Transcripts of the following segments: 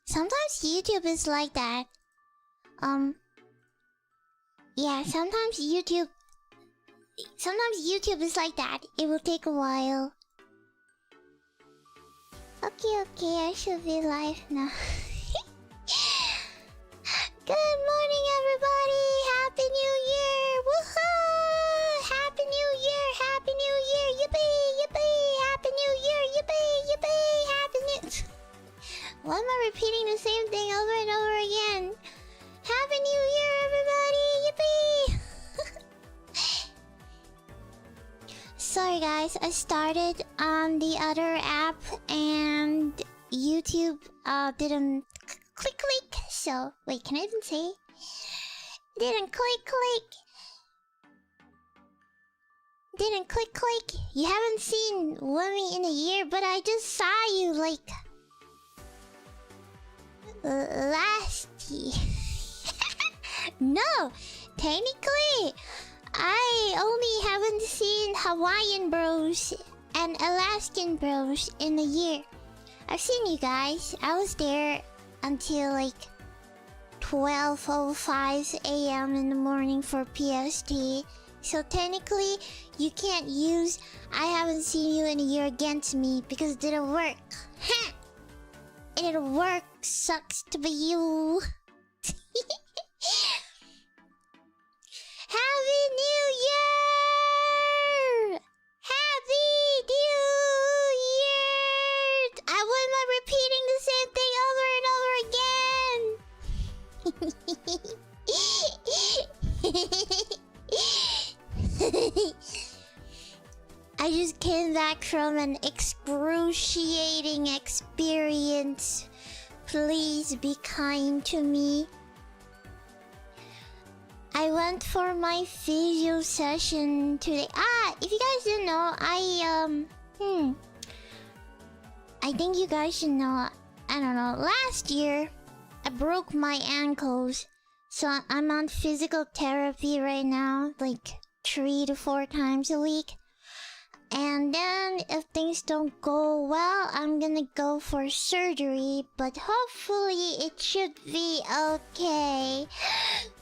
Sometimes YouTube is like that. Yeah, sometimes YouTube is like that. It will take a while. Okay, I should be live now. Good morning, everybody! Happy New Year! Woohoo! Happy New Year! Happy New Year! Yippee! Yippee! Happy New Year! Yippee! Yippee! Happy New... Why am I repeating the same thing over and over again? Happy New Year, everybody! Yippee! Sorry guys, I started on the other app and YouTube didn't click. So, wait, can I even say? Didn't click. You haven't seen Wummy in a year, but I just saw you like last year. No, technically, I only haven't seen Hawaiian Bros and Alaskan Bros in a year. I've seen you guys. I was there until like 12:05 a.m. in the morning for PST. So technically, you can't use I haven't seen you in a year against me because it didn't work. It didn't work. Sucks to be you. Happy New Year! Happy New Year! Why am I repeating the same thing over and over again? I just came back from an excruciating experience. Please be kind to me. I went for my physio session today. If you guys didn't know, I think you guys should know. I don't know. Last year, I broke my ankles. So I'm on physical therapy right now, like 3 to 4 times a week. And then if things don't go well, I'm gonna go for surgery. But hopefully it should be okay.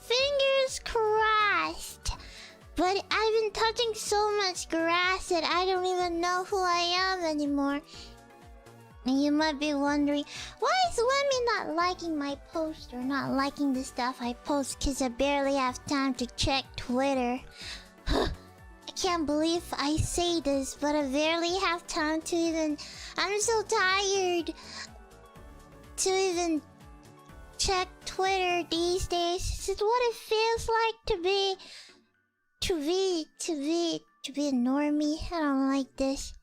Fingers crossed. But I've been touching so much grass that I don't even know who I am anymore. And you might be wondering, why is Wemmy not liking my post or not liking the stuff I post? Cause I barely have time to check Twitter. I can't believe I say this, but I barely have time to even... I'm so tired to even check Twitter these days. This is what it feels like to be a normie. I don't like this.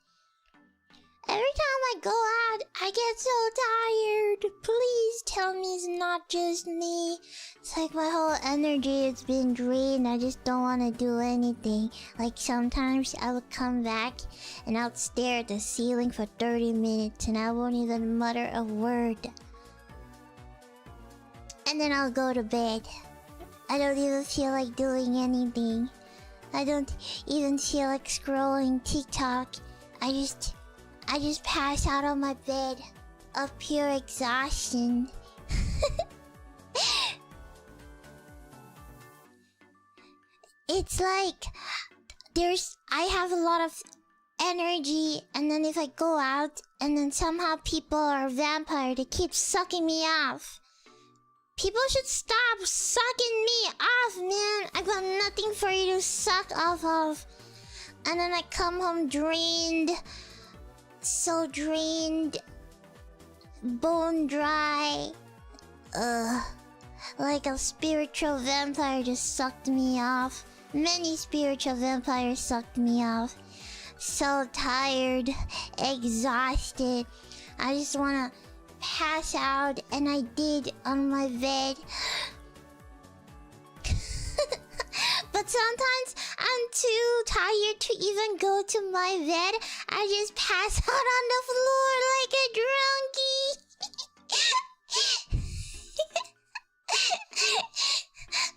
Every time I go out, I get so tired. Please tell me it's not just me. It's like my whole energy has been drained. I just don't want to do anything. Like sometimes I would come back and I'll stare at the ceiling for 30 minutes and I won't even mutter a word. And then I'll go to bed. I don't even feel like doing anything. I don't even feel like scrolling TikTok. I just pass out on my bed of pure exhaustion. It's like I have a lot of energy, and then if I go out and then somehow people are vampire, they keep sucking me off. People should stop sucking me off, man. I got nothing for you to suck off of. And then I come home drained. So drained. Bone dry. Like a spiritual vampire just sucked me off. Many spiritual vampires sucked me off. So tired. Exhausted. I just wanna pass out, and I did on my bed. But sometimes I'm too tired to even go to my bed. I just pass out on the floor like a drunkie.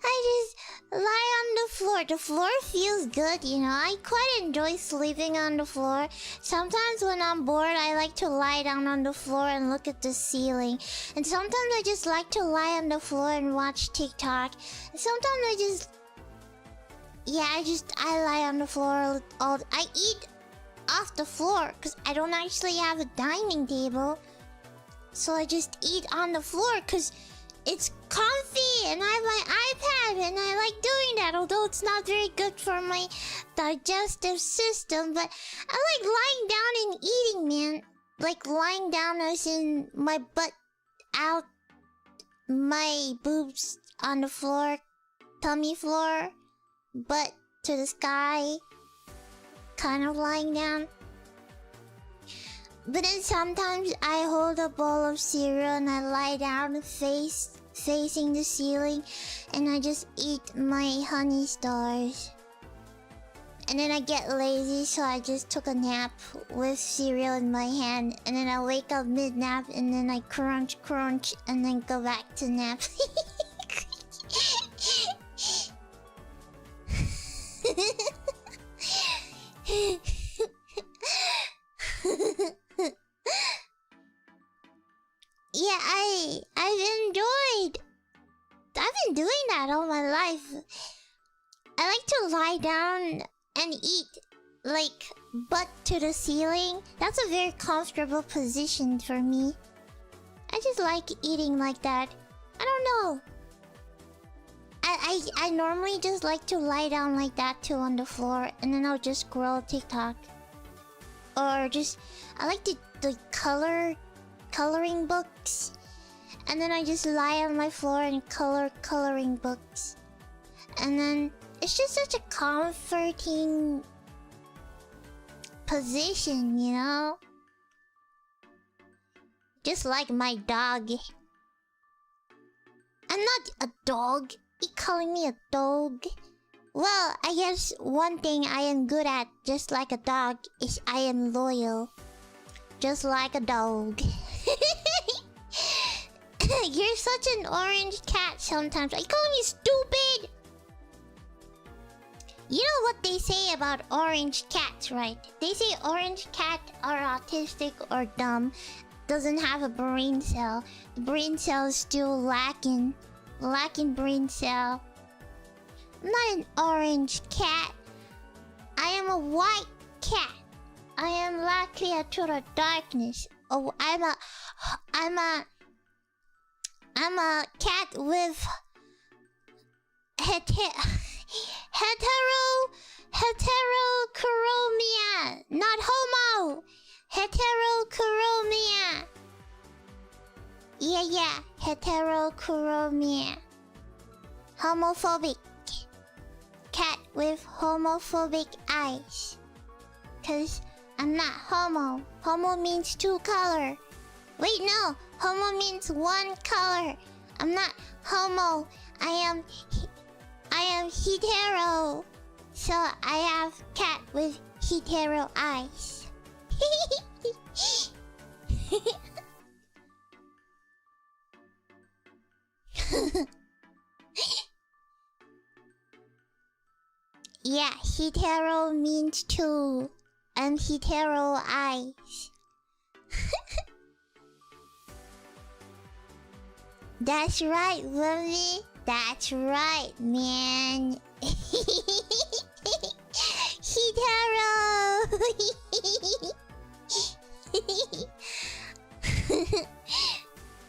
I just lie on the floor floor. The floor feels good, you know. I quite enjoy sleeping on the floor. Sometimes when I'm bored, I like to lie down on the floor and look at the ceiling. And sometimes I just like to lie on the floor and watch TikTok. And sometimes I just... Yeah, I lie on the floor all... I eat off the floor because I don't actually have a dining table. So I just eat on the floor because it's comfy and I have my iPad and I like doing that, although it's not very good for my digestive system. But I like lying down and eating, man. Like lying down as in my butt out, my boobs on the floor, tummy floor, butt to the sky, kind of lying down. But then sometimes I hold a bowl of cereal and I lie down facing the ceiling and I just eat my honey stars. And then I get lazy, so I just took a nap with cereal in my hand. And then I wake up mid-nap and then I crunch and then go back to nap. Yeah, I've been doing that all my life. I like to lie down and eat, like, butt to the ceiling. That's a very comfortable position for me. I just like eating like that. I don't know. I normally just like to lie down like that too on the floor, and then I'll just scroll TikTok. Or just... I like the coloring books. And then I just lie on my floor and coloring books. And then it's just such a comforting position, you know? Just like my dog. I'm not a dog. You calling me a dog? Well, I guess one thing I am good at, just like a dog, is I am loyal. Just like a dog. You're such an orange cat sometimes. Are you calling me stupid? You know what they say about orange cats, right? They say orange cats are autistic or dumb. Doesn't have a brain cell. The brain cell is still lacking. Lacking brain cell. I'm not an orange cat. I am a white cat. I am la creatura darkness. Oh, I'm a cat with heterochromia, not homo. Heterochromia. Yeah, heterochromia. Homophobic. Cat with homophobic eyes. 'Cause I'm not homo. Homo means two color. Wait, no. Homo means one color. I'm not homo. I am hetero. So I have cat with hetero eyes. Yeah, hetero means two. I'm hetero eyes. That's right, Willie. That's right, man. Hetero.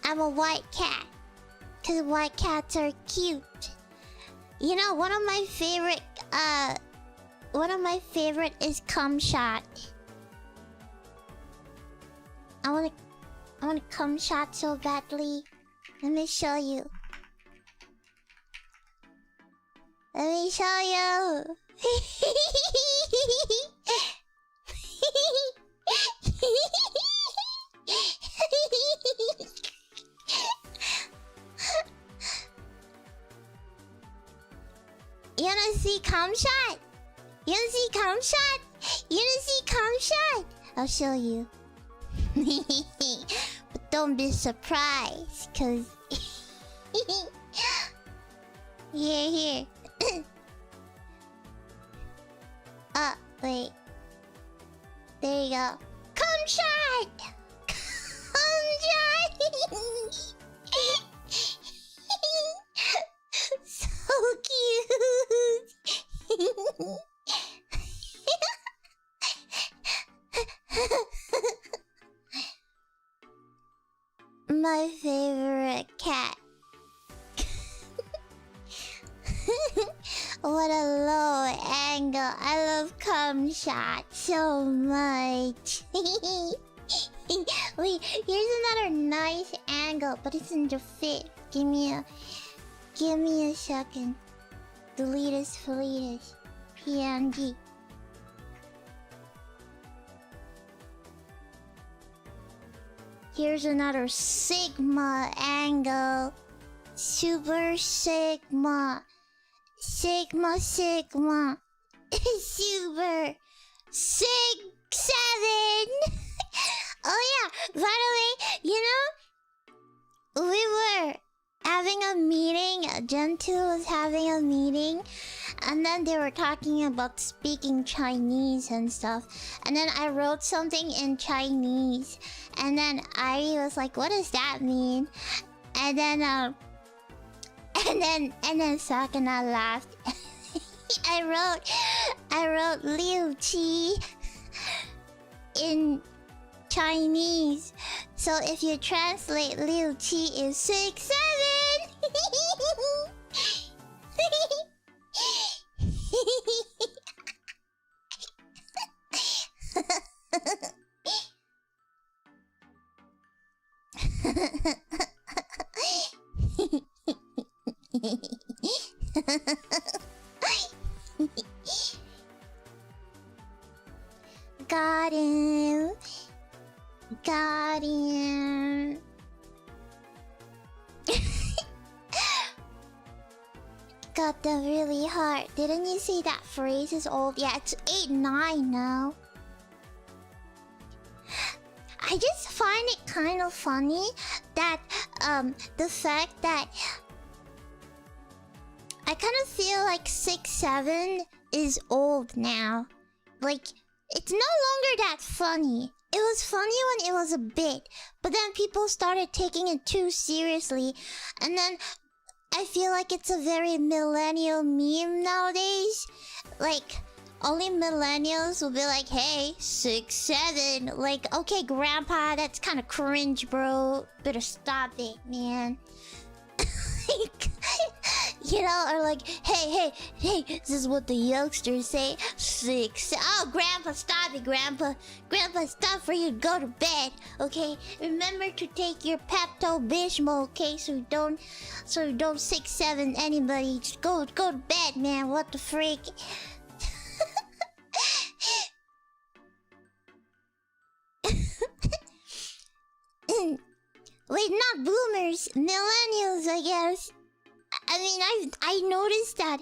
I'm a white cat. 'Cause white cats are cute. You know, one of my favorite is cum shot. I wanna cum shot so badly. Let me show you. Let me show you. You wanna see cum shot? You wanna see cum shot? You wanna see cum shot? I'll show you. But don't be surprised, 'cause... Here. Wait. There you go. Come shot! Come shot! So cute! My favorite cat. What a low angle. I love cum shot so much. Wait, here's another nice angle, but it's in the fit. Give me a second. Deletus fleetus. PNG. Here's another sigma angle. Super sigma. Sigma. Super. Sig 7. Oh yeah, by the way, you know, we were having a meeting. Gen 2 was having a meeting. And then they were talking about speaking Chinese and stuff. And then I wrote something in Chinese. And then Ari was like, what does that mean? And then Sakana laughed. I wrote Liu Qi in Chinese. So if you translate Liu Qi is 6'7". Got him. Got him. Got them really hard. Didn't you see that phrase is old? Yeah, it's 8-9 now. I just find it kind of funny that the fact that I kind of feel like 6-7 is old now. Like, it's no longer that funny. It was funny when it was a bit, but then people started taking it too seriously, and then I feel like it's a very millennial meme nowadays. Like, only millennials will be like, hey, 6-7. Like, okay, grandpa, that's kind of cringe, bro. Better stop it, man. You know, or like, hey, this is what the youngsters say. 6. Oh, grandpa, stop it, grandpa. Grandpa, stop for you to go to bed, okay? Remember to take your Pepto-Bismol, okay? So you don't 6-7 anybody. Just go to bed, man. What the freak? Wait, not boomers, millennials, I guess. I mean, I noticed that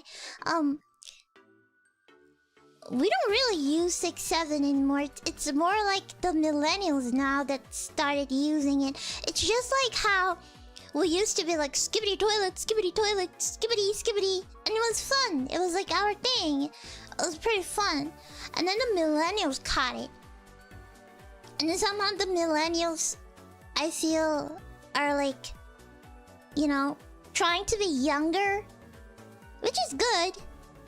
we don't really use 6-7 anymore. It's more like the millennials now that started using it. It's just like how we used to be like skibbity toilet, skibbity, and it was fun. It was like our thing. It was pretty fun. And then the millennials caught it. And then somehow the millennials, I feel, are like, you know, trying to be younger, which is good,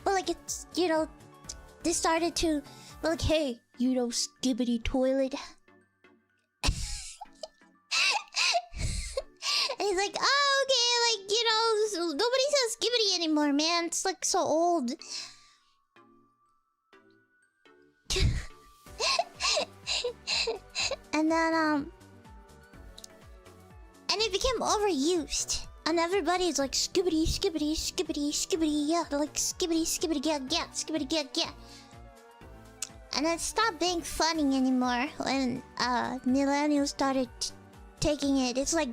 but like, it's, you know, they started to be like, hey, you know, skibbity toilet. And he's like, oh, okay, like, you know, nobody says skibbity anymore, man. It's like so old. And then and it became overused. And everybody's like, skibbity, yeah, like skibbity, get. And it stopped being funny anymore when millennials started taking it. It's like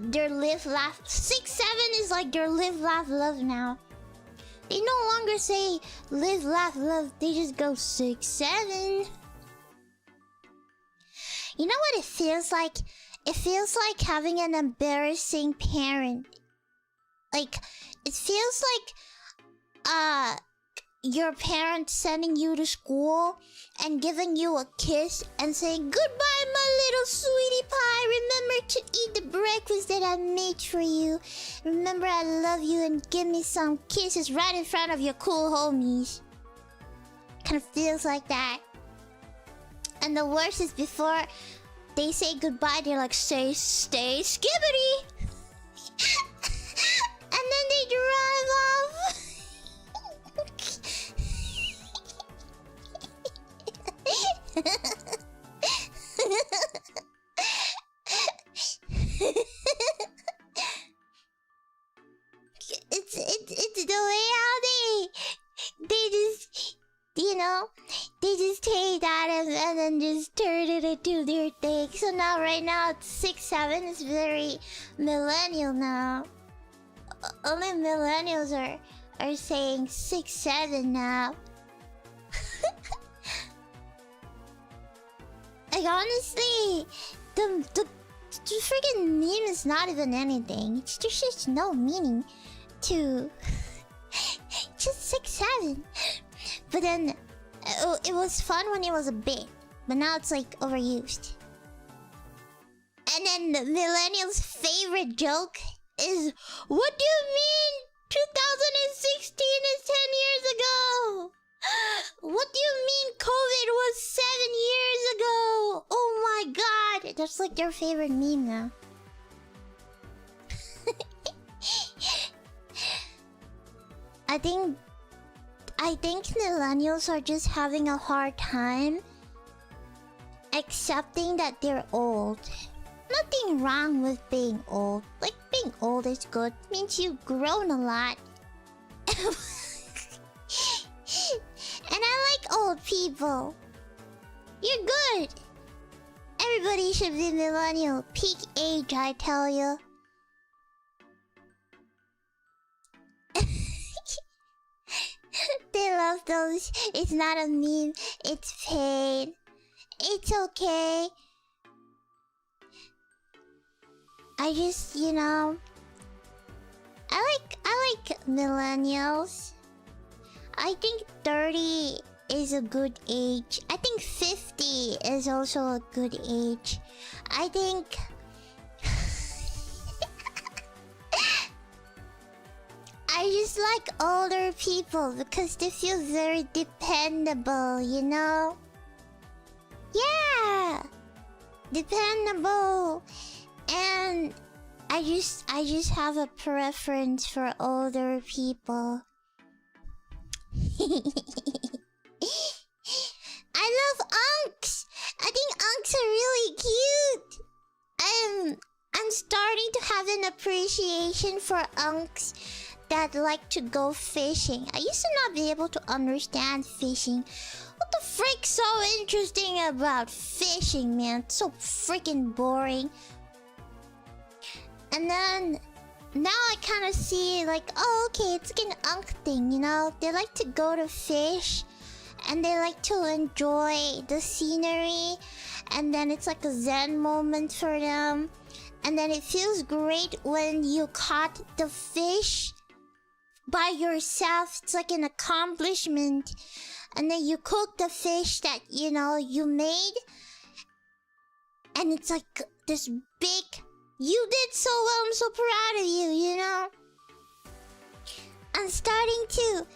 their live, laugh. 6-7 is like their live, laugh, love now. They no longer say live, laugh, love. They just go 6-7. You know what it feels like? It feels like having an embarrassing parent. Like, it feels like your parents sending you to school and giving you a kiss and saying, "Goodbye, my little sweetie pie. Remember to eat the breakfast that I made for you. Remember I love you," and give me some kisses right in front of your cool homies. Kind of feels like that. And the worst is before they say goodbye, they're like, stay skibbity. And then they drive off. It's the way how they just, you know, they just take that and then just turn it into their thing. So now right now it's 6-7. It's very millennial now. Only millennials are saying 6-7 now. Like honestly, the freaking meme is not even anything. There's just no meaning to just 6-7. But then it was fun when it was a bit, but now it's like overused. And then the millennials' favorite joke is, "What do you mean 2016 is 10 years ago? What do you mean COVID was 7 years ago? Oh my god!" That's like their favorite meme now. I think millennials are just having a hard time accepting that they're old. Nothing wrong with being old. Like, being old is good. It means you've grown a lot. And I like old people. You're good. Everybody should be millennial. Peak age, I tell you. They love those. It's not a meme. It's pain. It's okay. I just, you know, I like millennials. I think 30 is a good age. I think 50 is also a good age. I think I just like older people because they feel very dependable, you know? Yeah! Dependable. And I just have a preference for older people. I love unks. I think unks are really cute. I'm starting to have an appreciation for unks that like to go fishing. I used to not be able to understand fishing. What the frick's so interesting about fishing, man? It's so freaking boring. And then now I kind of see like, oh, okay, it's like an unk thing, you know? They like to go to fish and they like to enjoy the scenery, and then it's like a zen moment for them. And then it feels great when you caught the fish by yourself. It's like an accomplishment. And then you cook the fish that, you know, you made, and it's like this big, you did so well, I'm so proud of you, you know? I'm starting to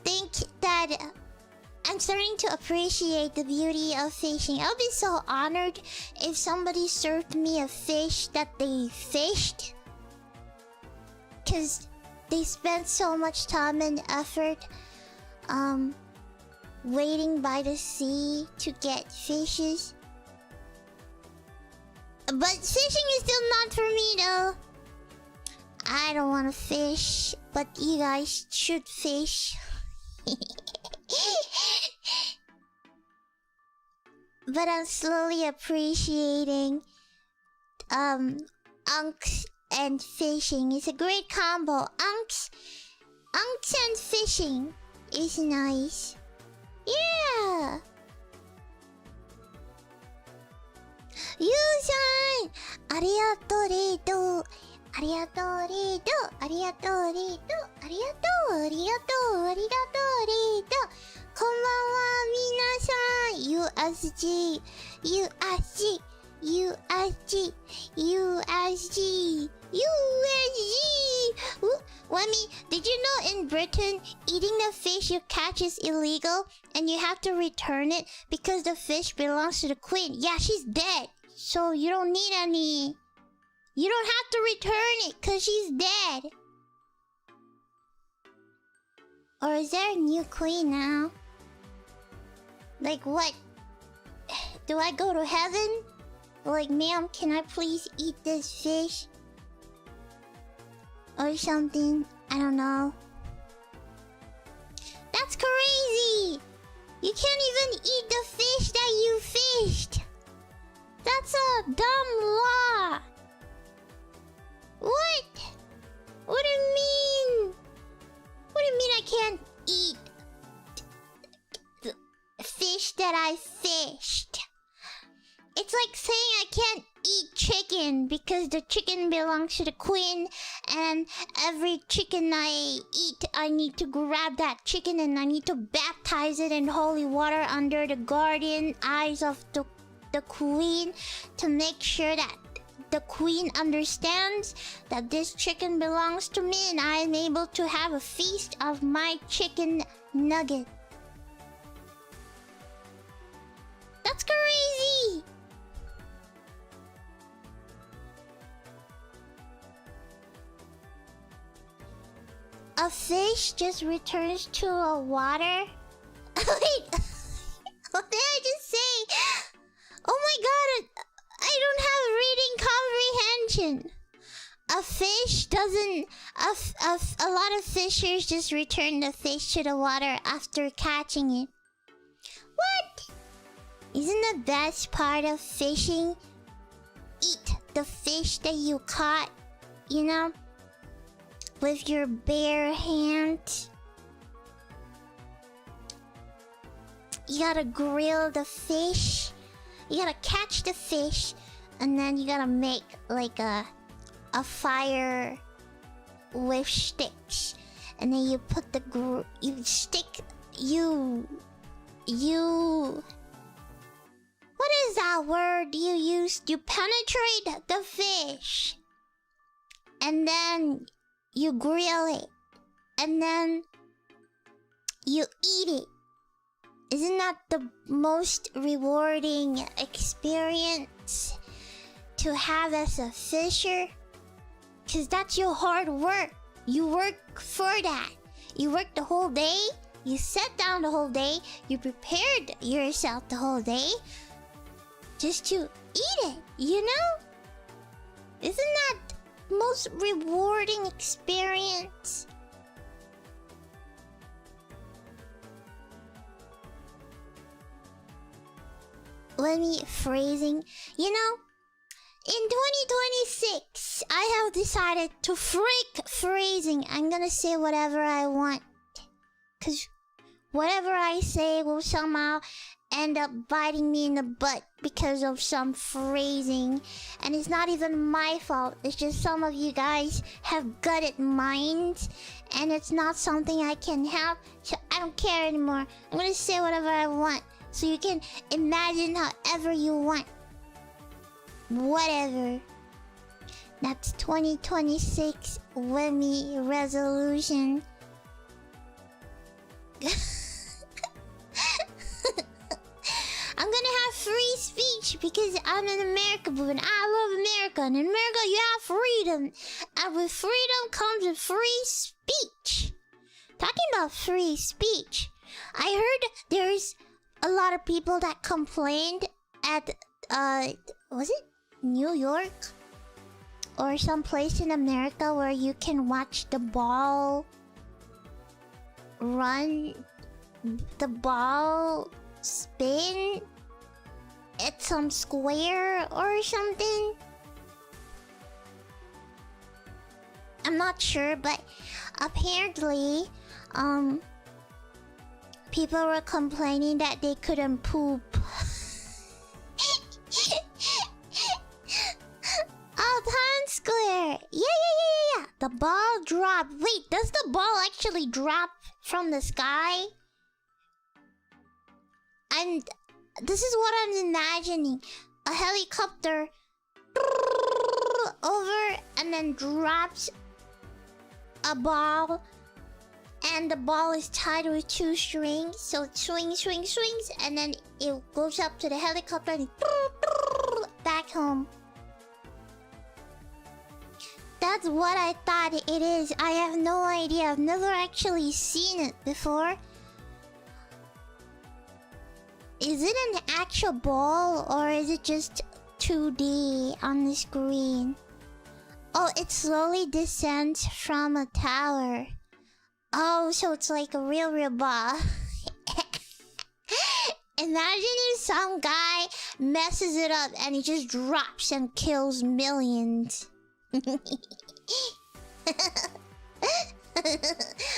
think that I'm starting to appreciate the beauty of fishing. I'll be so honored if somebody served me a fish that they fished, because they spent so much time and effort waiting by the sea to get fishes. But fishing is still not for me though. I don't want to fish, but you guys should fish. But I'm slowly appreciating unks and fishing. It's a great combo. Unks and fishing is nice. Yeah. Yu-san! ありがとう、レイト。あ arigato, arigato, arigato, arigato, arigato. Konbanwa, minasan. USG, USG, USG, USG, USG. Wemmy, did you know in Britain, eating the fish you catch is illegal and you have to return it because the fish belongs to the queen? Yeah, she's dead. So you don't need any. You don't have to return it because she's dead. Or is there a new queen now? Like what? Do I go to heaven? Like, ma'am, can I please eat this fish? Or something. I don't know. That's crazy! You can't even eat the fish that you fished! That's a dumb law! What? What do you mean? What do you mean I can't eat the fish that I fished? It's like saying I can't eat chicken because the chicken belongs to the queen, and every chicken I eat, I need to grab that chicken and I need to baptize it in holy water under the guardian eyes of the queen to make sure that the queen understands that this chicken belongs to me and I am able to have a feast of my chicken nugget. That's crazy! A fish just returns to a water? Wait, what did I just say? Oh my god, I don't have reading comprehension. A fish doesn't... A lot of fishers just return the fish to the water after catching it. What? Isn't the best part of fishing eat the fish that you caught, you know? With your bare hands. You gotta grill the fish. You gotta catch the fish, and then you gotta make like a fire with sticks, and then you put the what is that word you used? You penetrate the fish, and then you grill it, and then you eat it. Isn't that the most rewarding experience to have as a fisher? Because that's your hard work. You work for that. You work the whole day. You sat down the whole day. You prepared yourself the whole day just to eat it, you know? Isn't that the most rewarding experience? Let me phrasing. You know, in 2026, I have decided to freak phrasing. I'm gonna say whatever I want. Cause whatever I say will somehow end up biting me in the butt because of some phrasing. And it's not even my fault. It's just some of you guys have gutted minds. And it's not something I can help. So I don't care anymore. I'm gonna say whatever I want. So you can imagine however you want. Whatever. That's 2026 Wemmy resolution. I'm gonna have free speech because I'm in America, and I love America. And in America, you have freedom. And with freedom comes with free speech. Talking about free speech, I heard there's a lot of people that complained at, was it New York? Or some place in America where you can watch the ball run, the ball spin at some square or something. I'm not sure, but apparently, people were complaining that they couldn't poop. Oh, Times Square! Yeah, The ball drop. Wait, does the ball actually drop from the sky? And this is what I'm imagining. A helicopter over and then drops a ball. And the ball is tied with 2 strings. So it swings, and then it goes up to the helicopter and back home. That's what I thought it is. I have no idea. I've never actually seen it before. Is it an actual ball or is it just 2D on the screen? Oh, it slowly descends from a tower. Oh, so it's like a real ball. Imagine if some guy messes it up and he just drops and kills millions. Oh,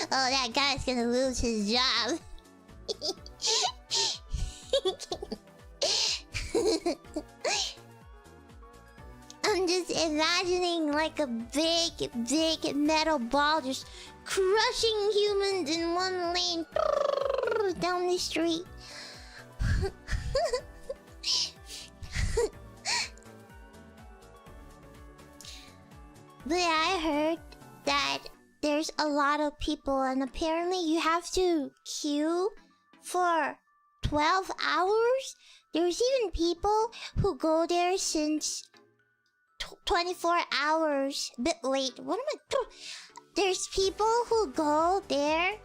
that guy's gonna lose his job. I'm just imagining like a big metal ball just crushing humans in one lane down the street. But I heard that there's a lot of people and apparently you have to queue for 12 hours? There's even people who go there since 24 hours. But wait, what am I doing? There's people who go there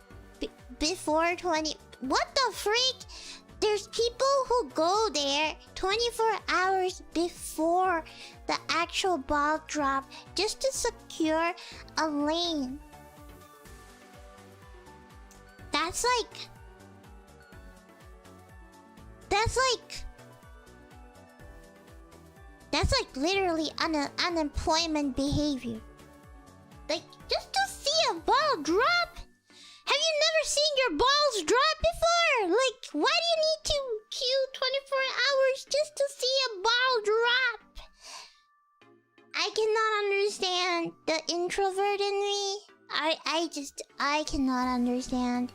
before 20... What the freak? There's people who go there 24 hours before the actual ball drop just to secure a lane. That's like literally unemployment behavior. Like, just to see a ball drop? Have you never seen your balls drop before? Like, why do you need to queue 24 hours just to see a ball drop? I cannot understand the introvert in me. I cannot understand.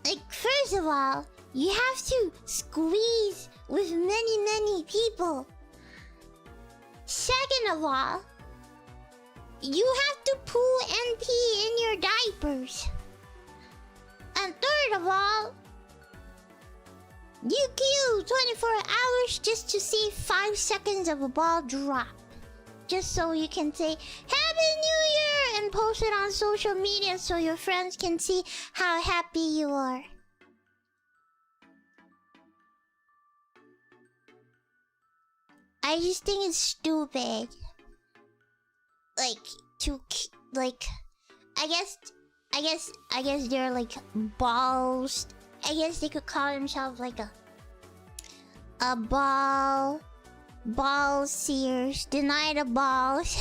Like, first of all, you have to squeeze with many people. Second of all, you have to poo and pee in your diapers. And third of all, you queue 24 hours just to see 5 seconds of a ball drop. Just so you can say, Happy New Year! And post it on social media so your friends can see how happy you are. I just think it's stupid. I guess they're like balls. I guess they could call themselves like a ball seers. Deny the balls.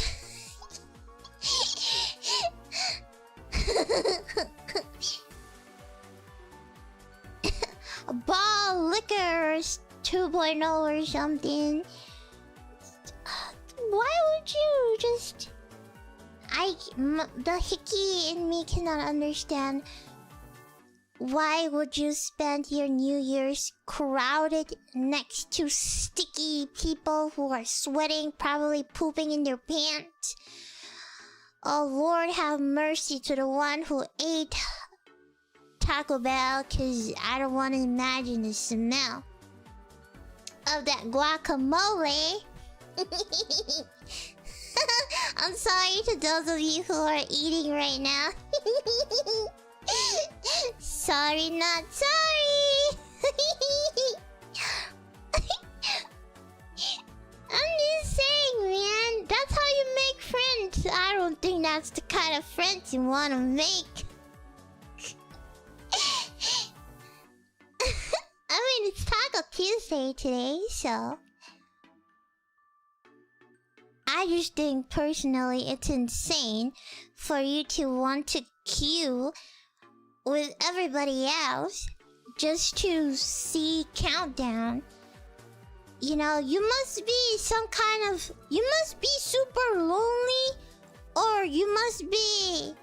A ball lickers 2.0 or something. Why would you just... the hickey in me cannot understand. Why would you spend your New Year's crowded next to sticky people who are sweating, probably pooping in their pants? Oh Lord, have mercy to the one who ate Taco Bell, cause I don't want to imagine the smell of that guacamole. I'm sorry to those of you who are eating right now. Sorry, not sorry. I'm just saying, man. That's how you make friends. I don't think that's the kind of friends you want to make. I mean, it's Taco Tuesday today, so... I just think personally it's insane for you to want to queue with everybody else just to see countdown. You know, you must be some kind of... You must be super lonely must be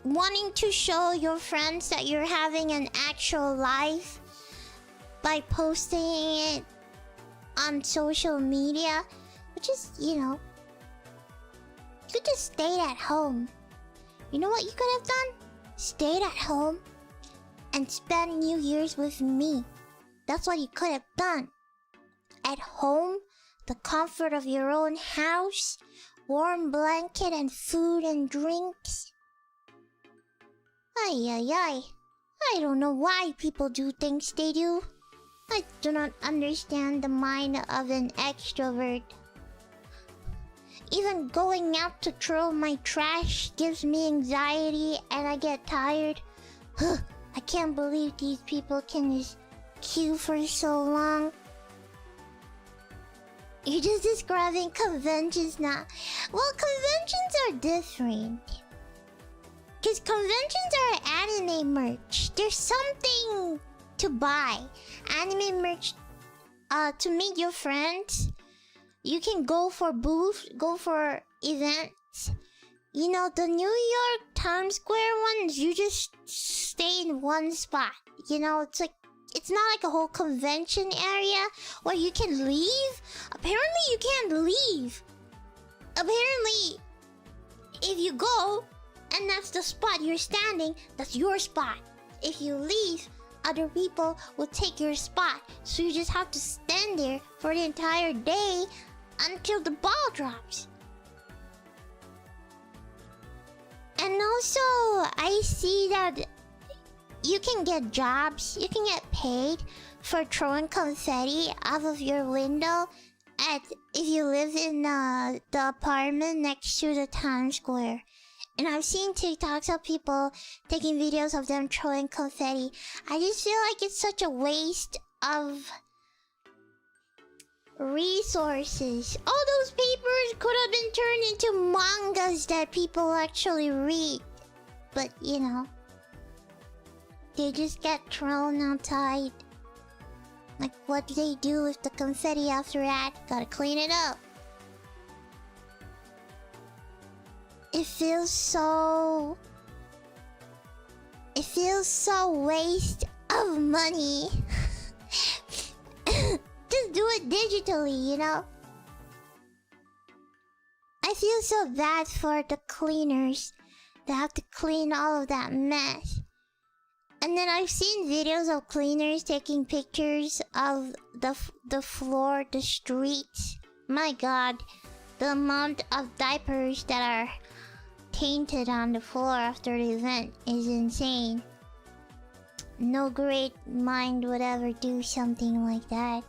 wanting to show your friends that you're having an actual life by posting it on social media, which is, you know, you could just stay at home. You know what you could have done? Stayed at home and spend New Year's with me. That's what you could have done. At home, the comfort of your own house, warm blanket and food and drinks. Ay ay ay. I don't know why people do things they do. I do not understand the mind of an extrovert. Even going out to throw my trash gives me anxiety and I get tired. I can't believe these people can just queue for so long. You're just describing conventions now. Well, conventions are different. Because conventions are anime merch. There's something to buy. Anime merch to meet your friends. You can go for booths, go for events. You know, the New York Times Square ones, you just stay in one spot. You know, it's like, it's not like a whole convention area where you can leave. Apparently, you can't leave. Apparently, if you go, and that's the spot you're standing, that's your spot. If you leave, other people will take your spot. So you just have to stand there for the entire day until the ball drops. And also, I see that you can get jobs, you can get paid for throwing confetti out of your window if you live in the apartment next to the Times Square. And I've seen TikToks of people taking videos of them throwing confetti. I just feel like it's such a waste of resources. All those papers could have been turned into mangas that people actually read. But, you know, they just get thrown outside. Like, what do they do with the confetti after that? Gotta clean it up. It feels so waste of money. Just do it digitally, you know? I feel so bad for the cleaners that have to clean all of that mess. And then I've seen videos of cleaners taking pictures of the floor, the streets. My god, the amount of diapers that are tainted on the floor after the event is insane. No great mind would ever do something like that.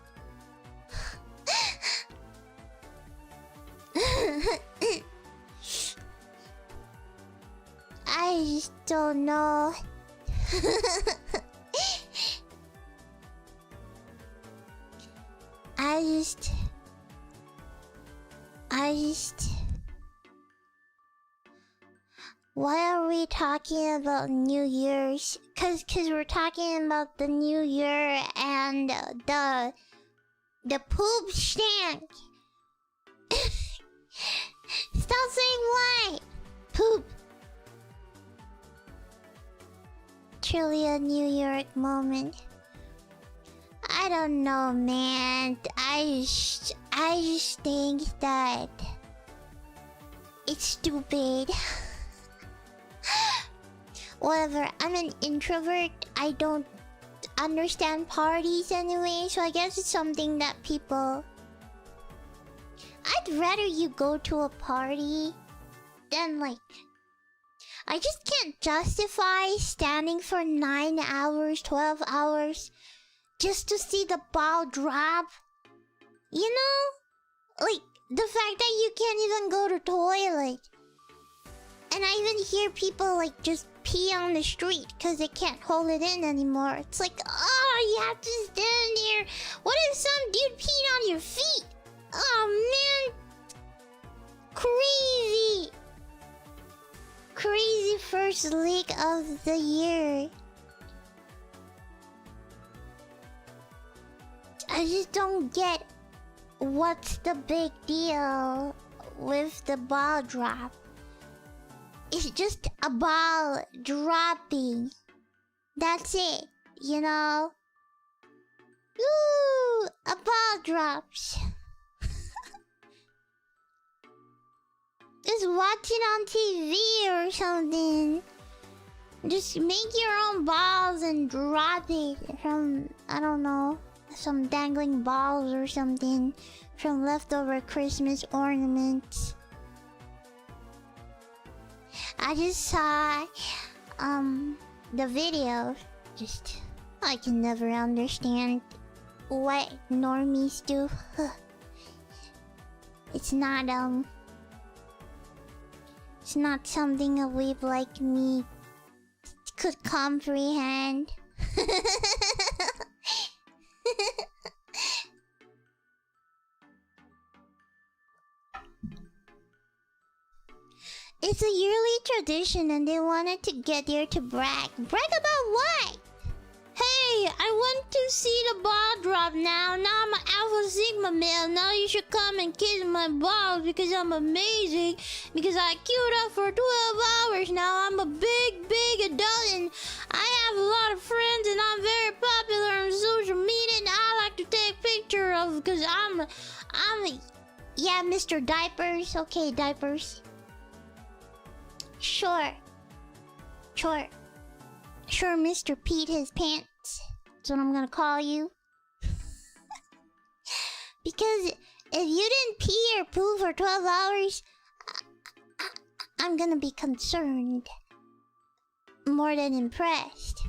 I just don't know. I just why are we talking about New Year's? Cause we're talking about the New Year and the poop stank. Stop saying why. Poop. Truly a New York moment. I don't know, man. I just think that it's stupid. Whatever, I'm an introvert. I don't understand parties anyway, so I guess it's something that people... I'd rather you go to a party than like... I just can't justify standing for 9 hours, 12 hours just to see the ball drop. You know? Like, the fact that you can't even go to toilet. And I even hear people like just pee on the street because they can't hold it in anymore. It's like, oh, you have to stand there. What if some dude peed on your feet? Oh, man. Crazy. Crazy first leak of the year. I just don't get what's the big deal with the ball drop. It's just a ball dropping. That's it, you know? Ooh, a ball drops. Just watch it on TV or something. Just make your own balls and drop it from, I don't know, some dangling balls or something from leftover Christmas ornaments. I just saw the video. Just, I can never understand what normies do. It's not something a weeb like me could comprehend. It's a yearly tradition and they wanted to get there to brag. Brag about what? Hey, I went to see the ball drop now. Now I'm an Alpha Sigma male. Now you should come and kiss my balls because I'm amazing. Because I queued up for 12 hours now. I'm a big adult and I have a lot of friends and I'm very popular on social media and I like to take pictures of because I'm yeah, Mr. Diapers. Okay, Diapers. Sure, Mr. Pete his pants. That's what I'm gonna call you. Because if you didn't pee or poo for 12 hours, I'm gonna be concerned. More than impressed.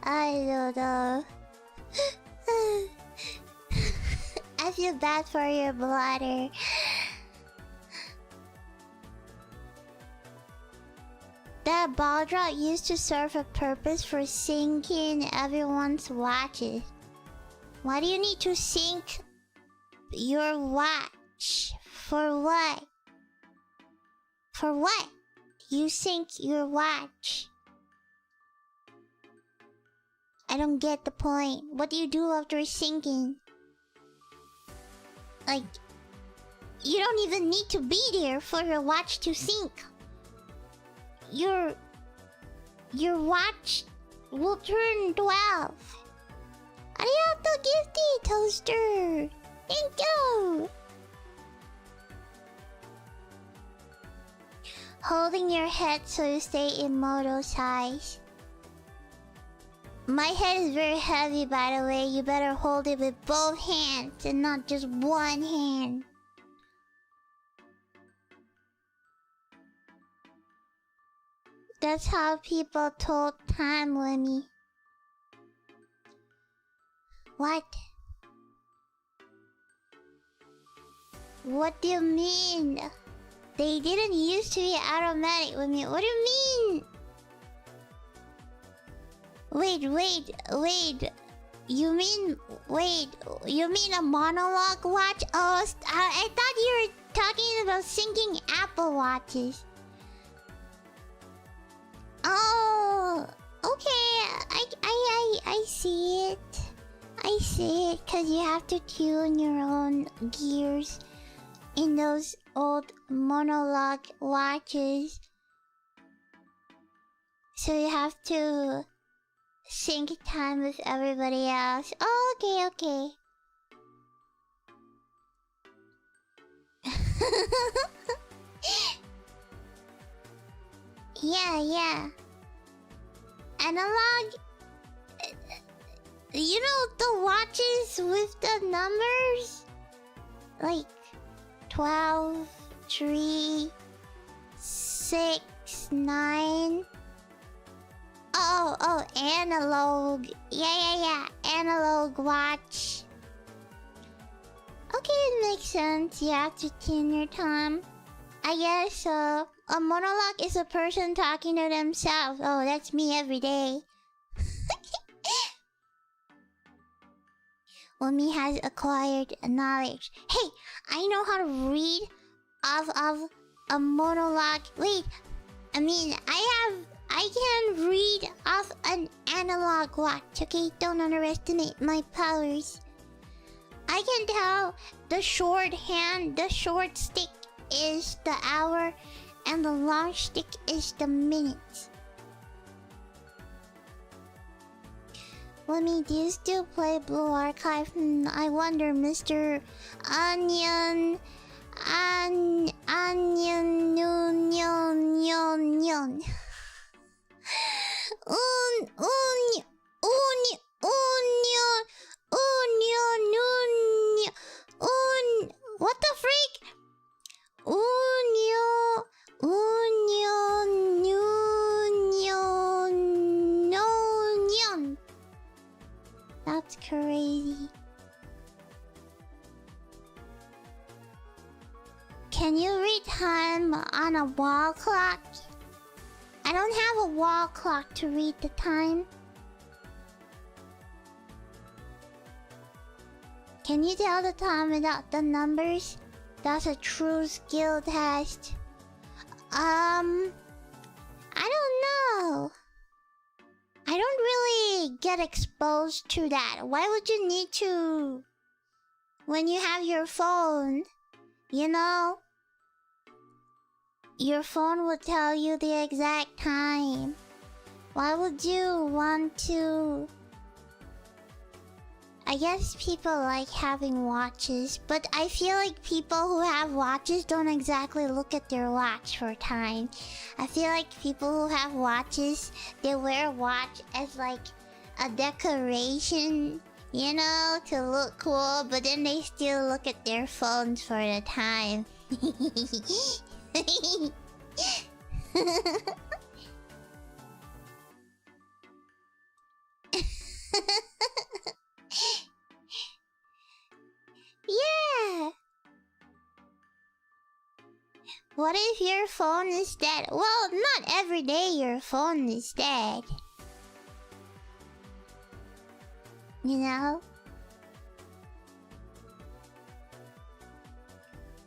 I don't know. I feel bad for your bladder. That ball drop used to serve a purpose for syncing everyone's watches. Why do you need to sync your watch? For what? For what? You sync your watch. I don't get the point. What do you do after syncing? Like, you don't even need to be there for your watch to sync. Your watch will turn 12. Arigato gifty, Toaster! Thank you! Holding your head so you stay in moto size. My head is very heavy, by the way. You better hold it with both hands and not just one hand. That's how people told time, Lemmy. What? What do you mean? They didn't used to be automatic, Lemmy. What do you mean? Wait. You mean a monologue watch? Oh, I thought you were talking about syncing Apple Watches. Oh, okay. I see it. I see it, cause you have to tune your own gears in those old monologue watches. So you have to sync time with everybody else. Oh, okay. Yeah. Analog. You know the watches with the numbers? Like 12, 3, 6, 9. Oh, analog. Yeah. Analog watch. Okay, it makes sense. You have to tune your time. I guess so. A monologue is a person talking to themselves. Oh, that's me every day. Wumi has acquired knowledge. Hey, I know how to read off of a monologue. Wait, I mean, I can read off have an analog watch, okay? Don't underestimate my powers. I can tell the short stick is the hour, and the long stick is the minutes. Let me, do you still play Blue Archive? I wonder, Mr. Onion... Onion... Onion... What the freak? Onion. That's crazy. Can you read time on a wall clock? I don't have a wall clock to read the time. Can you tell the time without the numbers? That's a true skill test. I don't know. I don't really get exposed to that. Why would you need to when you have your phone? You know? Your phone will tell you the exact time. Why would you want to? I guess people like having watches, but I feel like people who have watches don't exactly look at their watch for time. I feel like people who have watches, they wear a watch as like a decoration, you know, to look cool, but then they still look at their phones for the time. Yeah. What if your phone is dead? Well, not every day your phone is dead. You know?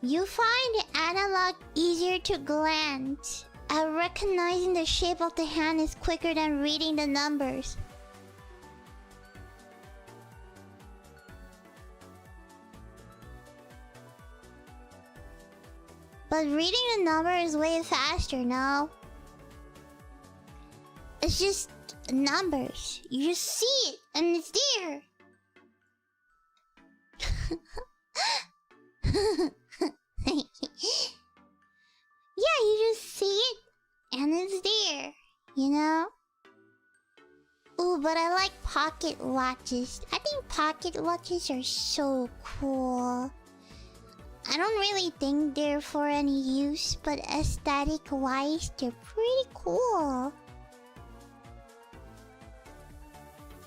You find analog easier to glance. Recognizing the shape of the hand is quicker than reading the numbers. But reading the number is way faster, no? It's just numbers. You just see it, and it's there. Yeah, you just see it, and it's there. You know? Ooh, but I like pocket watches. I think pocket watches are so cool. I don't really think they're for any use, but aesthetic-wise, they're pretty cool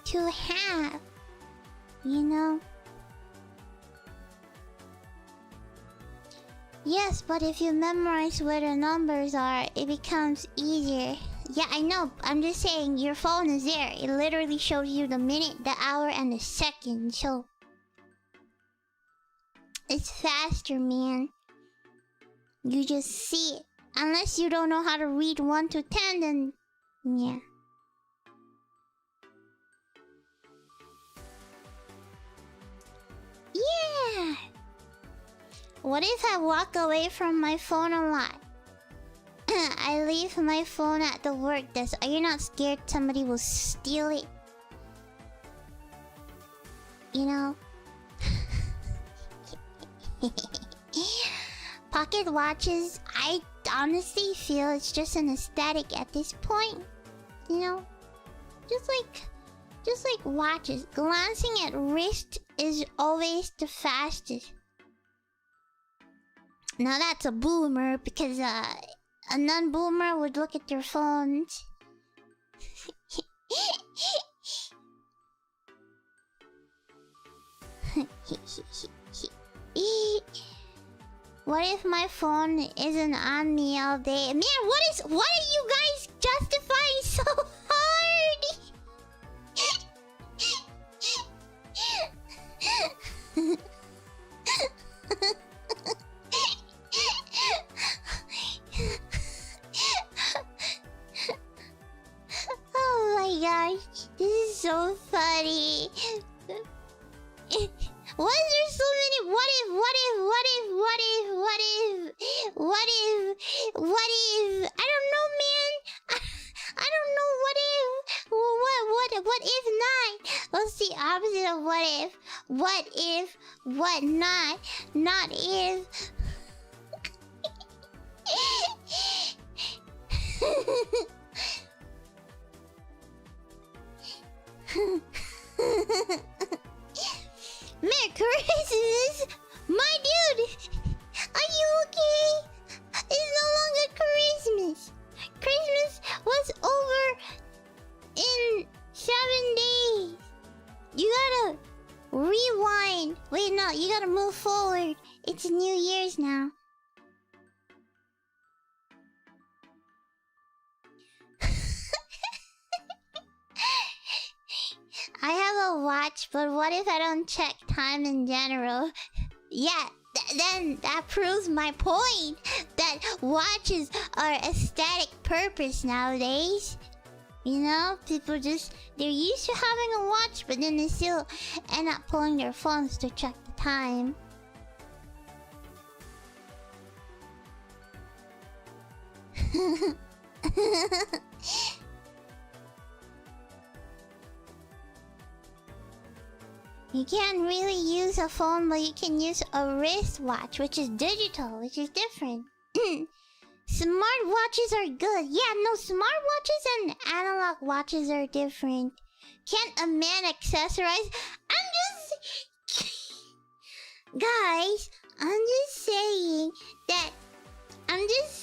to have, you know? Yes, but if you memorize where the numbers are, it becomes easier. Yeah, I know. I'm just saying, your phone is there. It literally shows you the minute, the hour, and the second, so... It's faster, man. You just see it. Unless you don't know how to read 1 to 10, then... yeah. Yeah! What if I walk away from my phone a lot? I leave my phone at the work desk. Are you not scared somebody will steal it? You know? Pocket watches, I honestly feel it's just an aesthetic at this point. You know? Just like watches. Glancing at wrist is always the fastest. Now that's a boomer, because a non-boomer would look at their phones. What if my phone isn't on me all day? Man, what are you guys justifying so hard? Oh my my gosh, this is so funny. Why is there so many what if? I don't know, man. I don't know what if. What if not? What's the opposite of what if? What if? What not? Not if. Merry Christmas! My dude! Are you okay? It's no longer Christmas! Christmas was over in 7 days! You gotta rewind! Wait, no, you gotta move forward. It's New Year's now. I have a watch, but what if I don't check time in general? Yeah, then that proves my point that watches are aesthetic purpose nowadays. You know, people they're used to having a watch, but then they still end up pulling their phones to check the time. You can't really use a phone, but you can use a wristwatch, which is digital, which is different. Smart watches are good. Yeah, no, smart watches and analog watches are different. Can't a man accessorize? Guys, I'm just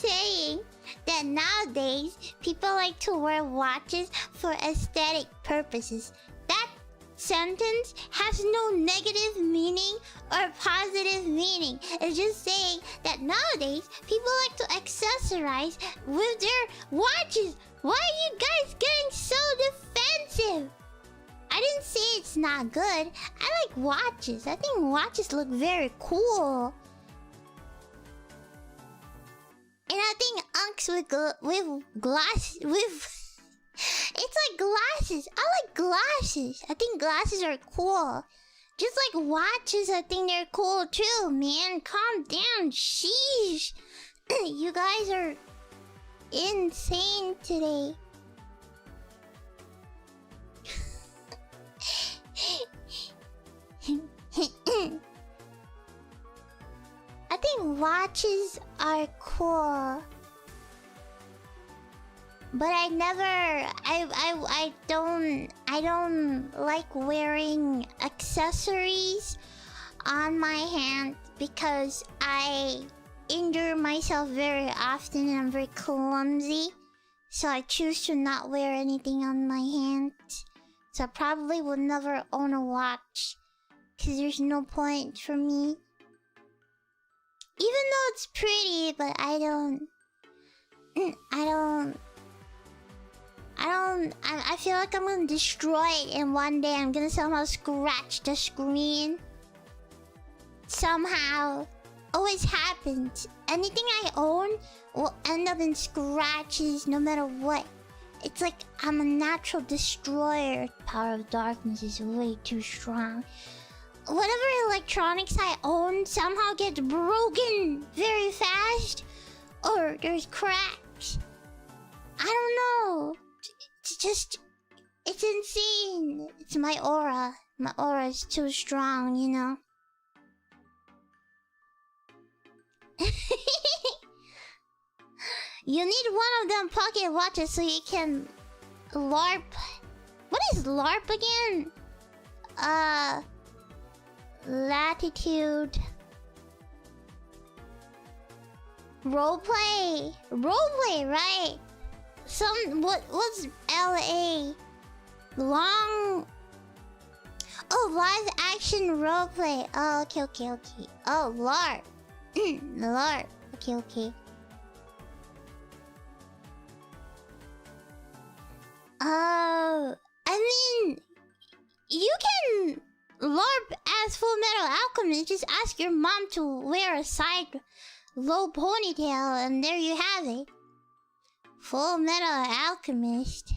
saying that nowadays people like to wear watches for aesthetic purposes. That sentence has no negative meaning or positive meaning. It's just saying that nowadays people like to accessorize with their watches. Why are you guys getting so defensive? I didn't say it's not good. I like watches. I think watches look very cool. And I think unks with it's like glasses. I like glasses. I think glasses are cool. Just like watches, I think they're cool too, man. Calm down. Sheesh. You guys are insane today. I think watches are cool. But I don't like wearing accessories on my hand because I injure myself very often and I'm very clumsy. So I choose to not wear anything on my hand. So I probably will never own a watch because there's no point for me. Even though it's pretty, but I feel like I'm gonna destroy it and one day I'm gonna somehow scratch the screen. Somehow. Always happens. Anything I own will end up in scratches no matter what. It's like I'm a natural destroyer. The power of darkness is way too strong. Whatever electronics I own somehow gets broken very fast. Or there's cracks. I don't know. It's insane. It's my aura. My aura is too strong, you know. You need one of them pocket watches so you can LARP. What is LARP again? Latitude. Roleplay. Roleplay, right? What's LA? Long. Oh, live action roleplay. Oh, okay. Oh, LARP. LARP. Okay. I mean, you can LARP as Full Metal Alchemist. Just ask your mom to wear a side low ponytail, and there you have it. Full Metal Alchemist.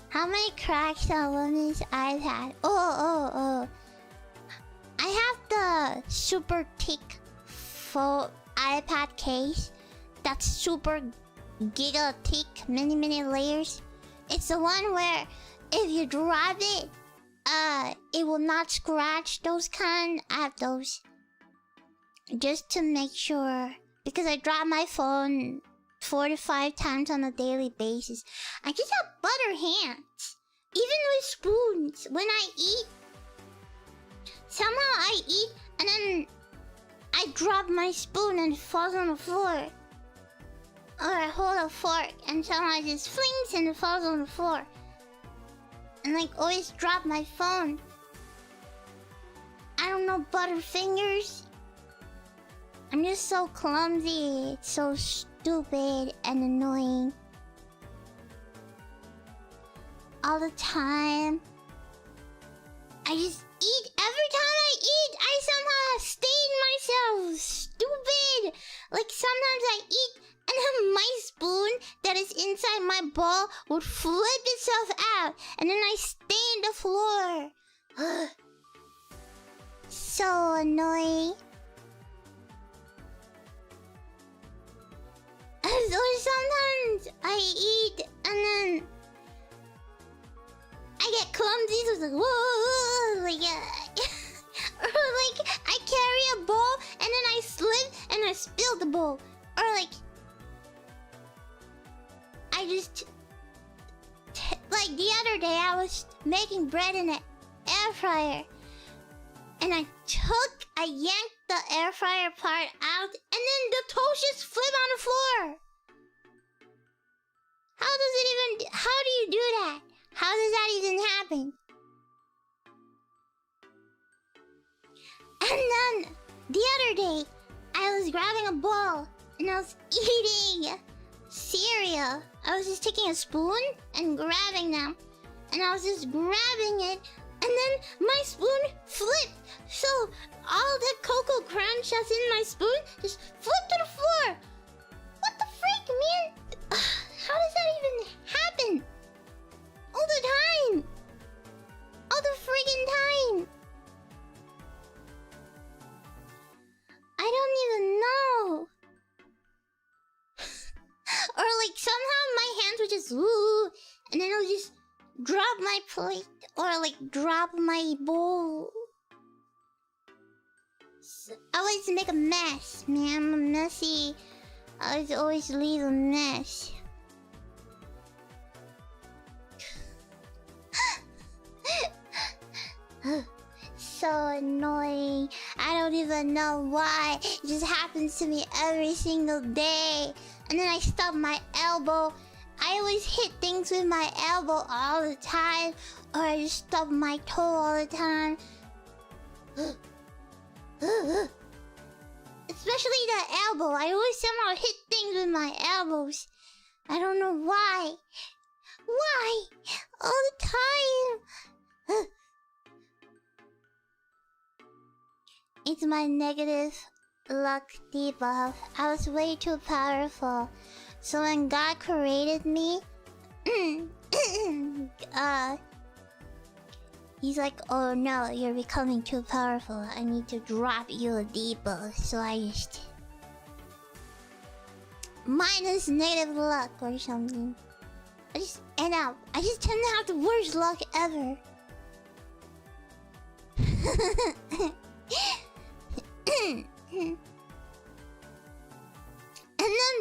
How many cracks on women's iPad? Oh. I have the super thick full iPad case. That's super giga thick, many layers. It's the one where if you drop it, it will not scratch. Those kind. I have those just to make sure, because I drop my phone 4 to 5 times on a daily basis. I just have butter hands, even with spoons. When I eat, somehow I eat and then I drop my spoon and it falls on the floor. Or I hold a fork and somehow it just flings and it falls on the floor. And like always drop my phone. I don't know, butter fingers. I'm just so clumsy. It's so stupid and annoying. All the time. I just eat. Every time I eat, I somehow stain myself. Stupid. Like sometimes I eat and then my spoon that is inside my bowl would flip itself out. And then I stain the floor. So annoying. Or sometimes I eat and then I get clumsy, so it's like whoa, like or like I carry a bowl and then I slip and I spill the bowl, or like I just like the other day I was making bread in an air fryer and I yanked the air fryer part out and then the toast just flipped on the floor. How do you do that? How does that even happen? And then the other day, I was grabbing a bowl and I was eating cereal. I was just taking a spoon and grabbing them. And I was just grabbing it. And then my spoon flipped. So all the Cocoa Crunch that's in my spoon just flipped to the floor. What the freak, man? How does that even happen? All the time. All the friggin' time. I don't even know. Or like somehow my hands would just ooh, and then I'll just drop my plate or like drop my bowl. So I always make a mess, man. I'm a messy. I always leave a mess. So annoying. I don't even know why. It just happens to me every single day. And then I stub my elbow. I always hit things with my elbow all the time. Or I just stub my toe all the time. Especially the elbow. I always somehow hit things with my elbows. I don't know why. Why? All the time. It's my negative luck debuff. I was way too powerful. So when God created me, he's like, oh no, you're becoming too powerful. I need to drop you a debuff. So I just minus negative luck or something. I just tend to have the worst luck ever. And then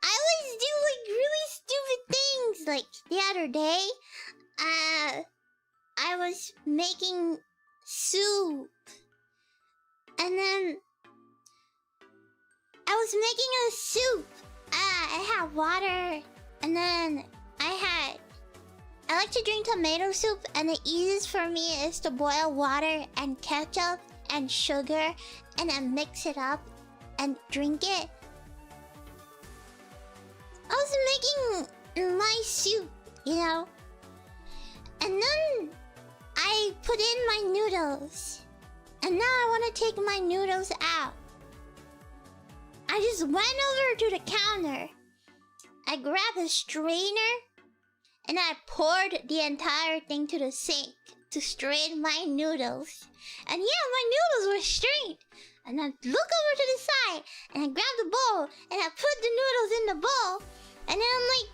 I always do like really stupid things. Like the other day, I was making soup, and then I was making a soup. I had water, and then I like to drink tomato soup, and the easiest for me is to boil water and ketchup and sugar and then mix it up and drink it. I was making my soup, you know? And then noodles. And now I want to take my noodles out. I just went over to the counter. I grabbed a strainer and I poured the entire thing to the sink to strain my noodles. And yeah, my noodles were strained. And I look over to the side and I grab the bowl and I put the noodles in the bowl. And then I'm like,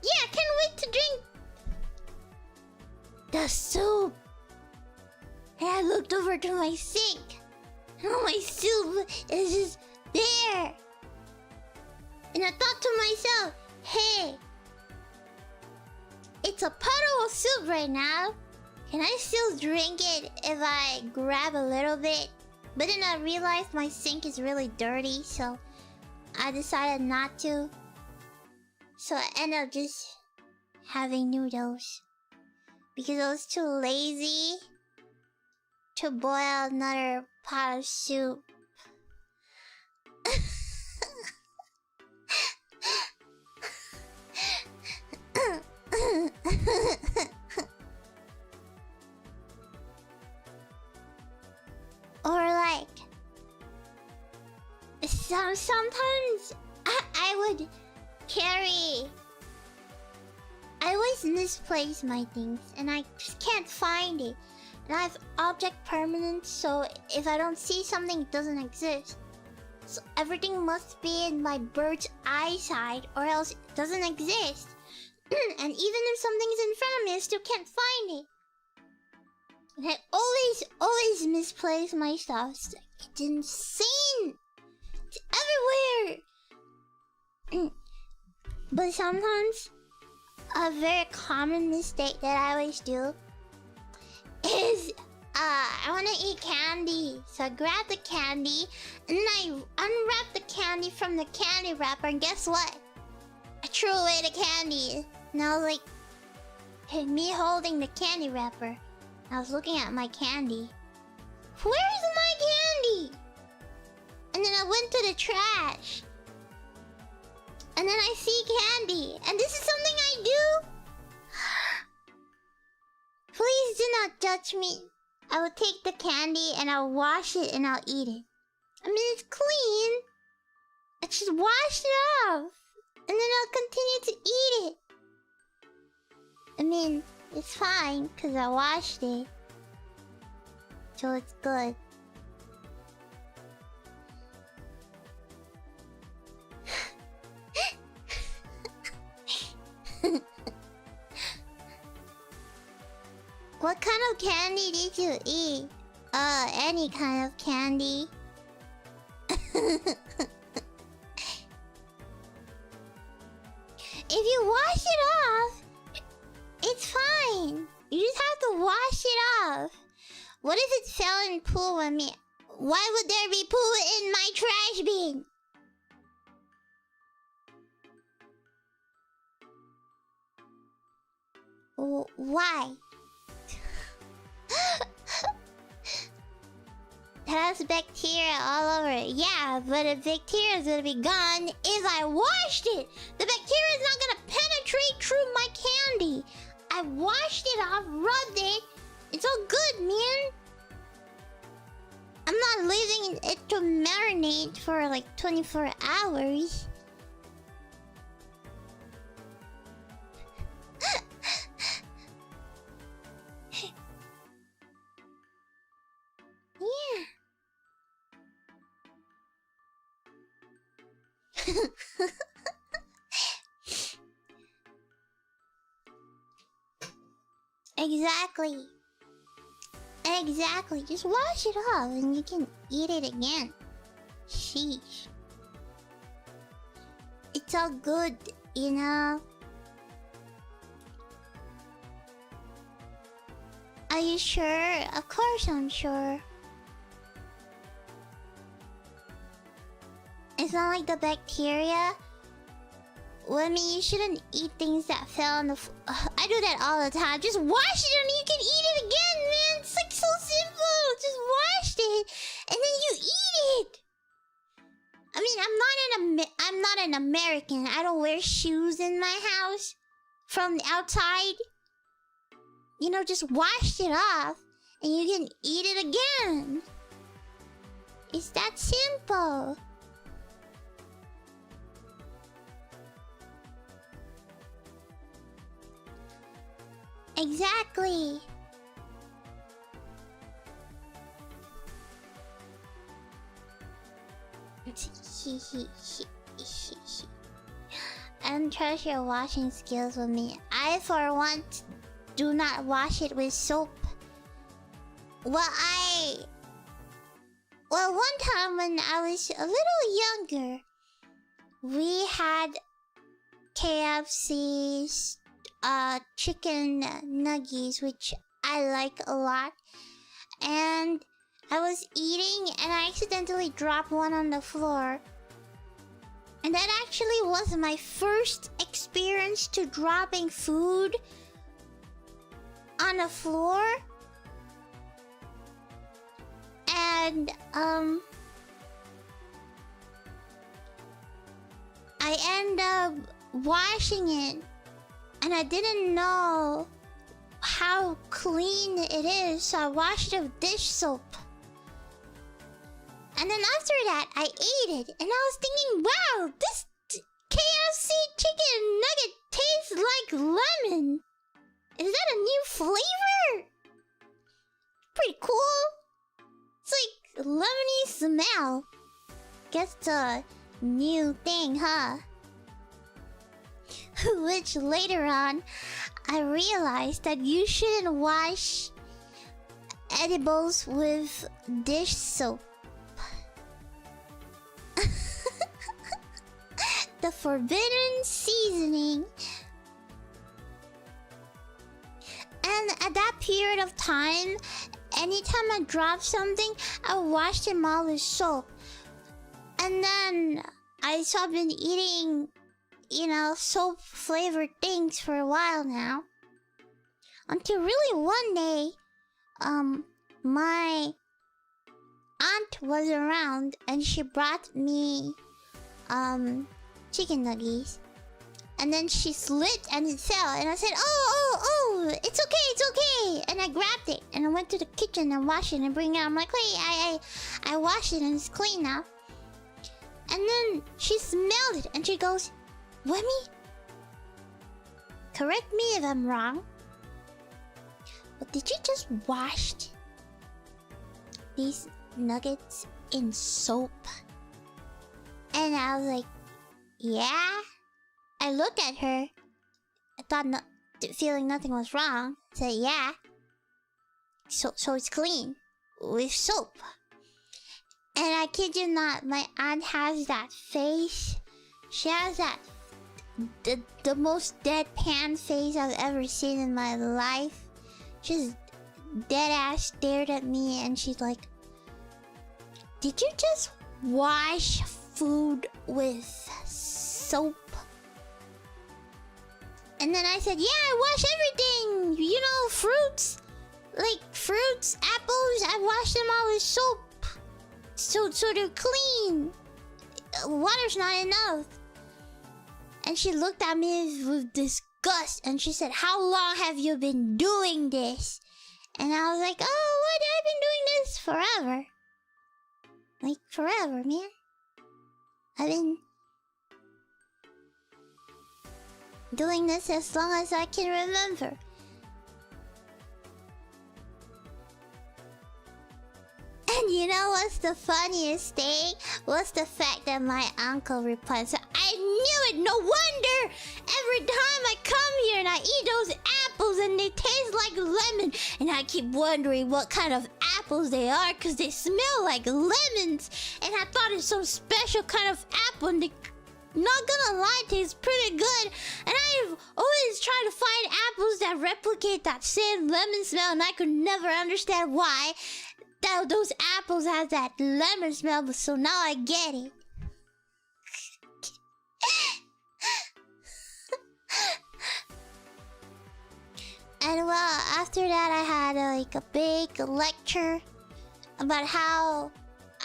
yeah, I can't wait to drink the soup. And I looked over to my sink. And all my soup is just there. And I thought to myself, hey, it's a puddle of soup right now. Can I still drink it if I grab a little bit? But then I realized my sink is really dirty, so I decided not to. So I ended up just having noodles. Because I was too lazy to boil another pot of soup. Or like, sometimes I would carry. I always misplace my things, and I just can't find it. And I have object permanence, so if I don't see something, it doesn't exist. So everything must be in my bird's eyesight, or else it doesn't exist. And even if something's in front of me, I still can't find it. And I always misplace my stuff. It's insane. It's everywhere. But sometimes, a very common mistake that I always do is I want to eat candy. So I grab the candy and then I unwrap the candy from the candy wrapper, and guess what? I threw away the candy. And I was like, hey, me holding the candy wrapper. I was looking at my candy. Where's my candy? And then I went to the trash. And then I see candy. And this is something I do. Please do not judge me. I will take the candy and I'll wash it and I'll eat it. I mean, it's clean. I just washed it off. And then I'll continue to eat it. I mean, it's fine because I washed it. So it's good. What kind of candy did you eat? Any kind of candy. If you wash it off, it's fine. You just have to wash it off. What if it fell in pool with me? Why would there be poo in my trash bin? Why? It has bacteria all over it. Yeah, but the bacteria is gonna be gone if I washed it. The bacteria is not gonna penetrate through my candy. I washed it off, rubbed it. It's all good, man. I'm not leaving it to marinate for like 24 hours. Yeah. Exactly. Exactly. Just wash it off and you can eat it again. Sheesh. It's all good, you know? Are you sure? Of course I'm sure. It's not like the bacteria. Well, I mean, you shouldn't eat things that fell on the I do that all the time. Just wash it and you can eat it again, man. It's like so simple. Just wash it and then you eat it. I mean, I'm not an American. I don't wear shoes in my house from the outside. You know, just wash it off and you can eat it again. It's that simple. Exactly. I don't trust your washing skills with me. I, for one, do not wash it with soap. Well, one time when I was a little younger, we had KFC's chicken nuggies, which I like a lot. And I was eating and I accidentally dropped one on the floor. And that actually was my first experience to dropping food on the floor. And I end up washing it, and I didn't know how clean it is, so I washed it with dish soap. And then after that, I ate it, and I was thinking, wow, this KFC chicken nugget tastes like lemon. Is that a new flavor? Pretty cool. It's like lemony smell. Guess it's a new thing, huh? Which later on, I realized that you shouldn't wash edibles with dish soap. The forbidden seasoning. And at that period of time, anytime I dropped something, I washed them all with soap. And then I stopped been eating, soap flavored things for a while now. Until really one day, my aunt was around and she brought me chicken nuggies. And then she slipped and it fell. And I said, oh, it's okay. And I grabbed it and I went to the kitchen and washed it and bring it out. I'm like, wait, I washed it and it's clean now. And then she smelled it and she goes, Wemmy, correct me if I'm wrong, but did you just wash these nuggets in soap? And I was like, yeah. I looked at her. I thought, feeling nothing was wrong. I said, yeah. So it's clean with soap. And I kid you not, my aunt has that face. She has that the most deadpan face I've ever seen in my life. She's dead ass stared at me and she's like, did you just wash food with soap? And then I said, yeah, I wash everything. Fruits. Like fruits, apples, I wash them all with soap. So they're clean. Water's not enough. And she looked at me with disgust and she said, how long have you been doing this? And I was like, oh, what? I've been doing this forever. Like, forever, man. I've been doing this as long as I can remember. And you know what's the funniest thing? What's the fact that my uncle replied, so I knew it! No wonder! Every time I come here and I eat those apples and they taste like lemon. And I keep wondering what kind of apples they are because they smell like lemons. And I thought it's some special kind of apple and they, not gonna lie, tastes pretty good. And I've always tried to find apples that replicate that same lemon smell and I could never understand why. Those apples have that lemon smell, but so now I get it. And well, after that I had a big lecture about how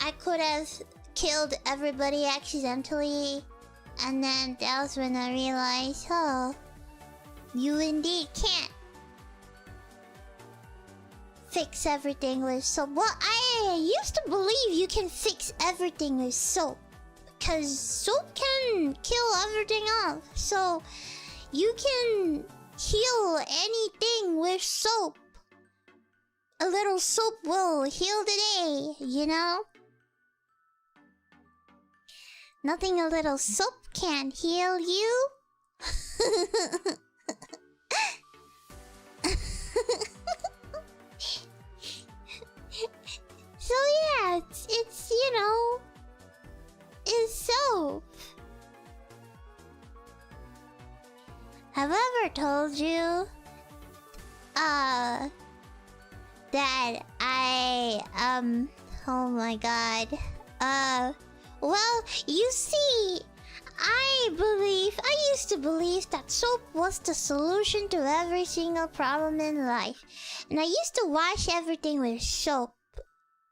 I could have killed everybody accidentally. And then that was when I realized, oh, you indeed can't. fix everything with soap. Well, I used to believe you can fix everything with soap. Because soap can kill everything off. So, you can heal anything with soap. A little soap will heal the day, you know? Nothing a little soap can't heal you. So yeah, it's you know, it's soap. Have I ever told you that oh my god. Well, you see, I used to believe that soap was the solution to every single problem in life. And I used to wash everything with soap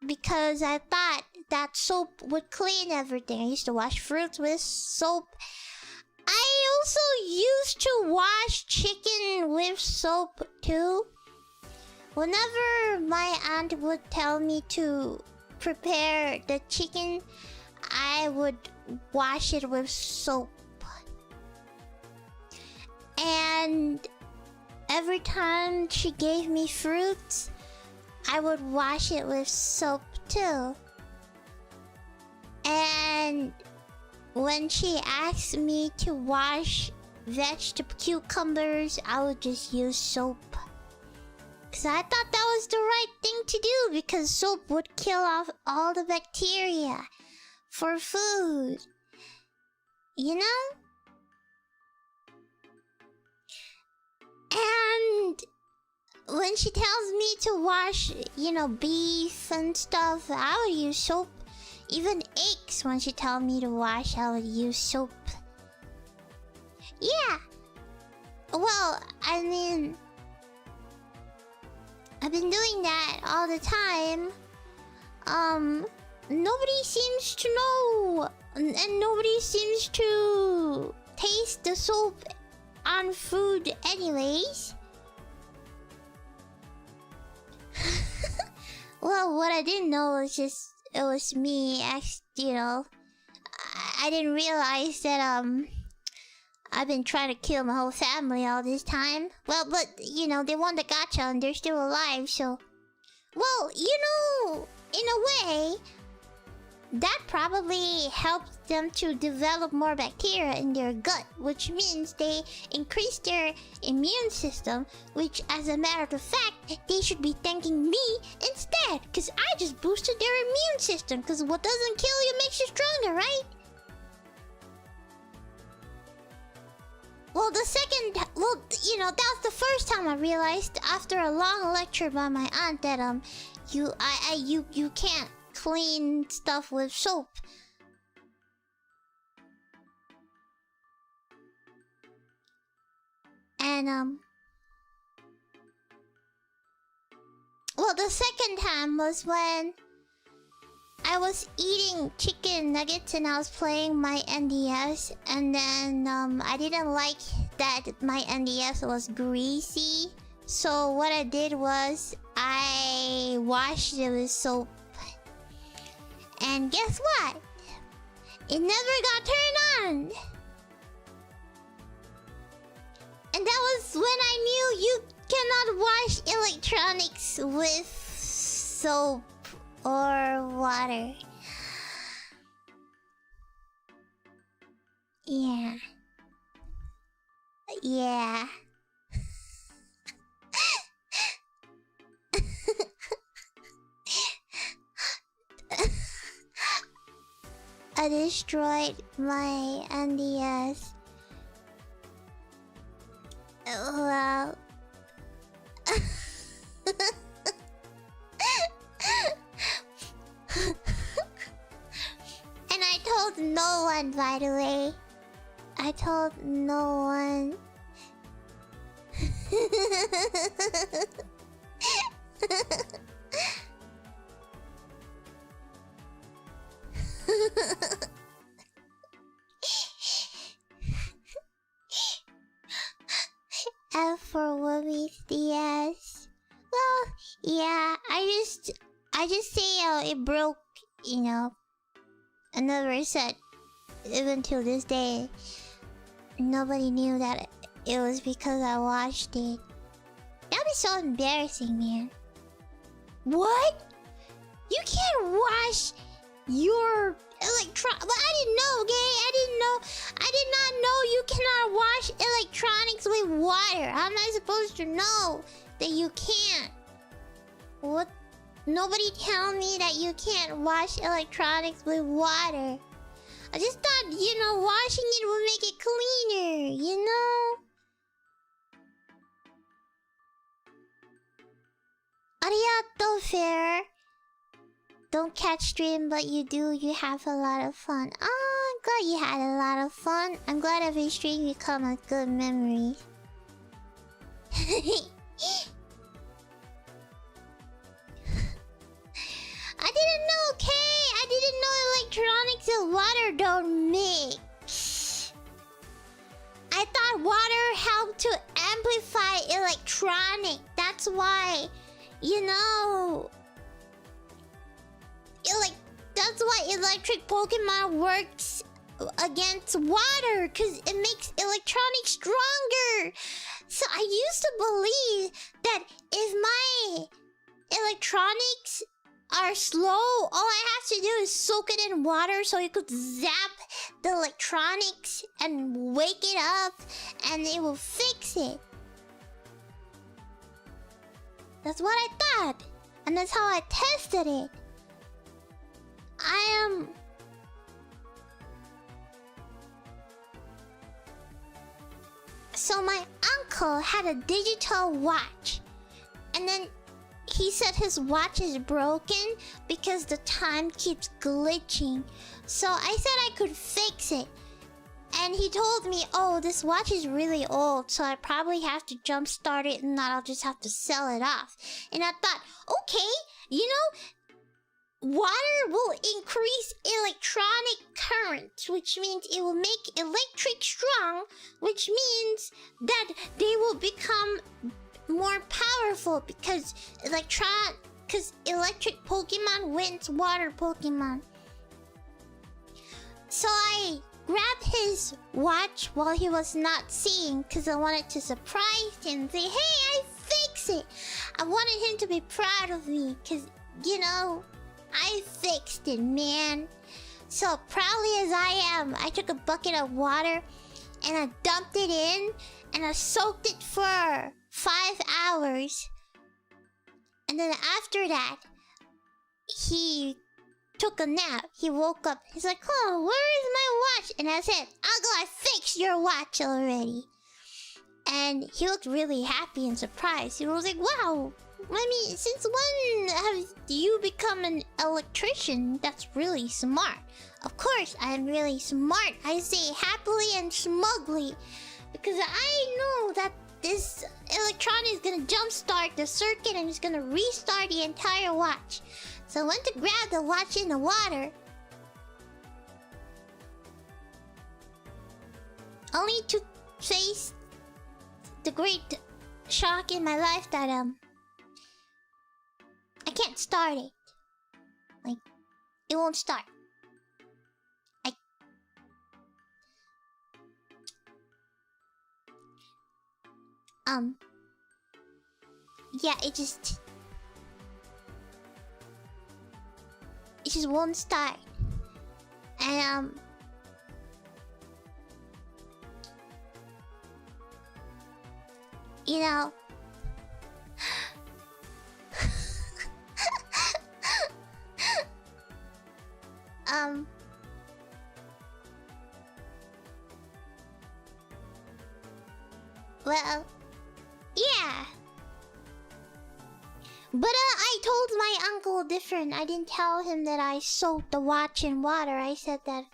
because I thought that soap would clean everything. I used to wash fruits with soap. I also used to wash chicken with soap too. Whenever my aunt would tell me to prepare the chicken, I would wash it with soap. And every time she gave me fruits, I would wash it with soap too. And when she asked me to wash cucumbers, I would just use soap. Because I thought that was the right thing to do, because soap would kill off all the bacteria for food. You know? And when she tells me to wash, you know, beef and stuff, I would use soap. Even eggs, when she tells me to wash, I would use soap. Yeah. Well, I mean, I've been doing that all the time. Nobody seems to know, and nobody seems to taste the soap on food anyways. Well, what I didn't know was just it was me. You know, I didn't realize that I've been trying to kill my whole family all this time. Well, but you know, they won the gacha and they're still alive, so well, you know, in a way, that probably helped them to develop more bacteria in their gut, which means they increased their immune system, which, as a matter of fact, they should be thanking me instead, because I just boosted their immune system, because what doesn't kill you makes you stronger, right? Well, you know, that was the first time I realized after a long lecture by my aunt that you can't clean stuff with soap. And well, the second time was when I was eating chicken nuggets and I was playing my NDS, and then I didn't like that my NDS was greasy. So what I did was I washed it with soap. And guess what? It never got turned on. And that was when I knew you cannot wash electronics with soap or water. Yeah. Yeah. I destroyed my NDS. Well... And I told no one, by the way. I told no one. F for Wubby's DS. Well, Yeah, I just say it broke, you know. I never said, even till this day, nobody knew that it was because I washed it. That'd be so embarrassing, man. What? You can't wash your but I didn't know, okay? I did not know you cannot wash electronics with water. How am I supposed to know that you can't? What? Nobody tell me that you can't wash electronics with water. I just thought, washing it would make it cleaner, you know? Arigato, fair. Don't catch stream, but you do. You have a lot of fun. Oh, I'm glad you had a lot of fun. I'm glad every stream become a good memory. I didn't know, okay? I didn't know electronics and water don't mix. I thought water helped to amplify electronic. That's why, that's why electric Pokemon works against water, because it makes electronics stronger. So I used to believe that if my electronics are slow, all I have to do is soak it in water so it could zap the electronics and wake it up and it will fix it. That's what I thought. And that's how I tested it. So my uncle had a digital watch. And then he said his watch is broken because the time keeps glitching. So I said I could fix it. And he told me, oh, this watch is really old, so I probably have to jumpstart it and not I'll just have to sell it off. And I thought, okay, water will increase electronic current, which means it will make electric strong, which means that they will become more powerful because electric Pokemon wins water Pokemon. So I grabbed his watch while he was not seeing because I wanted to surprise him and say, hey, I fixed it. I wanted him to be proud of me because, I fixed it, man. So proudly as I am, I took a bucket of water and I dumped it in and I soaked it for 5 hours. And then after that, he took a nap. He woke up. He's like, oh, where is my watch? And I said, Uncle, I fixed your watch already. And he looked really happy and surprised. He was like, wow, since when have you become an electrician? That's really smart. Of course, I'm really smart. I say happily and smugly. Because I know that this electronic is gonna jumpstart the circuit and it's gonna restart the entire watch. So I went to grab the watch in the water. Only to face the great shock in my life that I can't start it. It won't start. Yeah, it just won't start. And well, yeah. But I told my uncle different. I didn't tell him that I soaked the watch in water. I said that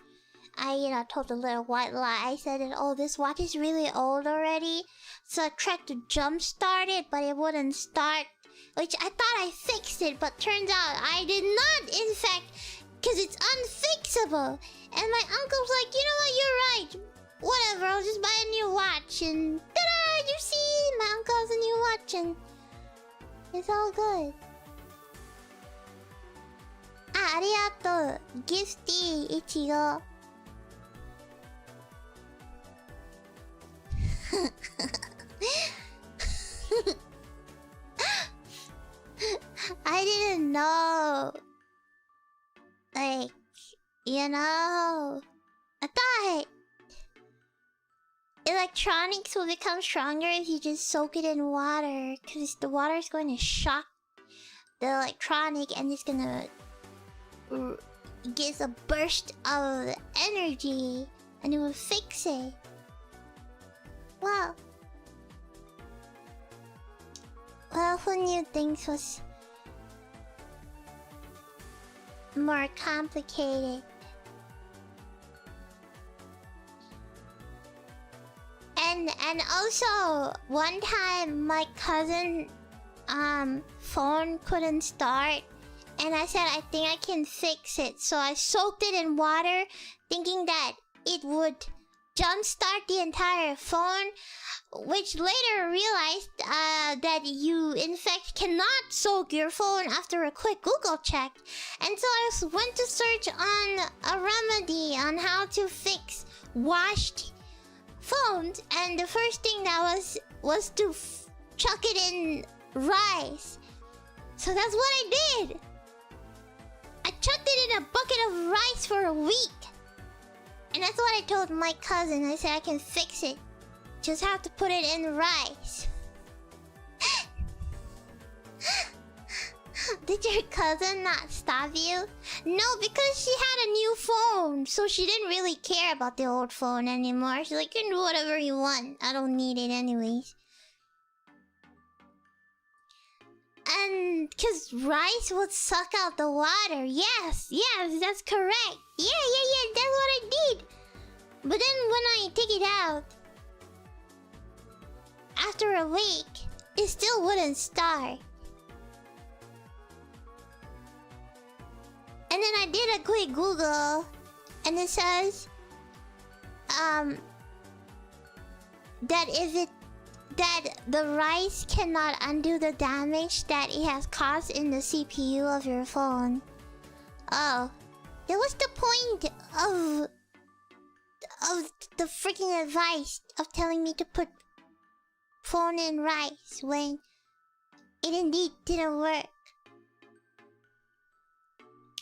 I, told a little white lie. I said that, oh, this watch is really old already. So I tried to jumpstart it, but it wouldn't start. Which I thought I fixed it, but turns out I did not, in fact, because it's unfixable. And my uncle's like, you know what, you're right. Whatever, I'll just buy a new watch. And ta-da, you see, my uncle has a new watch. And It's all good. Ah, arigato. Gifty, Ichigo. I didn't know. Like, you know, I thought electronics will become stronger if you just soak it in water, because the water is going to shock the electronic and it's gonna get a burst of energy and it will fix it. Wow. Well, who knew things was more complicated? And also one time my cousin phone couldn't start and I said I think I can fix it, so I soaked it in water thinking that it would jumpstart the entire phone, which later realized that you in fact cannot soak your phone after a quick Google check. And so I went to search on a remedy on how to fix washed phones, and the first thing that was to chuck it in rice. So that's what I did. I chucked it in a bucket of rice for a week. And that's what I told my cousin. I said I can fix it. Just have to put it in rice. Did your cousin not stop you? No, because she had a new phone, so she didn't really care about the old phone anymore. She's like, you can do whatever you want. I don't need it anyways. And because rice would suck out the water. Yes, that's correct. Yeah, that's what I did. But then when I take it out, after a week, it still wouldn't start. And then I did a quick Google, and it says that the rice cannot undo the damage that it has caused in the CPU of your phone. Oh, that was the point of the freaking advice of telling me to put phone in rice when it indeed didn't work.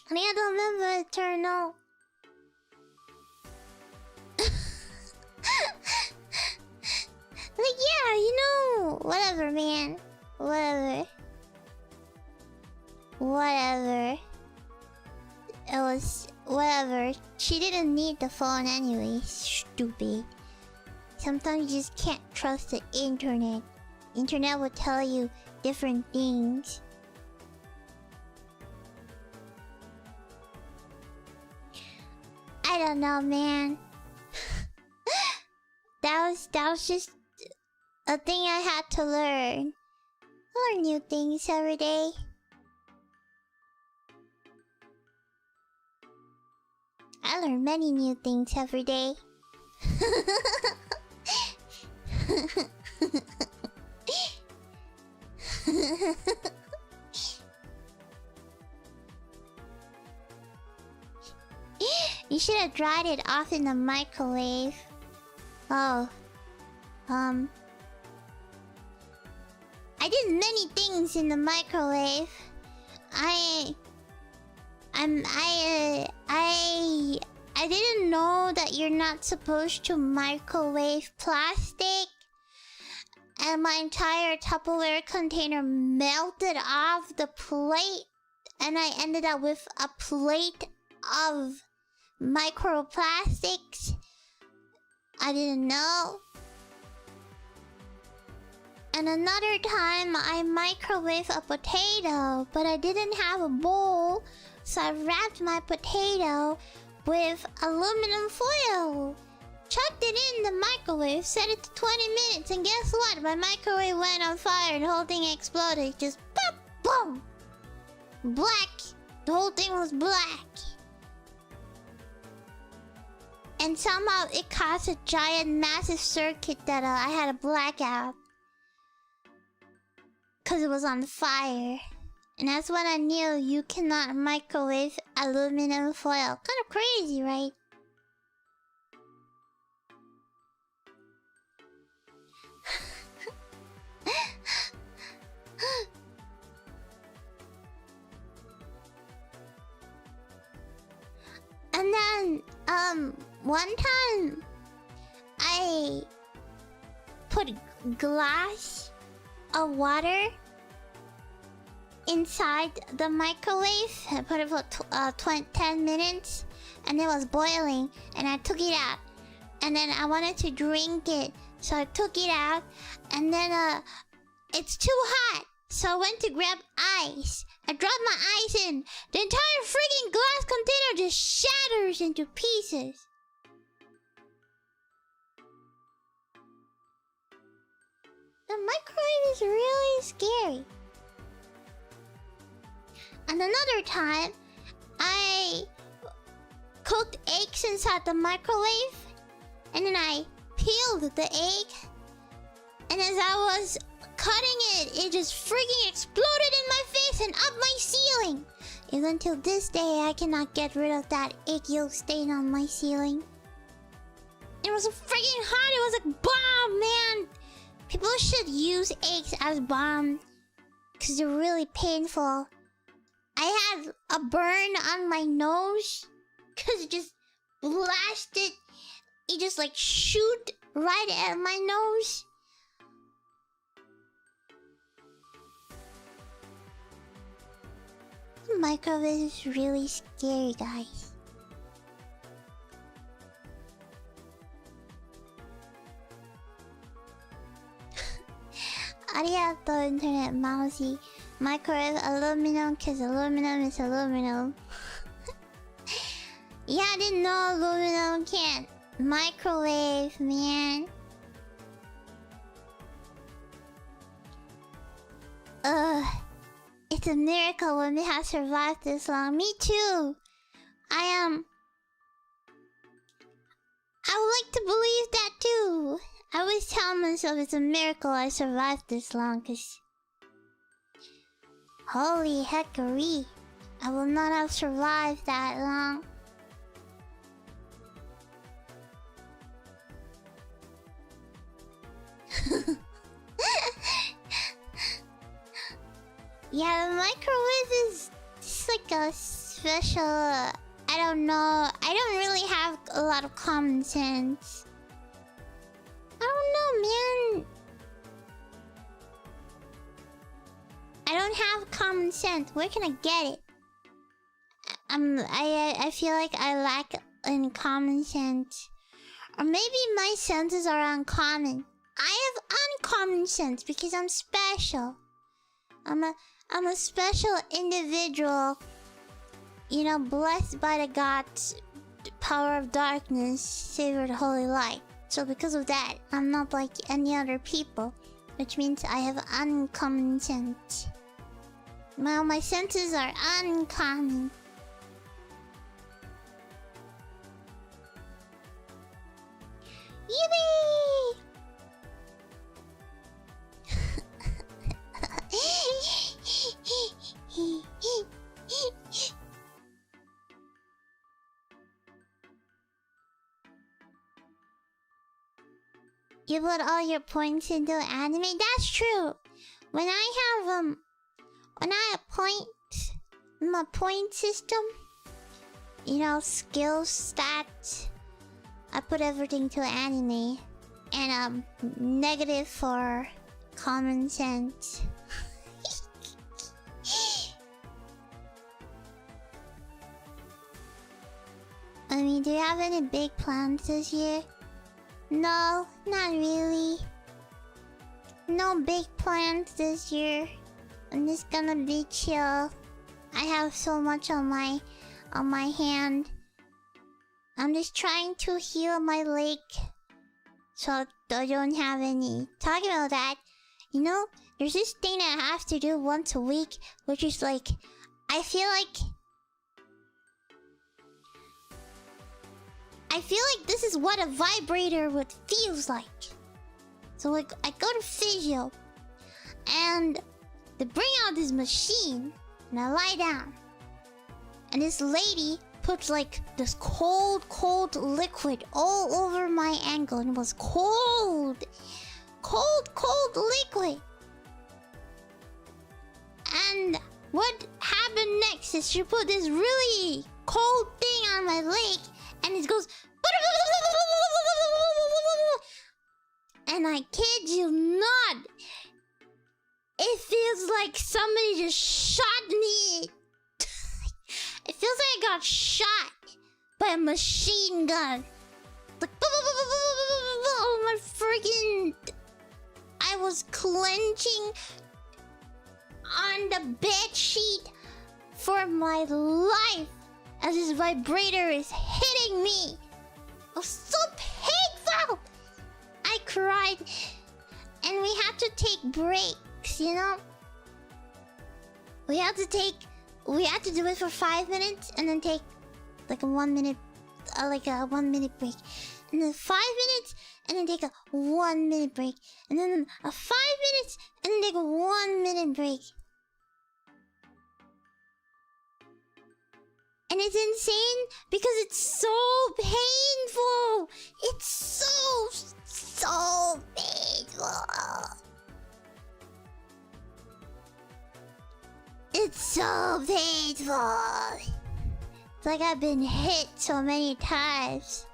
And I don't remember eternal. Like, yeah, you know, whatever, man. Whatever. It was whatever. She didn't need the phone anyway. Stupid. Sometimes you just can't trust the internet. Internet will tell you different things. I don't know, man. That was just a thing I had to learn. I learn new things every day. I learn many new things every day. You should have dried it off in the microwave. Oh. I did many things in the microwave. I didn't know that you're not supposed to microwave plastic. And my entire Tupperware container melted off the plate. And I ended up with a plate of microplastics. I didn't know. And another time I microwaved a potato, but I didn't have a bowl, so I wrapped my potato with aluminum foil. Chucked it in the microwave, set it to 20 minutes, and guess what? My microwave went on fire and the whole thing exploded. Just pop, boom! Black. The whole thing was black. And somehow it caused a giant massive circuit that I had a blackout. because it was on fire. And that's when I knew you cannot microwave aluminum foil. Kind of crazy, right? And then, one time, I put glass of water inside the microwave. I put it for 10 minutes, and it was boiling, and I took it out. And then I wanted to drink it, so I took it out, and then, it's too hot. So I went to grab ice. I dropped my ice in. The entire freaking glass container just shatters into pieces. The microwave is really scary. And another time, I cooked eggs inside the microwave. And then I peeled the egg. And as I was cutting it, it just freaking exploded in my face and up my ceiling. Even till this day, I cannot get rid of that egg yolk stain on my ceiling. It was freaking hot. It was like bomb, man. People should use eggs as bomb, because they're really painful. I had a burn on my nose because it just blasted. It just like shoot right at my nose. The microwave is really scary, guys. Arigato, internet mousy. Microwave aluminum, cause aluminum is aluminum. Yeah, I didn't know aluminum can't microwave, man. It's a miracle when we have survived this long. Me too. I would like to believe that too. I always tell myself it's a miracle I survived this long, cause holy heckery, I will not have survived that long. Yeah, the microwave is just like a special... I don't know. I don't really have a lot of common sense. I don't know, man. I don't have common sense. Where can I get it? I feel like I lack in common sense. Or maybe my senses are uncommon. I have uncommon sense because I'm special. I'm a special individual, you know, blessed by the gods, power of darkness, savored holy light. So because of that, I'm not like any other people, which means I have uncommon sense. Well, my senses are uncommon. Yippee! You put all your points into anime? That's true. When I have when I have points, my point system, you know, skills, stats, I put everything to anime, and negative for common sense. I mean, do you have any big plans this year? No, not really. No big plans this year. I'm just gonna be chill. I have so much on my hand. I'm just trying to heal my leg, so I don't have any. Talking about that, you know, there's this thing I have to do once a week, which is like, I feel like this is what a vibrator would feels like. So like, I go to physio, and they bring out this machine, and I lie down. And this lady puts like this cold liquid all over my ankle. And it was cold liquid. And what happened next is she put this really cold thing on my leg, and it goes. And I kid you not, it feels like somebody just shot me. It feels like I got shot by a machine gun. Like, oh my freaking. I was clenching on the bed sheet for my life as this vibrator is hitting me. It was so painful. I cried, and we had to take breaks, you know? We had to do it for 5 minutes and then take like a 1 minute, like a 1 minute break. And then 5 minutes and then take a 1 minute break. And then a 5 minutes and then take a 1 minute break. And it's insane because it's so painful. It's so painful. It's so painful. It's like I've been hit so many times.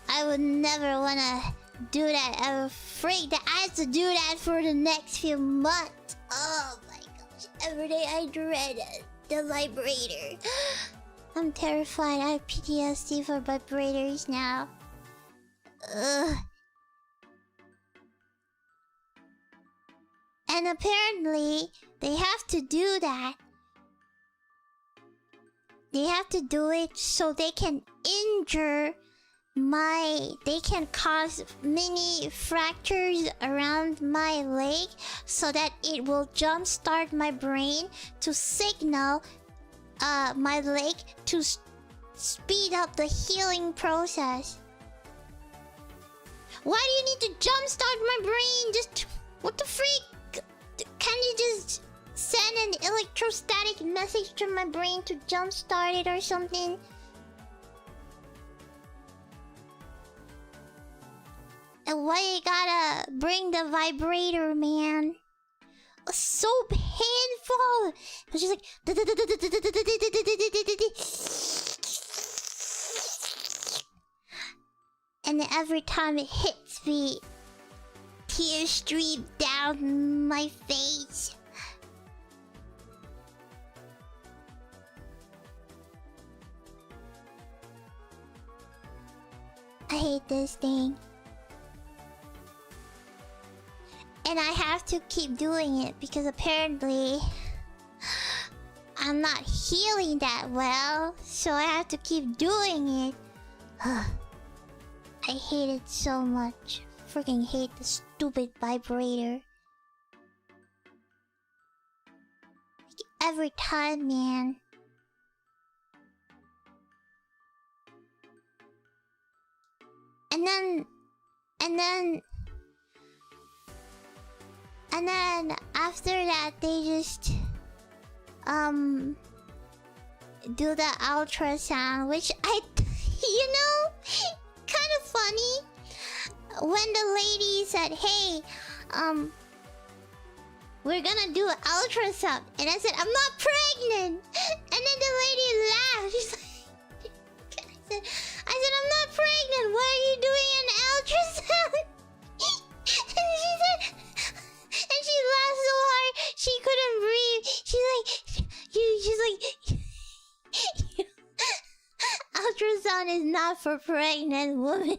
I would never wanna do that. I'm afraid that I have to do that for the next few months. Oh my gosh. Every day I dread the vibrator. I'm terrified. I have PTSD for vibrators now. And apparently, they have to do that. They have to do it so they can injure they can cause mini fractures around my leg so that it will jumpstart my brain to signal my leg to speed up the healing process. Why do you need to jumpstart my brain? Just what the freak? Can you just send an electrostatic message to my brain to jumpstart it or something? And why you gotta bring the vibrator, man? It's so painful. It's just like. And then every time it hits me, tears stream down my face. I hate this thing. And I have to keep doing it because apparently I'm not healing that well, so I have to keep doing it. I hate it so much. Freaking hate the stupid vibrator. Like every time, man. And then after that they just do the ultrasound, which you know, kind of funny. When the lady said, "Hey, we're gonna do an ultrasound," and I said, "I'm not pregnant," and then the lady laughed. She's like, I said, "I'm not pregnant. Why are you doing an ultrasound?" And she said, and she laughed so hard she couldn't breathe. She's like, ultrasound is not for pregnant women.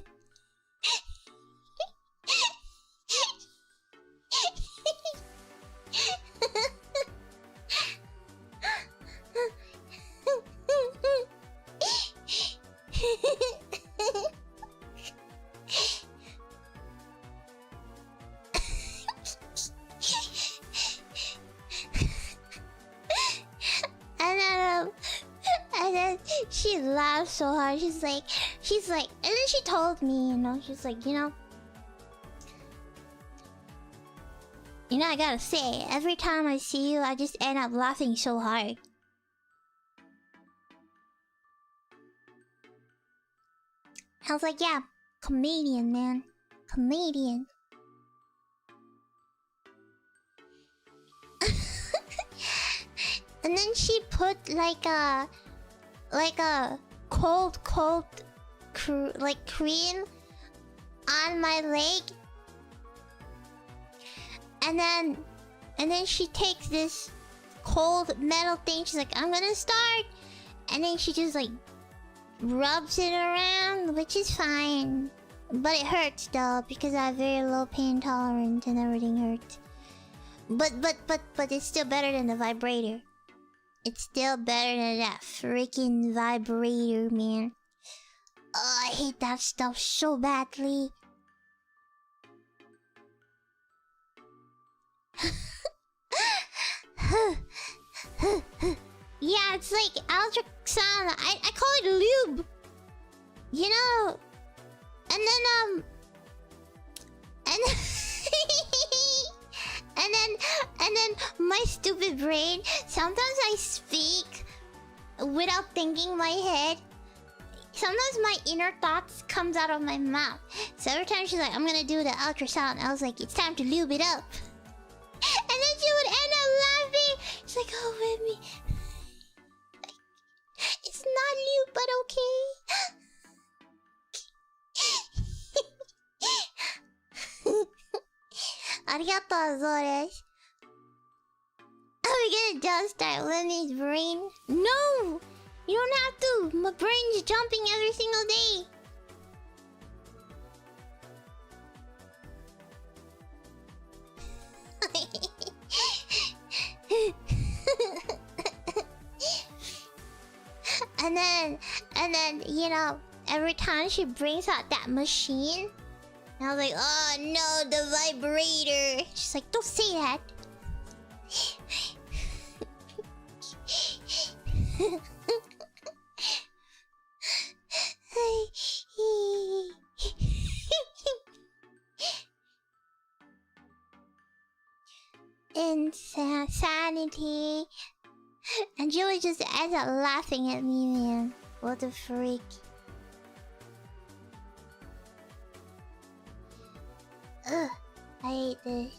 And then she laughed so hard. She's like, and then she told me, you know, she's like, you know, You know, I gotta say, every time I see you, I just end up laughing so hard. I was like, yeah, comedian, man. Comedian. And then she put like a cold cream on my leg. And then she takes this cold metal thing. She's like, I'm gonna start. And then she just like rubs it around, which is fine. But it hurts though, because I have very low pain tolerance and everything hurts. But it's still better than the vibrator. It's still better than that freaking vibrator, man. Oh, I hate that stuff so badly. Yeah, it's like ultrasound. I call it lube. You know. And then and then my stupid brain, sometimes I speak without thinking my head. Sometimes my inner thoughts comes out of my mouth. So every time she's like, I'm gonna do the ultrasound, I was like, it's time to lube it up. And then she would end up laughing. She's like, oh, with me. It's not lube, but okay. Arigatou, Azores. Are we gonna just start Lemmy's brain? No! You don't have to! My brain's jumping every single day! and then, you know, every time she brings out that machine, I was like, oh no, the vibrator! She's like, don't say that! Insanity. And Julie just ends up laughing at me, man. What a freak. Ugh, I hate this.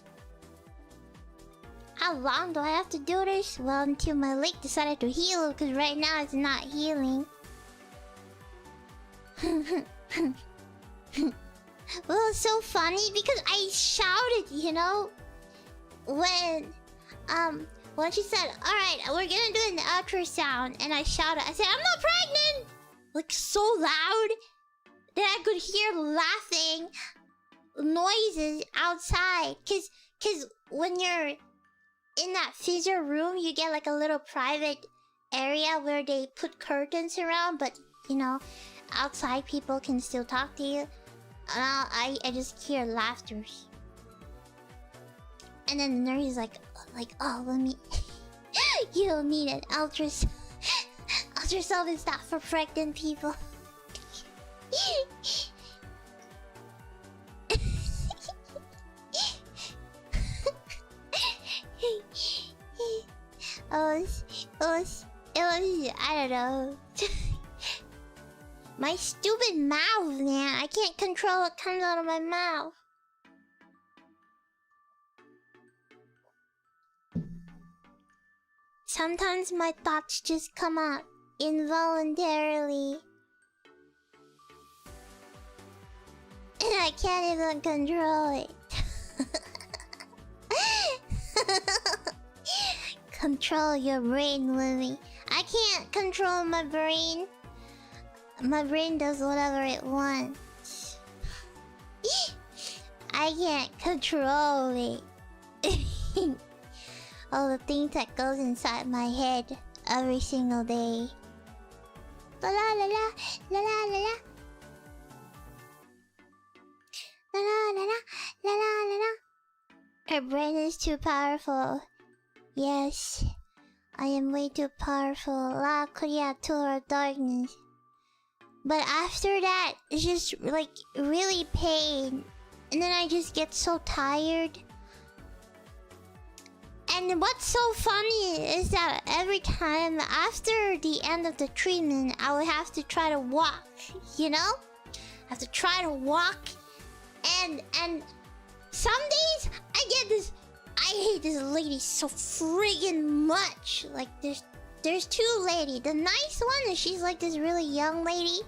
How long do I have to do this? Well, until my leg decided to heal, because right now it's not healing. Well, it's so funny because I shouted, you know, when she said, "Alright, we're gonna do an ultrasound," and I shouted, I said, "I'm not pregnant!" Like so loud that I could hear laughing noises outside. Cause when you're in that physio room, you get like a little private area where they put curtains around, but you know, outside people can still talk to you. And I just hear laughter. And then the nurse is like, oh, let me... You don't need an ultrasound. Ultrasound is not for pregnant people. I don't know. My stupid mouth, man. I can't control what comes out of my mouth. Sometimes my thoughts just come out involuntarily. And I can't even control it. Control your brain, Lily. I can't control my brain. My brain does whatever it wants. I can't control it. All the things that goes inside my head every single day. La la la la la la la la. La la la la la la la la. Her brain is too powerful. Yes, I am way too powerful. La creatura darkness. But after that, it's just like really pain. And then I just get so tired. And what's so funny is that every time after the end of the treatment, I would have to try to walk, you know? I have to try to walk, and some days I get this. I hate this lady so friggin' much. Like there's two ladies. The nice one is she's like this really young lady.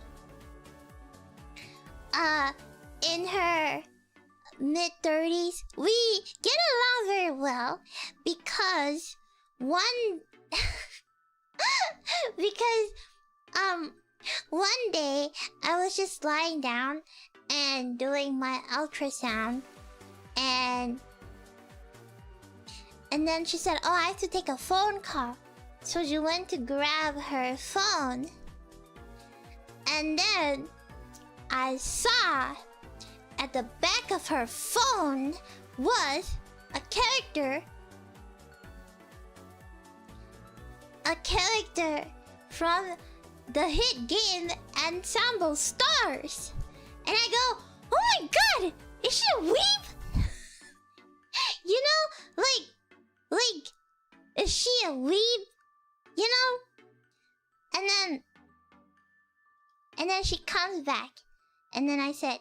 In her mid-30s. We get along very well because one one day I was just lying down and doing my ultrasound, and then she said, "Oh, I have to take a phone call." So she went to grab her phone, and then I saw at the back of her phone was a character from the hit game Ensemble Stars. And I go, "Oh my god, is she a weeb?" You know, like, is she a weeb? You know? And then she comes back. And then I said,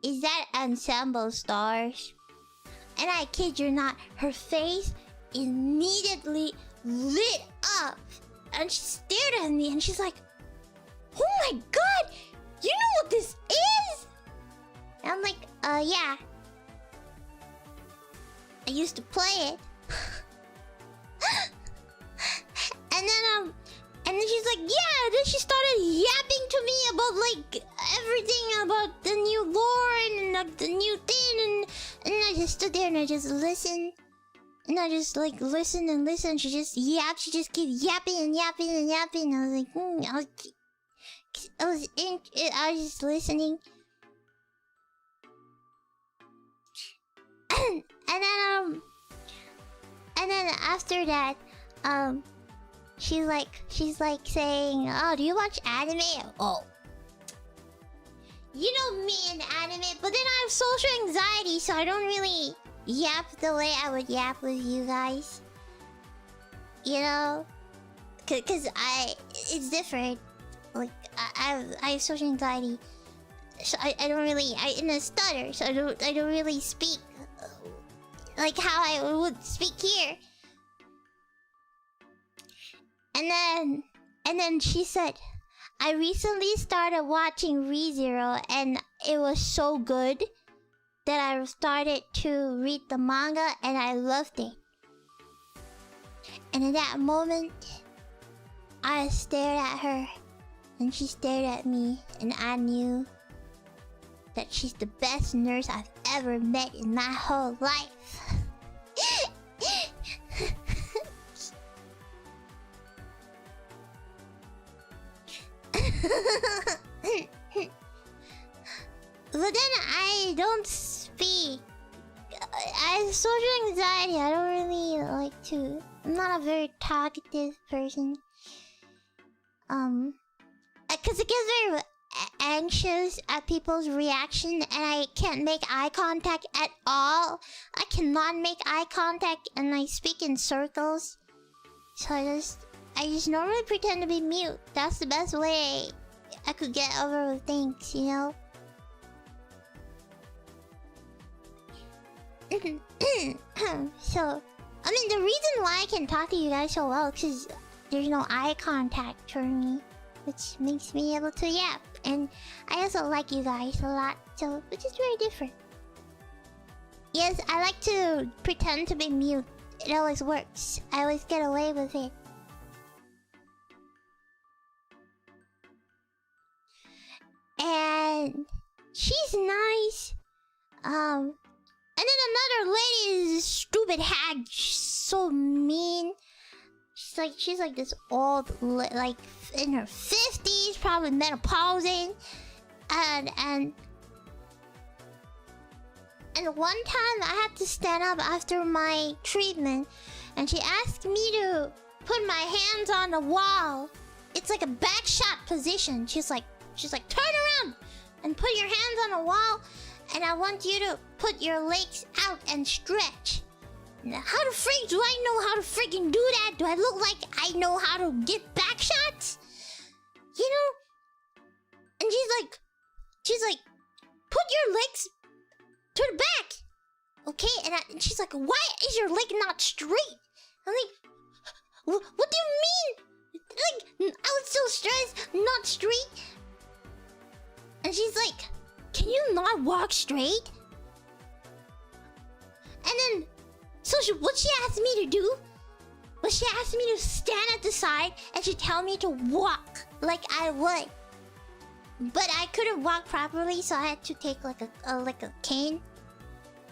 "Is that Ensemble Stars?" And I kid you not, her face immediately lit up. And she stared at me and she's like, "Oh my god, you know what this is?" And I'm like, yeah. I used to play it." And then she's like, "Yeah." Then she started yapping to me about like everything about the new lore and the new thing, and I just stood there and I just listened. And I just like listened and listened. She just yapped. She just kept yapping and yapping and yapping. I was like, I was just listening. And then after that, she's like saying, "Oh, do you watch anime?" Oh, you know me and anime, but then I have social anxiety, so I don't really yap the way I would yap with you guys. You know, cause it's different. Like I have social anxiety, so I don't really in a stutter, so I don't really speak like how I would speak here. And then she said, "I recently started watching ReZero and it was so good that I started to read the manga and I loved it." And in that moment, I stared at her and she stared at me, and I knew that she's the best nurse I've ever met in my whole life. But then I don't speak. I have social anxiety. I don't really like to. I'm not a very talkative person. Because it gets very anxious at people's reaction, and I can't make eye contact at all. I cannot make eye contact, and I speak in circles. So I just normally pretend to be mute. That's the best way I could get over with things, you know? So, I mean, the reason why I can talk to you guys so well is because there's no eye contact for me, which makes me able to yap. And I also like you guys a lot, so which is very different. Yes, I like to pretend to be mute. It always works. I always get away with it. And she's nice. And then another lady is a stupid hag. She's so mean. She's like this old, like in her 50s, probably menopausing. And one time I had to stand up after my treatment, and she asked me to put my hands on the wall. It's like a back shot position. She's like, "Turn around and put your hands on the wall, and I want you to put your legs out and stretch." How the freak do I know how to freaking do that? Do I look like I know how to get back shots? You know? And she's like, put your legs to the back. Okay, and she's like, why is your leg not straight? I'm like, what do you mean? Like, I was so stressed, not straight. And she's like, can you not walk straight? And then, so what she asked me to do was she asked me to stand at the side and she tell me to walk like I would. But I couldn't walk properly, so I had to take like a cane.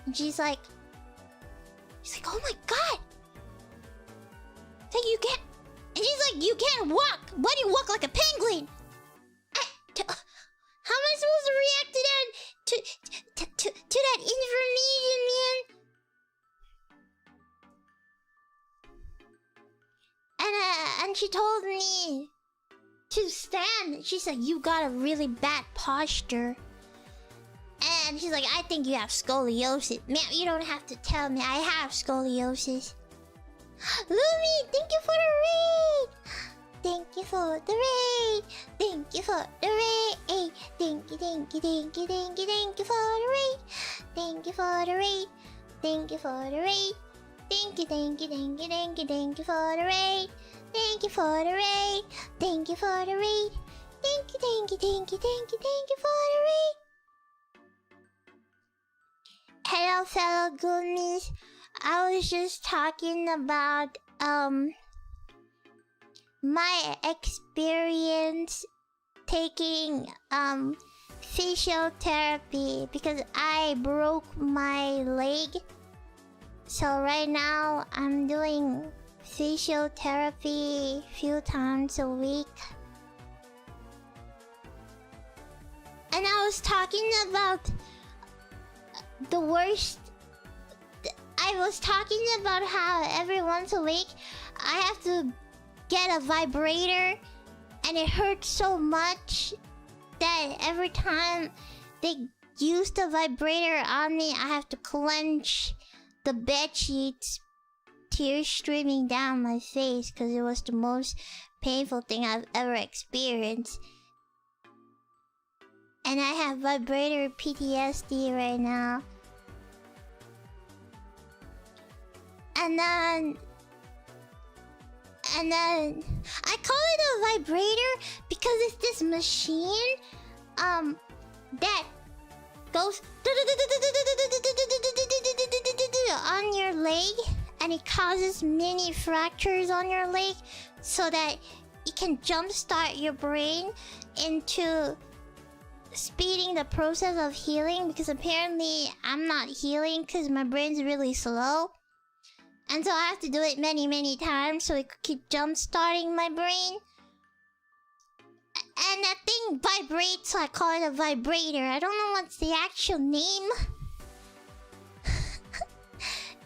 And she's like, oh my god! It's like you can't. And she's like, you can't walk. Why do you walk like a penguin? How am I supposed to react to that? To that information, man? And she told me to stand. She said, you got a really bad posture. And she's like, I think you have scoliosis. Man, you don't have to tell me I have scoliosis. Lumi, thank you for the raid. Thank you for the raid. Thank you for the raid. Thank you, thank you, thank you, thank you, thank you for the raid. Thank you for the raid. Thank you for the raid. Thank you, thank you, thank you, thank you, thank you for the raid. Thank you for the raid. Thank you for the raid. Thank you, thank you, thank you, thank you, thank you for the raid. Hello, fellow goonies. I was just talking about my experience taking physiotherapy because I broke my leg. So right now I'm doing physiotherapy a few times a week. And I was talking about the worst. I was talking about how every once a week I have to get a vibrator, and it hurts so much that every time they use the vibrator on me, I have to clench the bed sheets, tears streaming down my face because it was the most painful thing I've ever experienced. And I have vibrator PTSD right now. And then I call it a vibrator because it's this machine that goes on your leg, and it causes mini fractures on your leg so that it can jumpstart your brain into speeding the process of healing, because apparently I'm not healing because my brain's really slow. And so I have to do it many, many times so it could keep jump-starting my brain. And that thing vibrates, so I call it a vibrator. I don't know what's the actual name.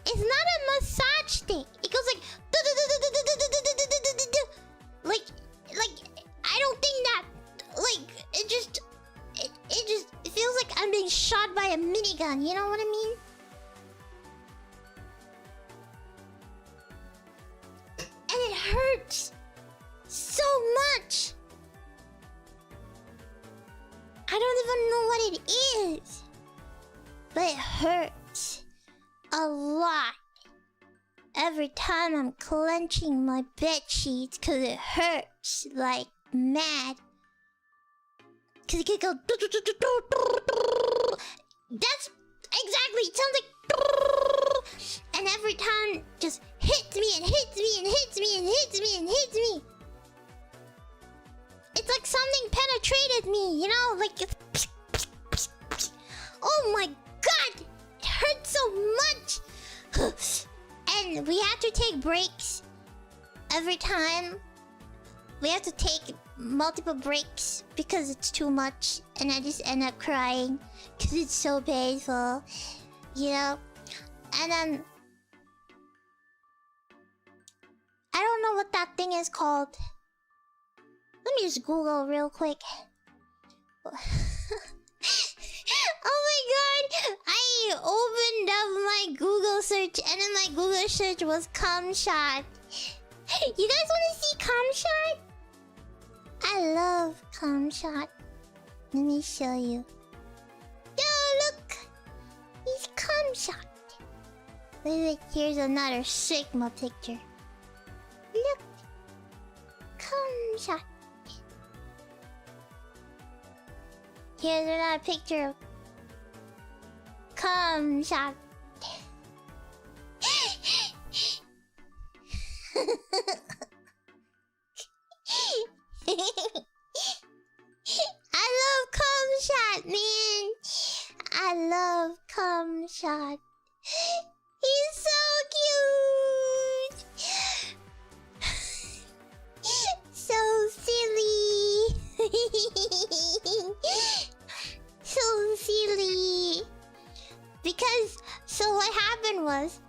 It's not a massage thing. It goes like... Like, I don't think that... Like, it just... It feels like I'm being shot by a minigun, you know what I mean? And it hurts so much. I don't even know what it is, but it hurts a lot every time I'm clenching my bed sheets because it hurts like mad. Because it could go... That's exactly... It sounds like... And every time just hits me and hits me and hits me and hits me and hits me. It's like something penetrated me, you know? Like... It's... Oh my god! It hurts so much! And we have to take breaks every time. We have to take multiple breaks because it's too much, and I just end up crying because it's so painful, you know? And then I don't know what that thing is called. Let me just Google real quick. Oh my god! I I opened up my Google search and then my Google search was cum shot. You guys want to see cum shot? I love cum shot. Let me show you. Yo, look! He's cum shot. Wait, here's another Sigma picture. Look! Cum shot. Here's another picture of cum shot. I love cum shot, man. I love cum shot. He's so cute. So silly. So silly. Because, so what happened was,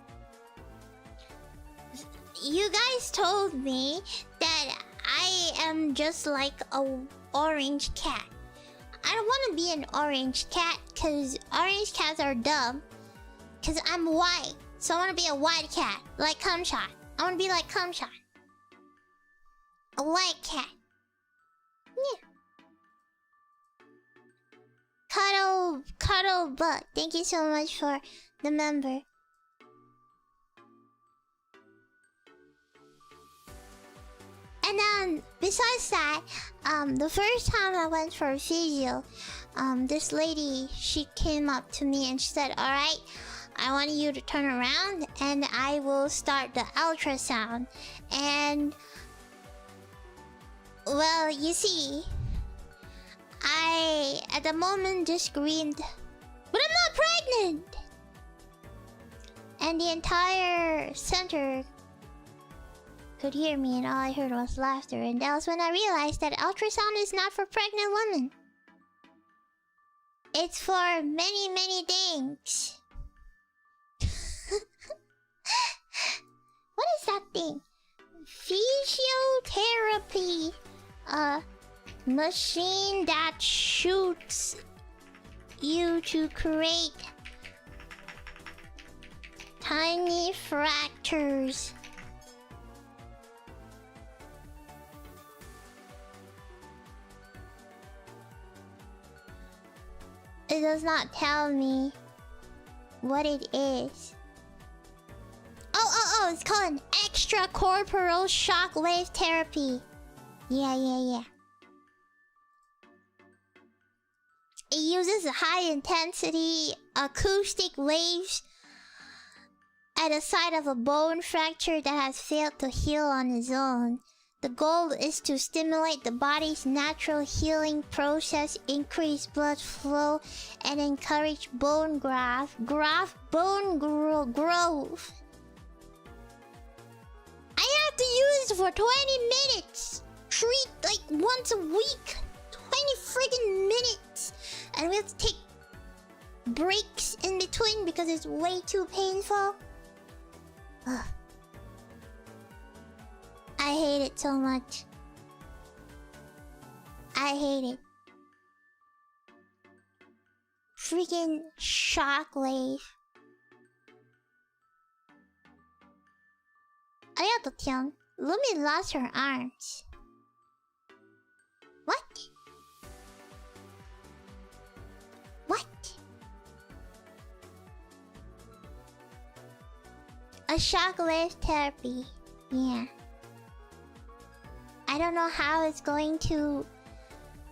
you guys told me that I am just like a orange cat. I don't want to be an orange cat because orange cats are dumb. Because I'm white. So I want to be a white cat. Like Cumshot. I want to be like Cumshot. A white cat. Yeah. Cuddle butt. Thank you so much for the member. And besides that, the first time I went for a physio, this lady, she came up to me and she said, "Alright, I want you to turn around and I will start the ultrasound." And well, you see, I at the moment just screamed, "But I'm not pregnant!" And the entire center could hear me, and all I heard was laughter. And that was when I realized that ultrasound is not for pregnant women. It's for many, many things. What is that thing? Physiotherapy. Machine that shoots you to create tiny fractures. It does not tell me what it is. Oh, it's called an extracorporeal shockwave therapy. Yeah. It uses high intensity acoustic waves at the site of a bone fracture that has failed to heal on its own. The goal is to stimulate the body's natural healing process, increase blood flow, and encourage bone growth. I have to use it for 20 minutes. Treat like once a week. 20 friggin' minutes. And we have to take breaks in between because it's way too painful. Ugh. I hate it so much. I hate it. Freaking shockwave. Arigato-chan. Lumi lost her arms. What? A shockwave therapy. Yeah. I don't know how it's going to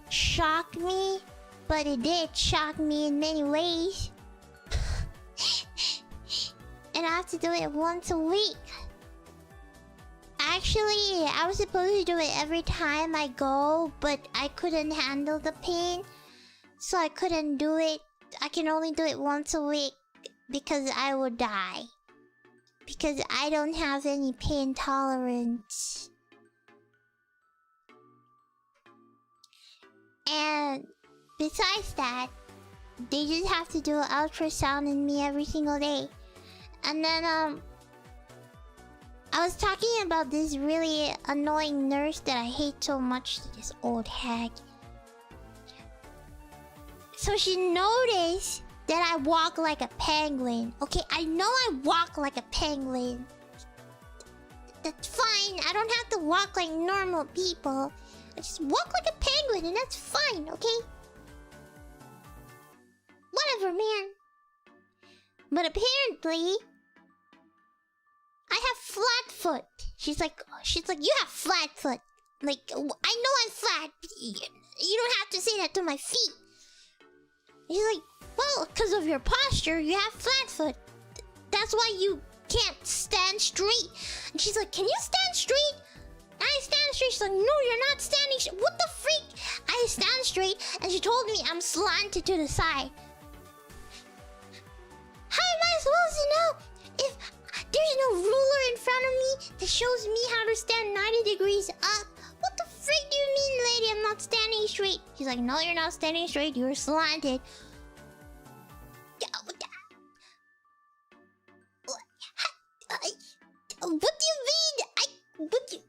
shock me, but it did shock me in many ways. And I have to do it once a week. Actually, I was supposed to do it every time I go, but I couldn't handle the pain. So I couldn't do it. I can only do it once a week because I would die. Because I don't have any pain tolerance. And besides that, they just have to do an ultrasound in me every single day. And then I was talking about this really annoying nurse that I hate so much, this old hag. So she noticed that I walk like a penguin. Okay, I know I walk like a penguin. That's fine. I don't have to walk like normal people. I just walk like a penguin and that's fine, okay? Whatever, man. But apparently, I have flat foot. She's like, you have flat foot. Like, I know I'm flat. You don't have to say that to my feet. He's like, well, because of your posture, you have flat foot. That's why you can't stand straight. And she's like, can you stand straight? I stand straight. She's like, no, you're not standing straight. What the freak? I stand straight, and she told me I'm slanted to the side. How am I supposed to know if there's no ruler in front of me that shows me how to stand 90 degrees up? What the freak do you mean, lady? I'm not standing straight. She's like, no, you're not standing straight. You're slanted. What do you mean? What do you...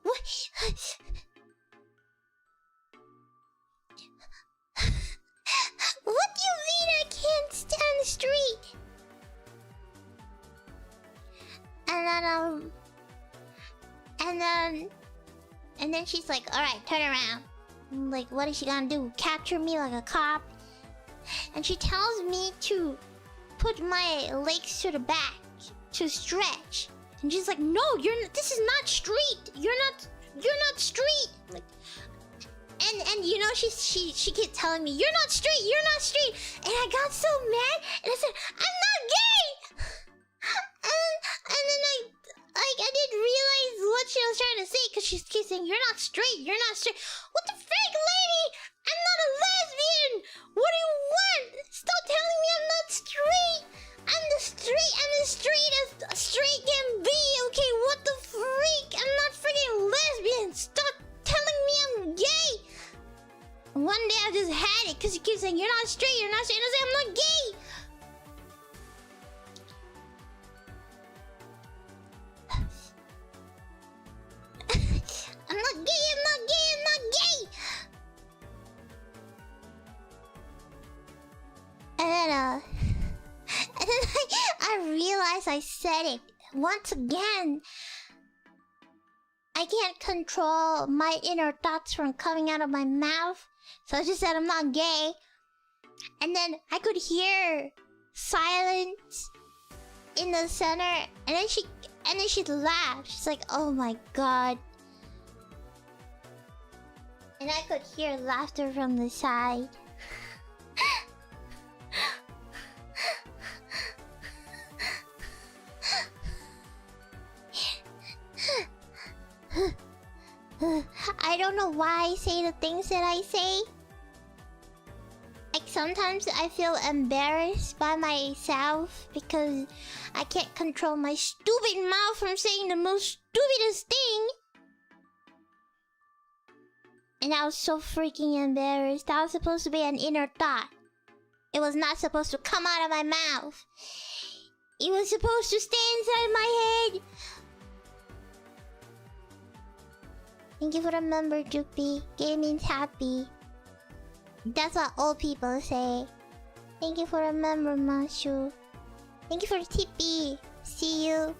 What? What do you mean I can't stand straight? And then she's like, alright, turn around. I'm like, what is she gonna do? Capture me like a cop? And she tells me to put my legs to the back to stretch. And she's like, no, this is not straight. You're not straight. Like, and you know, she kept telling me, you're not straight. And I got so mad, and I said, I'm not gay. and then I didn't realize what she was trying to say, because she keeps saying, you're not straight. What the freak, lady? I'm not a lesbian. What do you want? Stop telling me I'm not straight. I'm the straight as straight can be, okay? What the freak? I'm not freaking lesbian. Stop telling me I'm gay. One day I just had it, because he keeps saying, you're not straight. And I say, I'm not gay. I'm not gay. And then I realized I said it once again. I can't control my inner thoughts from coming out of my mouth, so I just said I'm not gay. And then I could hear silence in the center, and then she laughed. She's like, "Oh my god!" And I could hear laughter from the side. I don't know why I say the things that I say. Like, sometimes I feel embarrassed by myself because I can't control my stupid mouth from saying the most stupidest thing. And I was so freaking embarrassed. That was supposed to be an inner thought. It was not supposed to come out of my mouth. It was supposed to stay inside my head. Thank you for the member, Jupi. Gay means happy. That's what old people say. Thank you for the member, Mashu. Thank you for the tippy. See you.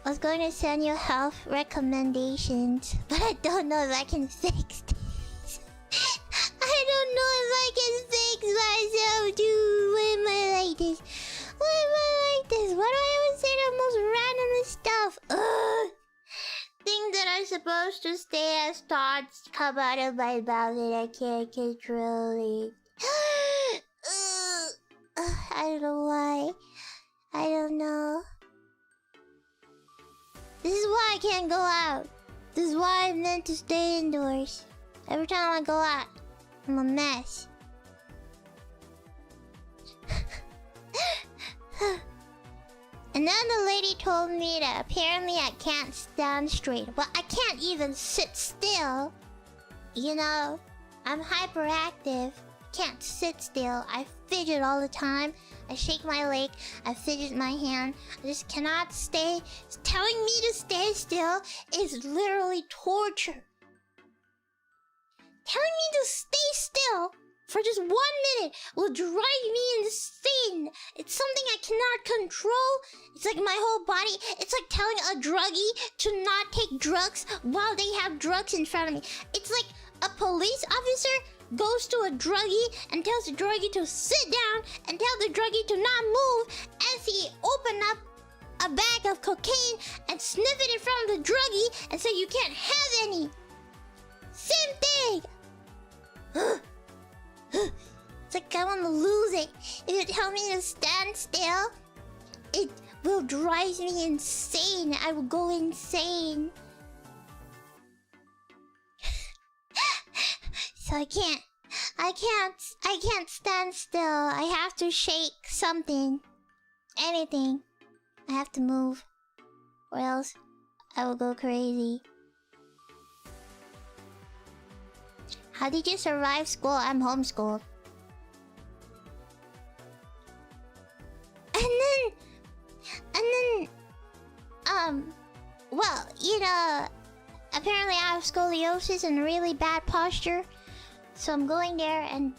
I was going to send you health recommendations, but I don't know if I can fix this. I don't know if I can fix myself, dude. Why am I like this? Why do I always say the most randomest stuff? Ugh. Things that are supposed to stay as thoughts come out of my mouth and I can't control it. I don't know why. I don't know. This is why I can't go out. This is why I'm meant to stay indoors. Every time I go out, I'm a mess. And then the lady told me that apparently I can't stand straight. Well, I can't even sit still. You know, I'm hyperactive. Can't sit still. I fidget all the time. I shake my leg. I fidget my hand. I just cannot stay. Telling me to stay still is literally torture. Telling me to stay still for just 1 minute will drive me insane. It's something I cannot control. It's like my whole body. It's like telling a druggie to not take drugs while they have drugs in front of me. It's like a police officer goes to a druggie and tells the druggie to sit down and tell the druggie to not move as he open up a bag of cocaine and sniff it in front of the druggie and say you can't have any. Same thing. It's like I want to lose it. If you tell me to stand still, it will drive me insane. I will go insane. So I can't stand still. I have to shake something. Anything. I have to move. Or else I will go crazy. How did you survive school? I'm homeschooled. And then, well, you know, apparently I have scoliosis and really bad posture. So I'm going there and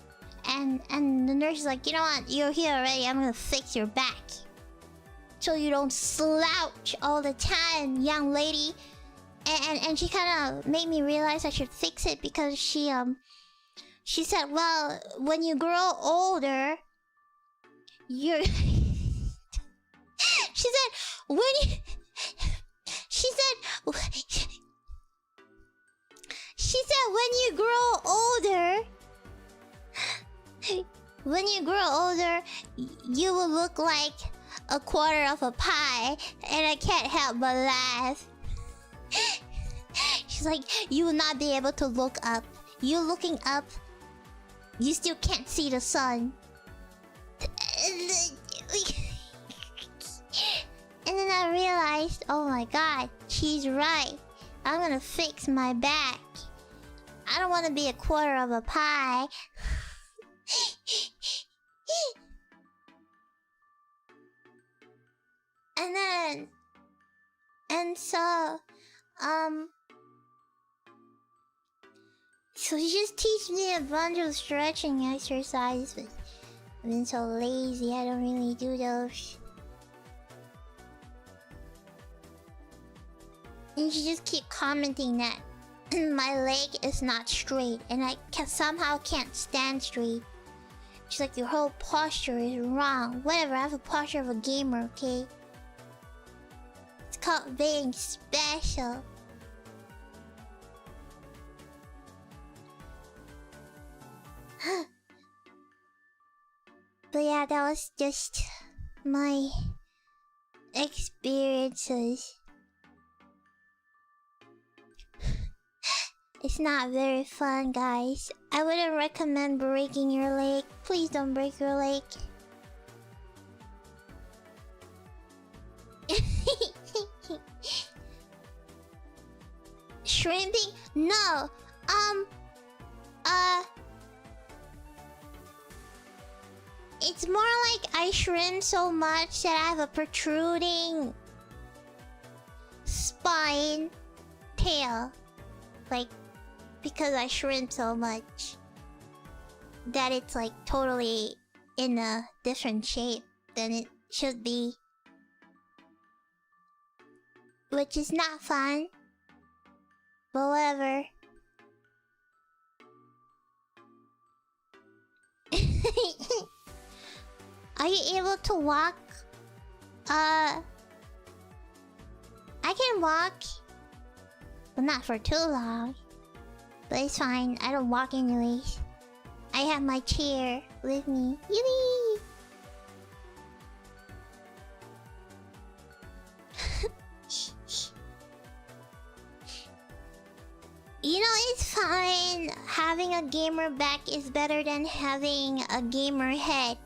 the nurse is like, you know what, you're here already, I'm gonna fix your back. So you don't slouch all the time, young lady. And she kind of made me realize I should fix it because she said, well, when you grow older, you're... she said, when you... she said, when you grow older... when you grow older, you will look like a quarter of a pie. And I can't help but laugh. She's like, you will not be able to look up. You looking up, you still can't see the sun. And then I realized, oh my god, she's right. I'm gonna fix my back. I don't want to be a quarter of a pie. So she just teach me a bunch of stretching exercises, but I've been so lazy, I don't really do those. And she just keep commenting that my leg is not straight and I somehow can't stand straight. She's like, your whole posture is wrong. Whatever, I have a posture of a gamer, okay? It's called being special. But yeah, that was just my experiences. It's not very fun, guys. I wouldn't recommend breaking your leg. Please don't break your leg. Shrimping? No. It's more like I shrimp so much that I have a protruding spine tail. Like, because I shrimp so much that it's like totally in a different shape than it should be. Which is not fun. But whatever. Are you able to walk? I can walk. But not for too long. But it's fine, I don't walk anyways. I have my chair with me. Yee! You know, it's fine. Having a gamer back is better than having a gamer head.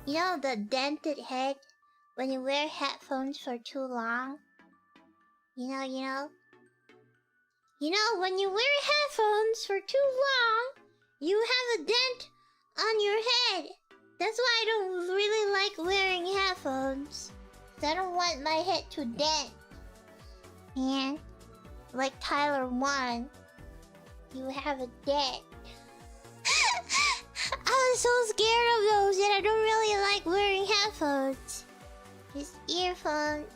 You know the dented head? When you wear headphones for too long? You know, when you wear headphones for too long, you have a dent on your head. That's why I don't really like wearing headphones. I don't want my head to dent. Man, like Tyler 1, you have a dent. I was so scared of those, and I don't really like wearing headphones. Just earphones.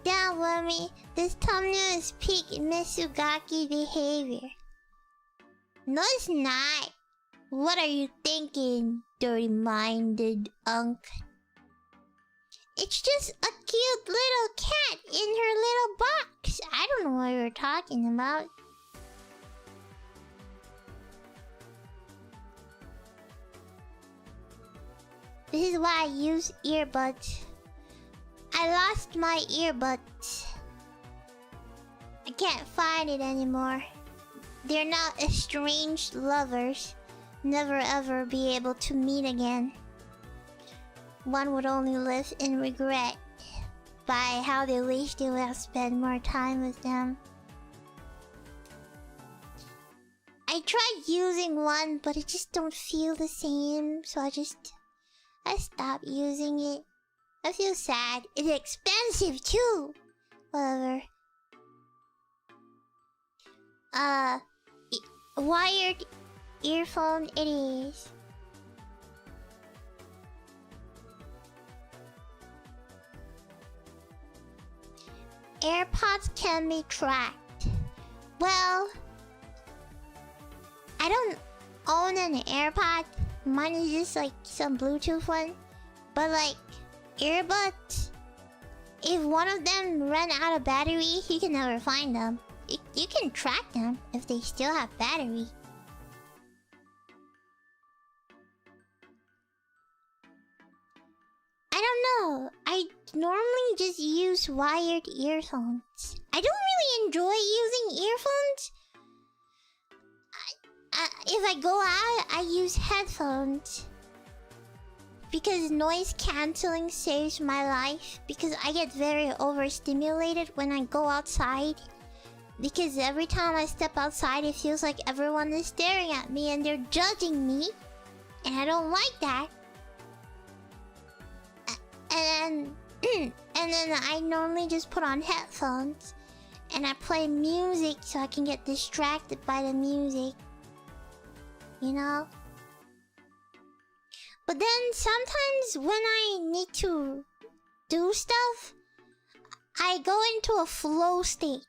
Don't worry, this thumbnail is peak Mitsugaki behavior. No, it's not. What are you thinking, dirty-minded unk? It's just a cute little cat in her little box. I don't know what you're talking about. This is why I use earbuds. I lost my earbuds. I can't find it anymore. They're now estranged lovers. Never ever be able to meet again. One would only live in regret by how they wish they would have spent more time with them. I tried using one, but it just don't feel the same, so I stopped using it. I feel sad. It's expensive too. Whatever. Wired earphone it is. AirPods can be tracked. Well, I don't own an AirPod. Mine is just like some Bluetooth one. But like earbuds, if one of them run out of battery, you can never find them. You can track them if they still have battery. I don't know. I normally just use wired earphones. I don't really enjoy using earphones. If I go out, I use headphones. Because noise cancelling saves my life. Because I get very overstimulated when I go outside. Because every time I step outside, it feels like everyone is staring at me and they're judging me. And I don't like that. And then I normally just put on headphones. And I play music so I can get distracted by the music. You know? But then sometimes when I need to do stuff, I go into a flow state.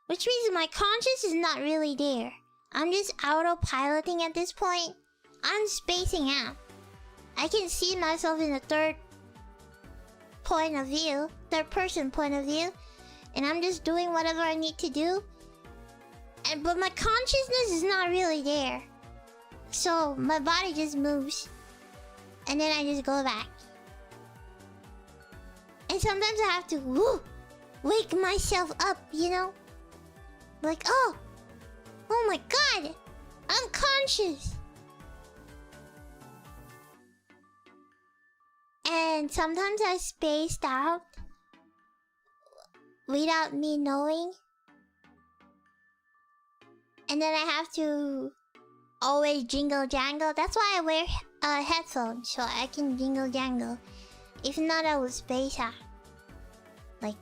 Which means my conscious is not really there. I'm just autopiloting at this point. I'm spacing out. I can see myself in a third person point of view. And I'm just doing whatever I need to do. But my consciousness is not really there. So my body just moves. And then I just go back. And sometimes I have to wake myself up, you know? Like, oh my god, I'm conscious. And sometimes I spaced out without me knowing. And then I have to always jingle jangle. That's why I wear headphones, so I can jingle jangle. If not, I would space out. Like,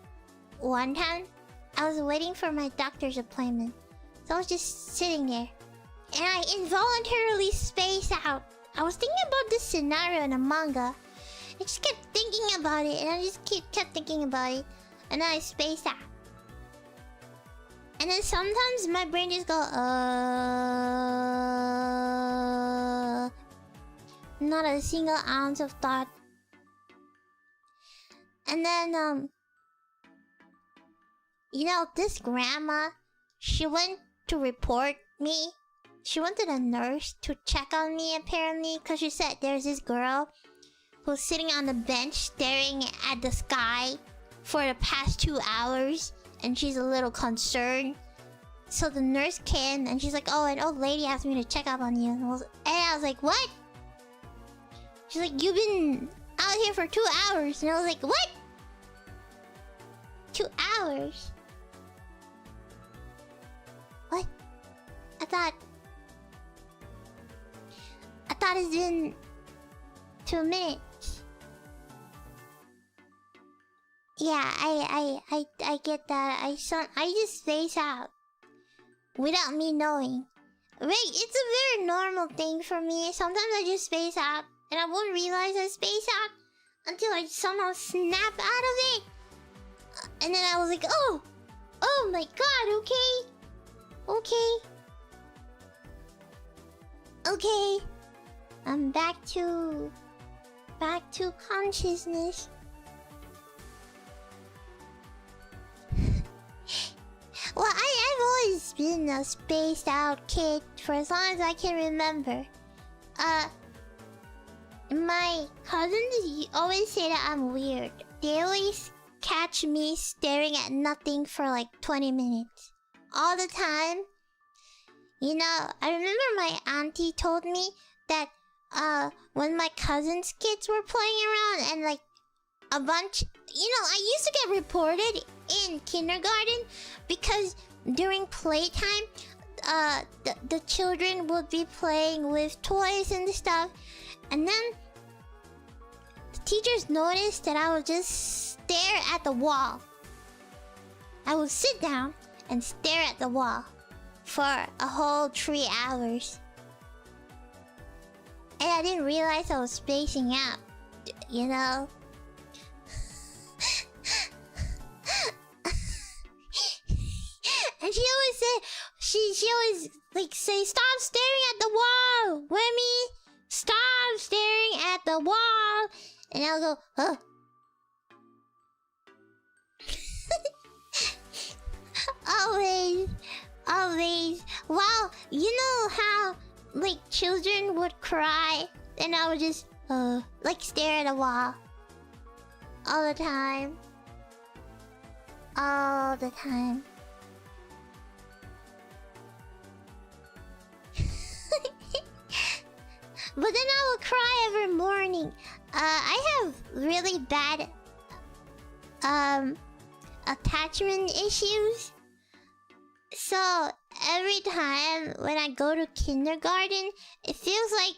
one time, I was waiting for my doctor's appointment. So I was just sitting there. And I involuntarily spaced out. I was thinking about this scenario in a manga. I just kept thinking about it, and I just kept thinking about it. And then I spaced out. And then sometimes my brain just go, not a single ounce of thought. And then, you know, this grandma, she went to report me. She wanted a nurse to check on me, apparently, because she said there's this girl who's sitting on the bench staring at the sky for the past 2 hours, and she's a little concerned. So the nurse came, and she's like, oh, an old lady asked me to check up on you. And I was like, what? She's like, you've been out here for 2 hours. And I was like, what? 2 hours? What? I thought it's been 2 minutes. Yeah, I get that. I just space out without me knowing. Wait, it's a very normal thing for me. Sometimes I just space out and I won't realize I space out until I somehow snap out of it. And then I was like, oh my god, okay. I'm back to consciousness. Well, I've always been a spaced out kid for as long as I can remember. My cousins always say that I'm weird. They always catch me staring at nothing for like 20 minutes. All the time. You know, I remember my auntie told me that when my cousins' kids were playing around and like a bunch... You know, I used to get reported in kindergarten because during playtime, the children would be playing with toys and stuff. And then the teachers noticed that I would just stare at the wall. I would sit down and stare at the wall for a whole 3 hours. And I didn't realize I was spacing out, you know? And she always said, she always like say, stop staring at the wall, Remy! Stop staring at the wall! And I'll go, huh? Always. Wow, you know how like children would cry and I would just like stare at a wall all the time. But then I would cry every morning. I have really bad attachment issues. So every time when I go to kindergarten, it feels like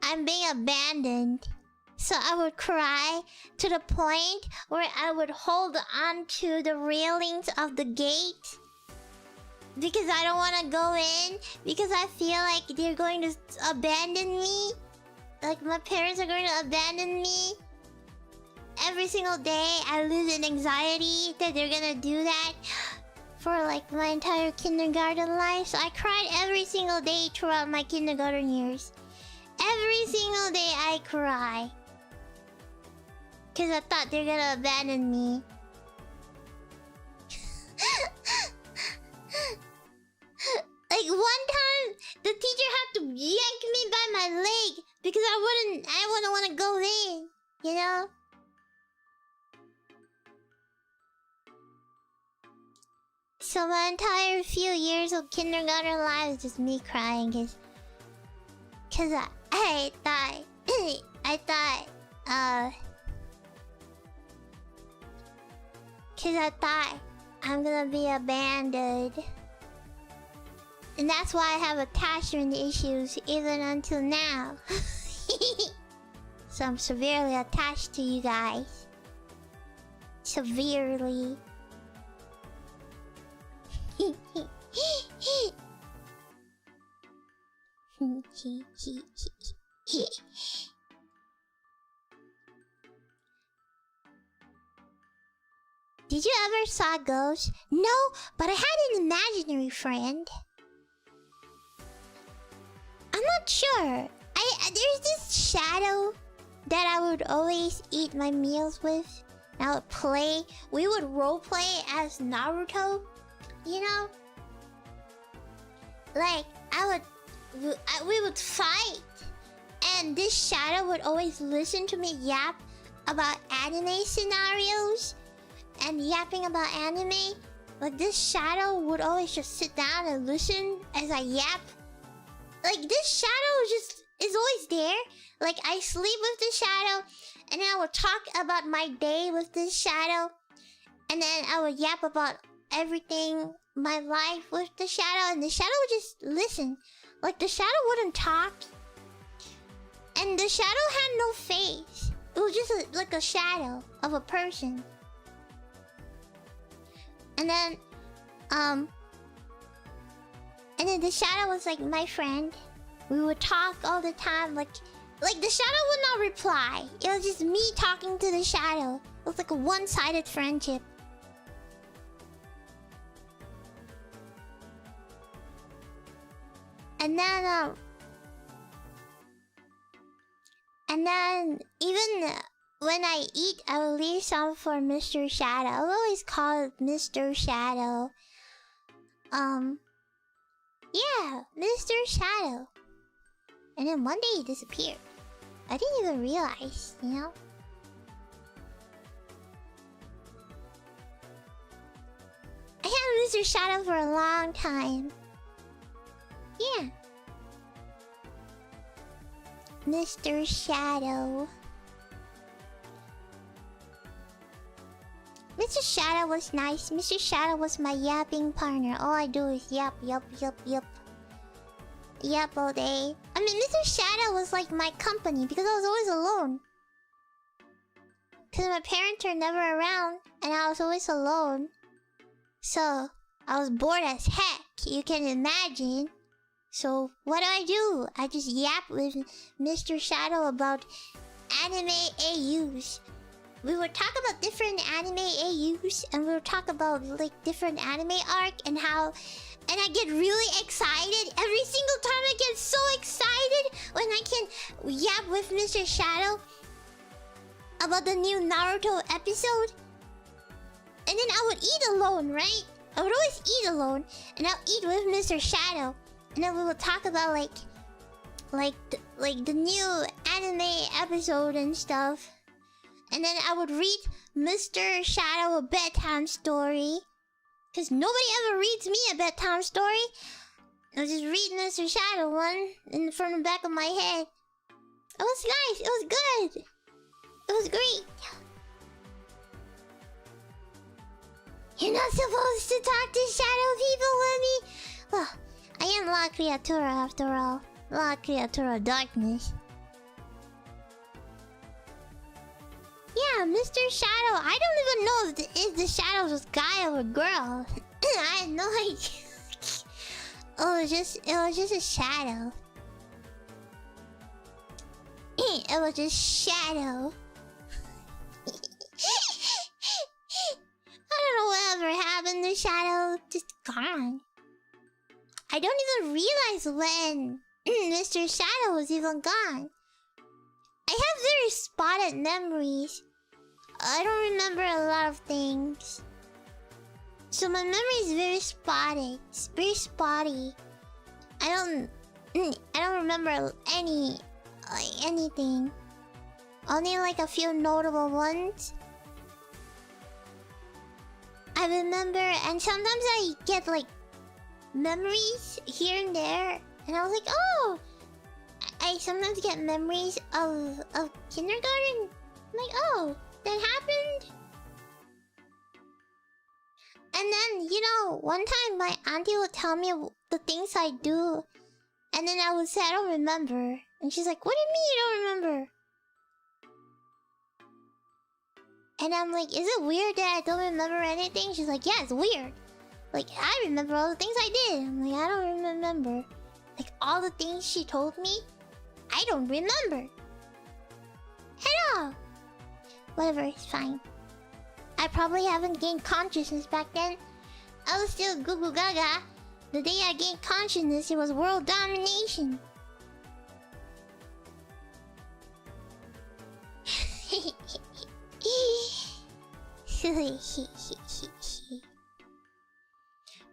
I'm being abandoned. So I would cry to the point where I would hold on to the railings of the gate. Because I don't want to go in. Because I feel like they're going to abandon me. Like my parents are going to abandon me. Every single day I live in anxiety that they're gonna do that. For like my entire kindergarten life. So I cried every single day throughout my kindergarten years. Every single day I cry. Because I thought they're gonna abandon me. Like one time, the teacher had to yank me by my leg because I wouldn't want to go in, you know? So my entire few years of kindergarten life is just me crying because I thought I'm gonna be abandoned. And that's why I have attachment issues even until now. So I'm severely attached to you guys. Severely. Did you ever saw ghosts? No, but I had an imaginary friend. I'm not sure. There's this shadow that I would always eat my meals with. I would play. We would roleplay as Naruto. You know? Like, we would fight. And this shadow would always listen to me yap about anime scenarios. And yapping about anime. Like, this shadow would always just sit down and listen as I yap. Like, this shadow is always there. Like, I sleep with the shadow. And then I would talk about my day with this shadow. And then I would yap about everything, my life with the shadow. And the shadow would just listen. Like, the shadow wouldn't talk. And the shadow had no face. It was just like a shadow of a person. And then, and then the shadow was like my friend. We would talk all the time, like the shadow would not reply. It was just me talking to the shadow. It was like a one-sided friendship. And then even when I eat, I will leave some for Mr. Shadow. I'll always call it Mr. Shadow. Yeah, Mr. Shadow. And then one day he disappeared. I didn't even realize, you know? I had Mr. Shadow for a long time. Yeah. Mr. Shadow. Mr. Shadow was nice. Mr. Shadow was my yapping partner. All I do is yap, yap, yap, yap. Yap all day. I mean, Mr. Shadow was like my company because I was always alone. Because my parents were never around and I was always alone. So, I was bored as heck. You can imagine. So, what do? I just yap with Mr. Shadow about anime AUs. We would talk about different anime AUs and we would talk about like different anime arc and how... And I get really excited. Every single time I get so excited when I can yap with Mr. Shadow about the new Naruto episode. And then I would eat alone, right? I would always eat alone. And I'll eat with Mr. Shadow. And then we would talk about like the new anime episode and stuff. And then I would read Mr. Shadow a bedtime story. Because nobody ever reads me a bedtime story. I was just reading Mr. Shadow one from the back of my head. It was nice. It was good. It was great. You're not supposed to talk to shadow people with me. Well, I am La Creatura after all. La Creatura Darkness. Yeah, Mr. Shadow. I don't even know if the shadow was a guy or a girl. I had no idea. It was just a shadow. It was just shadow. I don't know whatever happened to Shadow. Just gone. I don't even realize when Mr. Shadow was even gone. I have very spotted memories. I don't remember a lot of things. So my memory is very spotty. It's very spotty. I don't remember anything. Only like a few notable ones. I remember, and sometimes I get like memories here and there, and I was like, oh, I sometimes get memories of kindergarten. I'm like, oh, that happened. And then, you know, one time my auntie would tell me the things I do, and then I would say I don't remember, and she's like, what do you mean you don't remember? And I'm like, is it weird that I don't remember anything? She's like, yeah, it's weird. Like, I remember all the things I did. I'm like, I don't remember. Like, all the things she told me, I don't remember. At all. Whatever, it's fine. I probably haven't gained consciousness back then. I was still Goo Goo Gaga. The day I gained consciousness, it was world domination.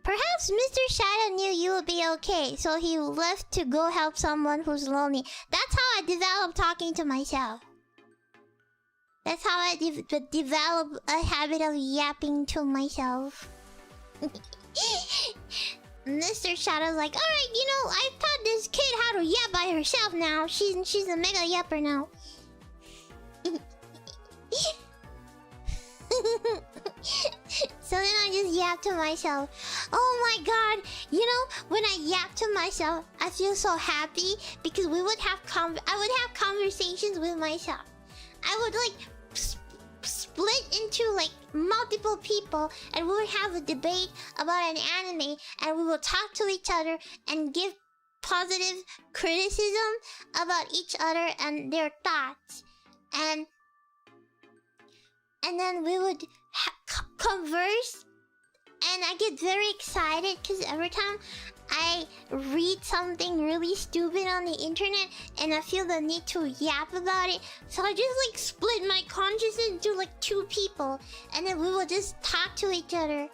Perhaps Mr. Shadow knew you would be okay, so he left to go help someone who's lonely. That's how I developed talking to myself. That's how I developed a habit of yapping to myself. Mr. Shadow's like, alright, you know, I taught this kid how to yap by herself now. She's a mega yapper now. So then I just yap to myself. Oh my god, you know, when I yap to myself, I feel so happy because I would have conversations with myself. I would like split into like multiple people, and we would have a debate about an anime, and we will talk to each other and give positive criticism about each other and their thoughts, and then we would converse. And I get very excited because every time I read something really stupid on the internet and I feel the need to yap about it, so I just like split my consciousness into like two people, and then we will just talk to each other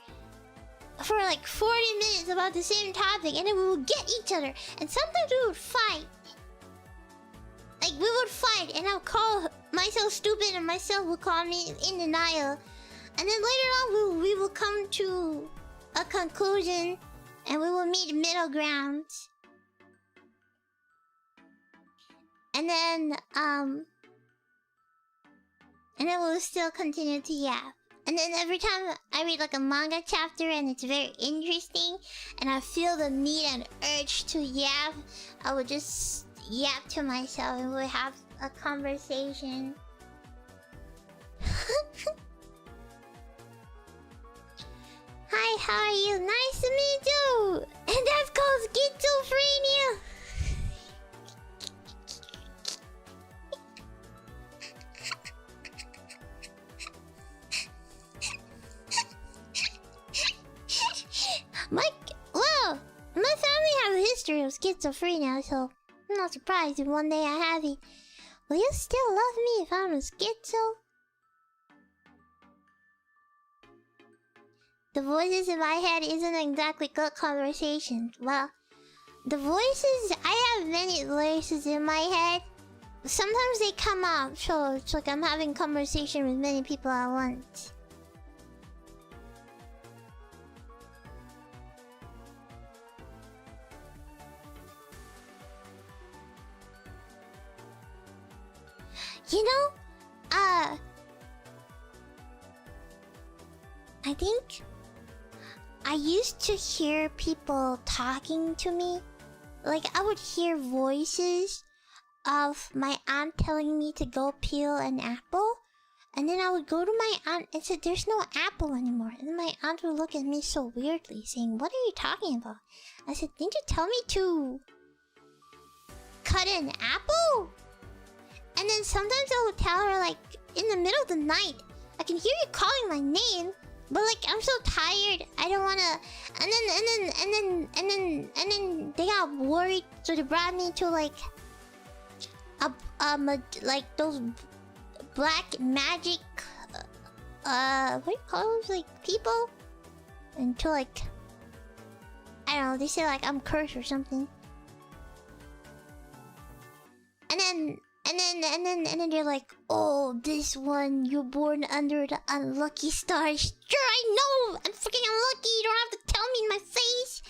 for like 40 minutes about the same topic, and then we will get each other, and sometimes we would fight. Like we would fight, and I'll call myself stupid, and myself will call me in denial. And then later on, we will come to a conclusion, and we will meet middle ground. And then we'll still continue to yap. And then every time I read like a manga chapter and it's very interesting, and I feel the need and urge to yap, I would just yap to myself, and we'll have a conversation. Hi, how are you? Nice to meet you! And that's called schizophrenia! My family have a history of schizophrenia, so I'm not surprised if one day I have it. Will you still love me if I'm a schizo? The voices in my head isn't exactly good conversation. Well, the voices... I have many voices in my head. Sometimes they come out, so it's like I'm having conversation with many people at once. You know, I think I used to hear people talking to me. Like, I would hear voices of my aunt telling me to go peel an apple. And then I would go to my aunt and say, there's no apple anymore. And then my aunt would look at me so weirdly, saying, what are you talking about? I said, didn't you tell me to cut an apple? And then sometimes I would tell her, like, in the middle of the night, I can hear you calling my name, but like I'm so tired, I don't wanna. And then they got worried, so they brought me to like like those black magic what do you call those, like people? And to like, I don't know, they say like I'm cursed or something. And then they're like, oh, this one, you're born under the unlucky star. Sure, I know! I'm freaking unlucky! You don't have to tell me in my face!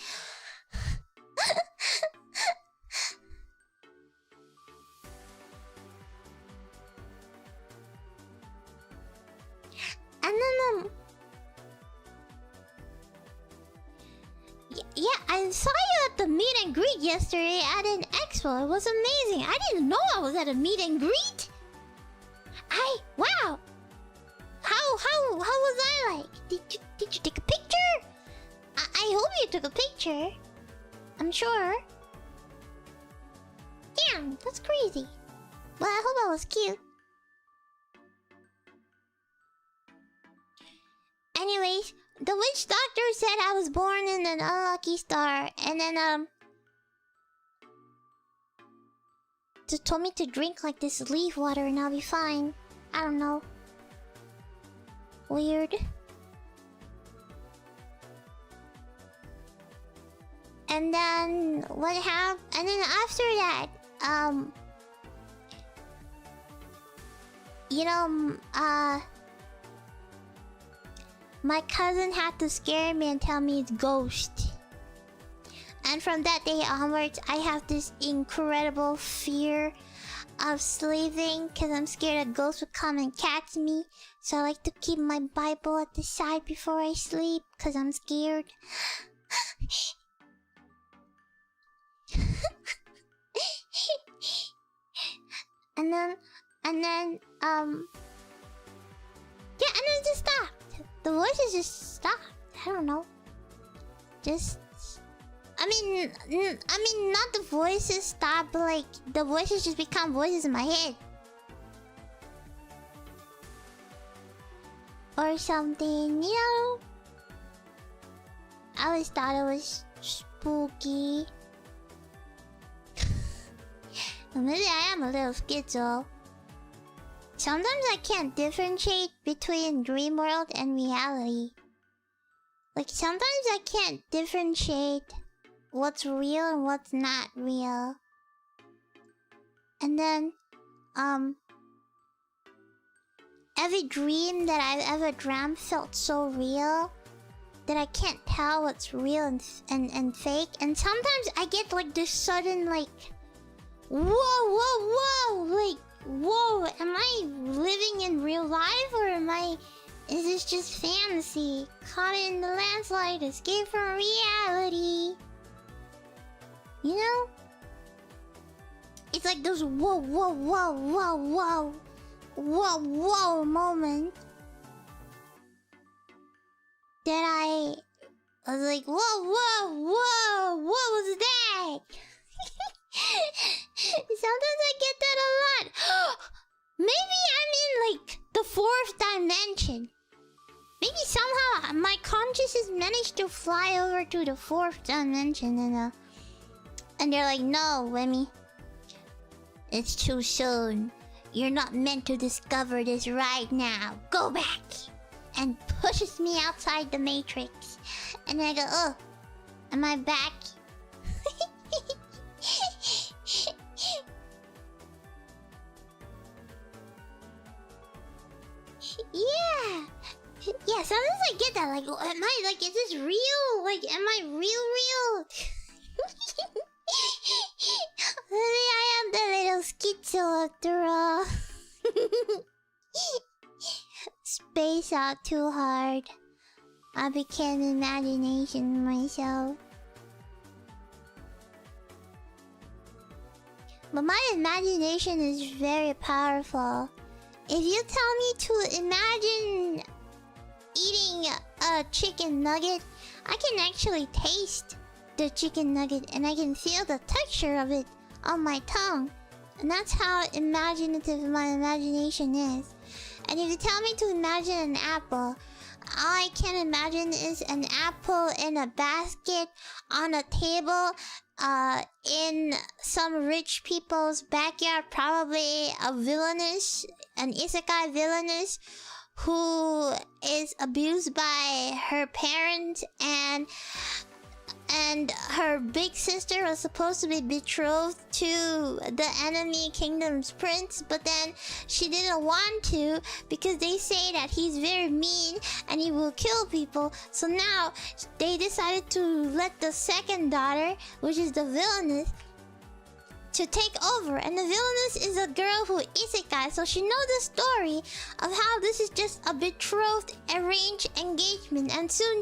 And then, yeah, I saw you at the meet and greet yesterday at an expo. It was amazing. I didn't know I was at a meet and greet. Wow. How was I like? Did you take a picture? I hope you took a picture. I'm sure. Damn, that's crazy. Well, I hope I was cute. Anyways, the witch doctor said I was born in an unlucky star, and then just told me to drink like this leaf water and I'll be fine. I don't know. Weird. And then what happened? And then after that, you know, my cousin had to scare me and tell me it's ghost. And from that day onwards, I have this incredible fear of sleeping because I'm scared a ghost would come and catch me. So I like to keep my Bible at the side before I sleep because I'm scared. and then, yeah, just stopped. The voices just stopped. I don't know. Just... I mean, not the voices stop, but like, the voices just become voices in my head. Or something, you know? I always thought it was spooky. Maybe I am a little schizo. Sometimes I can't differentiate between dream world and reality. Like, sometimes I can't differentiate what's real and what's not real. And then, every dream that I've ever dreamt felt so real that I can't tell what's real and fake. And sometimes I get like this sudden like, whoa, like, whoa, am I living in real life or is this just fantasy? Caught in the landslide, escape from reality. You know? It's like those whoa moment that I was like, whoa, what was that? Sometimes I get that a lot. Maybe I'm in like the 4th dimension. Maybe somehow my consciousness managed to fly over to the 4th dimension and they're like, no, Remy, it's too soon. You're not meant to discover this right now. Go back! And pushes me outside the matrix. And then I go, oh, am I back? Yeah. Yeah, sometimes I get that. Like, am I, like, is this real? Like, am I real? Maybe I am the little schizo after all. Space out too hard. I became imagination myself. But my imagination is very powerful. If you tell me to imagine eating a chicken nugget, I can actually taste the chicken nugget and I can feel the texture of it on my tongue. And that's how imaginative my imagination is. And if you tell me to imagine an apple, all I can imagine is an apple in a basket on a table in some rich people's backyard, probably a villainess, an isekai villainess who is abused by her parents, and her big sister was supposed to be betrothed to the enemy kingdom's prince, but then she didn't want to because they say that he's very mean and he will kill people. So now they decided to let the second daughter, which is the villainess, to take over. And the villainess is a girl who isekai, so she knows the story of how this is just a betrothed arranged engagement, and soon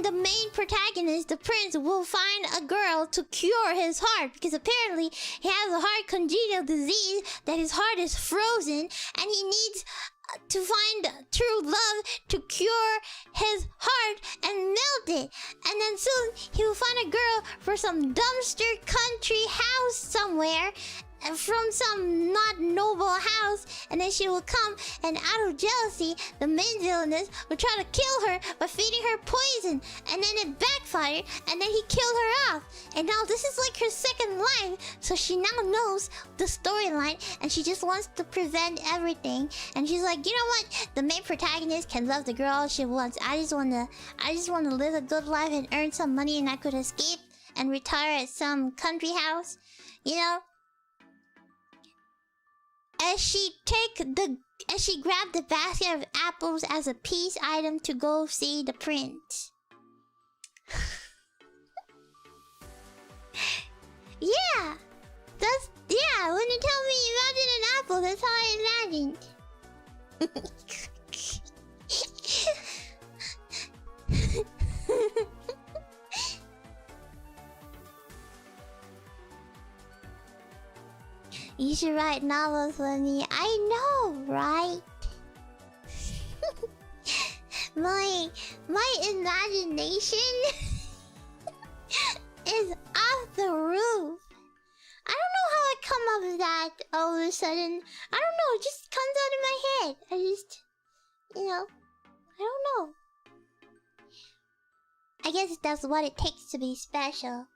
the main protagonist, the prince, will find a girl to cure his heart, because apparently he has a heart congenital disease that his heart is frozen and he needs to find true love to cure his heart and melt it. And then soon he will find a girl for some dumpster country house somewhere, and from some not noble house, and then she will come, and out of jealousy the main villainess will try to kill her by feeding her poison, and then it backfired, and then he killed her off. And now this is like her second life, so she now knows the storyline and she just wants to prevent everything. And she's like, you know what, the main protagonist can love the girl all she wants. I just wanna live a good life and earn some money, and I could escape and retire at some country house, you know. As she grabbed the basket of apples as a peace item to go see the prince. Yeah, when you tell me imagine an apple, that's how I imagined. You should write novels with me. I know, right? My imagination is off the roof. I don't know how I come up with that all of a sudden. I don't know, it just comes out of my head. I don't know. I guess that's what it takes to be special.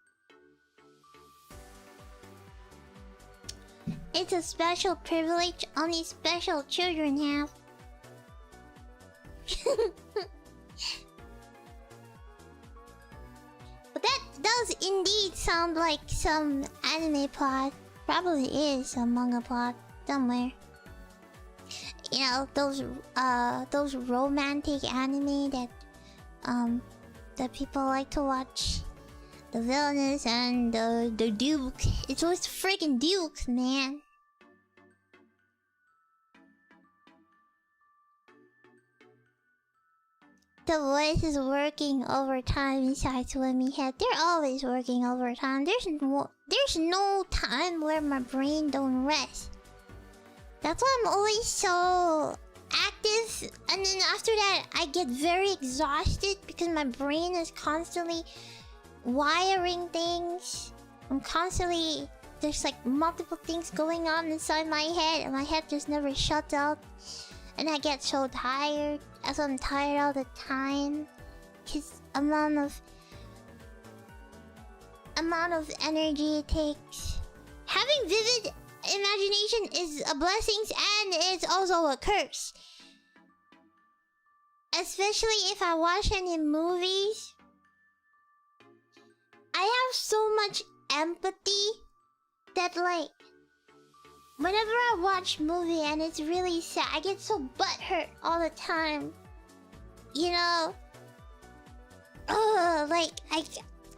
It's a special privilege only special children have. But that does indeed sound like some anime plot. Probably is some manga plot somewhere. You know, those romantic anime that people like to watch. The villainess and the Duke. It's always freaking Dukes, man. The voice is working overtime inside Swimmy Head. They're always working overtime. There's no time where my brain don't rest. That's why I'm always so active, and then after that I get very exhausted because my brain is constantly wiring things. There's like multiple things going on inside my head, and my head just never shuts up. And I get so tired, as I'm tired all the time. Cause amount of energy it takes. Having vivid imagination is a blessing and it's also a curse. Especially if I watch any movies. I have so much empathy that like whenever I watch movie and it's really sad, I get so butthurt all the time. You know? Like I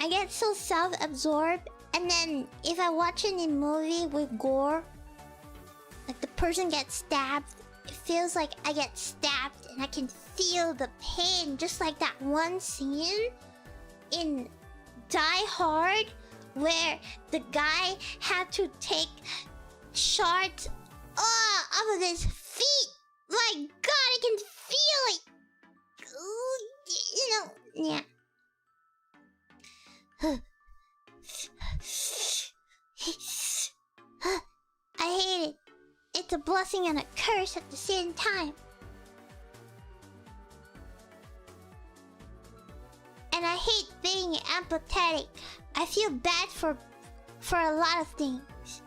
get so self-absorbed, and then if I watch any movie with gore, like the person gets stabbed, it feels like I get stabbed and I can feel the pain, just like that one scene in Die Hard where the guy had to take shards off of his feet. My god, I can feel it. Yeah. I hate it. It's a blessing and a curse at the same time. And I hate being empathetic. I feel bad for a lot of things.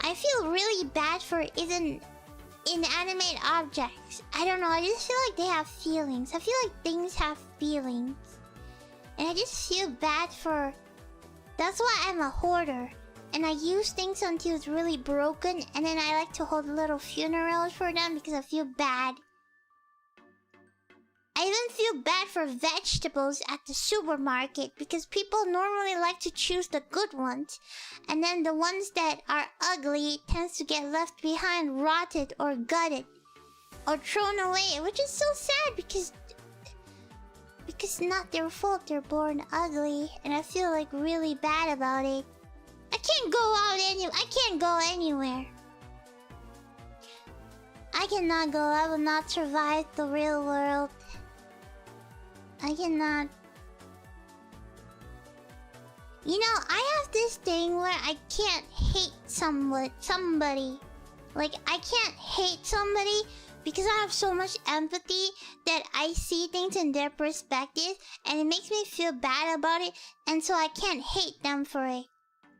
I feel really bad for even inanimate objects. I don't know, I just feel like they have feelings. I feel like things have feelings. And I just feel bad for... That's why I'm a hoarder. And I use things until it's really broken, and then I like to hold little funerals for them because I feel bad. I even feel bad for vegetables at the supermarket because people normally like to choose the good ones, and then the ones that are ugly tends to get left behind, rotted or gutted or thrown away, which is so sad because it's not their fault they're born ugly, and I feel like really bad about it. I can't go anywhere. I cannot go. I will not survive the real world. I cannot. You know, I have this thing where I can't hate somebody. Like, I can't hate somebody because I have so much empathy that I see things in their perspective, and it makes me feel bad about it, and so I can't hate them for it.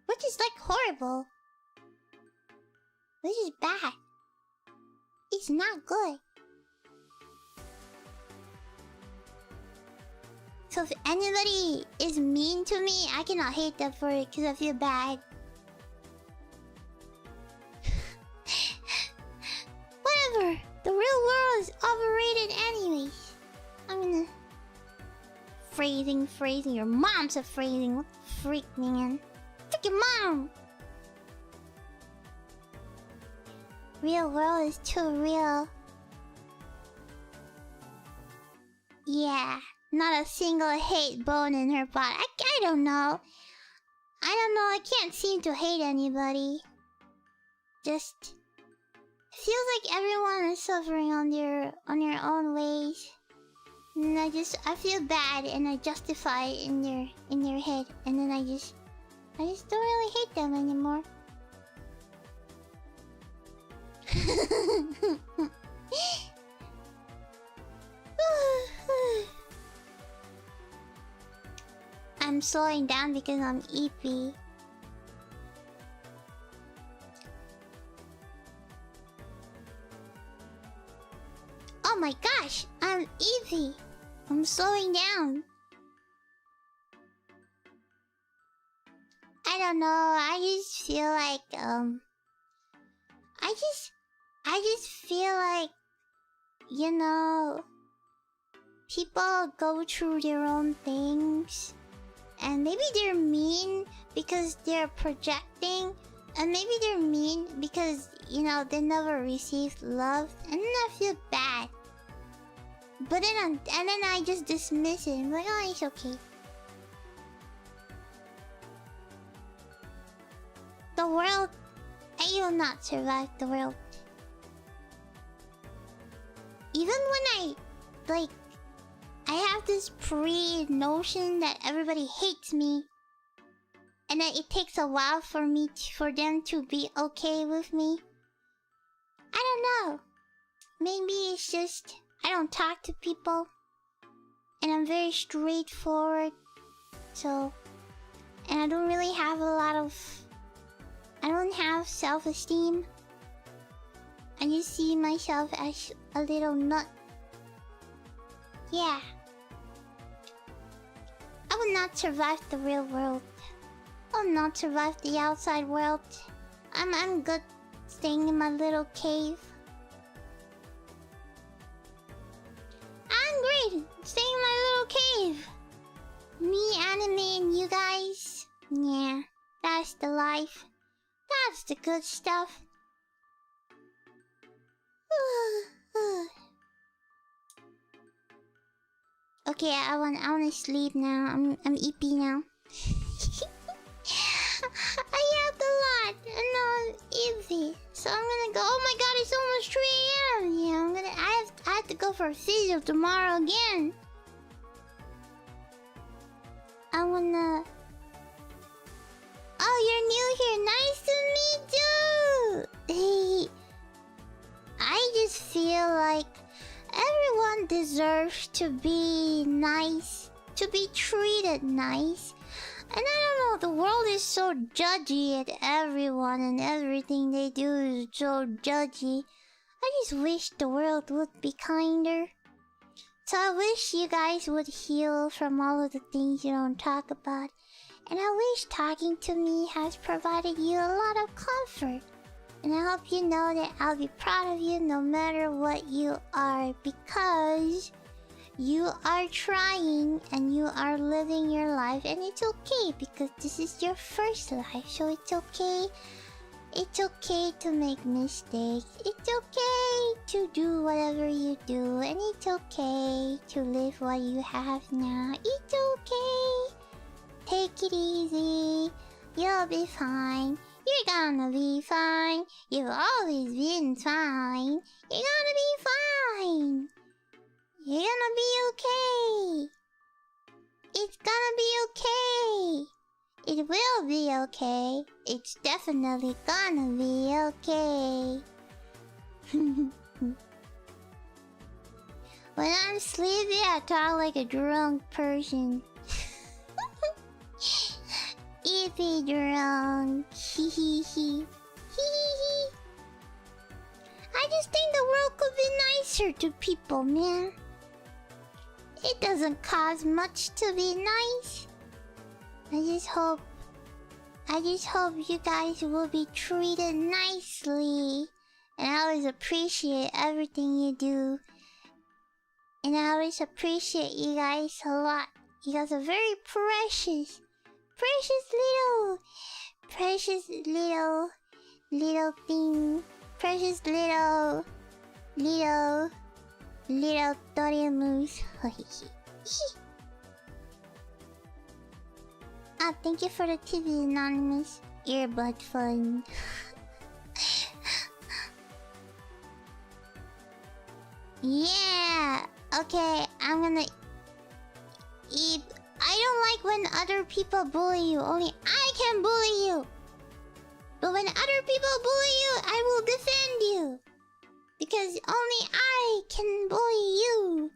Which is like horrible. Which is bad. It's not good. So if anybody is mean to me, I cannot hate them for it because I feel bad. Whatever. The real world is overrated anyways. I'm gonna... Phrasing. Your mom's a phrasing. What the freak, man? Fuck your mom! Real world is too real. Yeah. Not a single hate bone in her body. I don't know. I can't seem to hate anybody. Just... feels like everyone is suffering on their own ways. And I feel bad and I justify it in their head, and then I just don't really hate them anymore. I'm slowing down because I'm EP. Oh my gosh, I'm Eevee. I'm slowing down. I don't know. I just feel like I just feel like, you know, people go through their own things, and maybe they're mean because they're projecting, and maybe they're mean because, you know, they never received love, and then I feel bad. But then I just dismiss it. I'm like, oh, it's okay. The world, I will not survive the world. Even when I have this pre-notion that everybody hates me, and that it takes a while for them to be okay with me. I don't know. Maybe it's just I don't talk to people, and I'm very straightforward. So, and I don't really have I don't have self-esteem. I just see myself as a little nut. Yeah. I would not survive the real world. I would not survive the outside world. I'm good staying in my little cave. I'm great staying in my little cave. Me, anime, and you guys. Yeah, that's the life. That's the good stuff. Okay, I wanna sleep now. I'm EP now. I yapped a lot, and now I'm EP. So I'm gonna go. Oh my god, it's almost 3 AM. Yeah, I have to go for physio tomorrow again. I wanna. Oh, you're new here. Nice to meet you. Hey, I just feel like everyone deserves to be nice, to be treated nice. And I don't know, the world is so judgy at everyone, and everything they do is so judgy. I just wish the world would be kinder. So I wish you guys would heal from all of the things you don't talk about. And I wish talking to me has provided you a lot of comfort. And I hope you know that I'll be proud of you no matter what you are, because you are trying and you are living your life, and it's okay because this is your first life, so it's okay. It's okay to make mistakes. It's okay to do whatever you do, and it's okay to live what you have now. It's okay. Take it easy. You'll be fine. You're gonna be fine. You've always been fine. You're gonna be fine. You're gonna be okay. It's gonna be okay. It will be okay. It's definitely gonna be okay. When I'm sleepy, I talk like a drunk person. If drunk. Hee hee hee. Hee hee hee. I just think the world could be nicer to people, man. It doesn't cost much to be nice. I just hope you guys will be treated nicely. And I always appreciate everything you do. And I always appreciate you guys a lot. You guys are very precious. Precious little thing. Precious little Doremus. Ah, thank you for the TV, Anonymous. Earbud fun. Yeah. Okay, I'm gonna eat. I don't like when other people bully you. Only I can bully you. But when other people bully you, I will defend you. Because only I can bully you.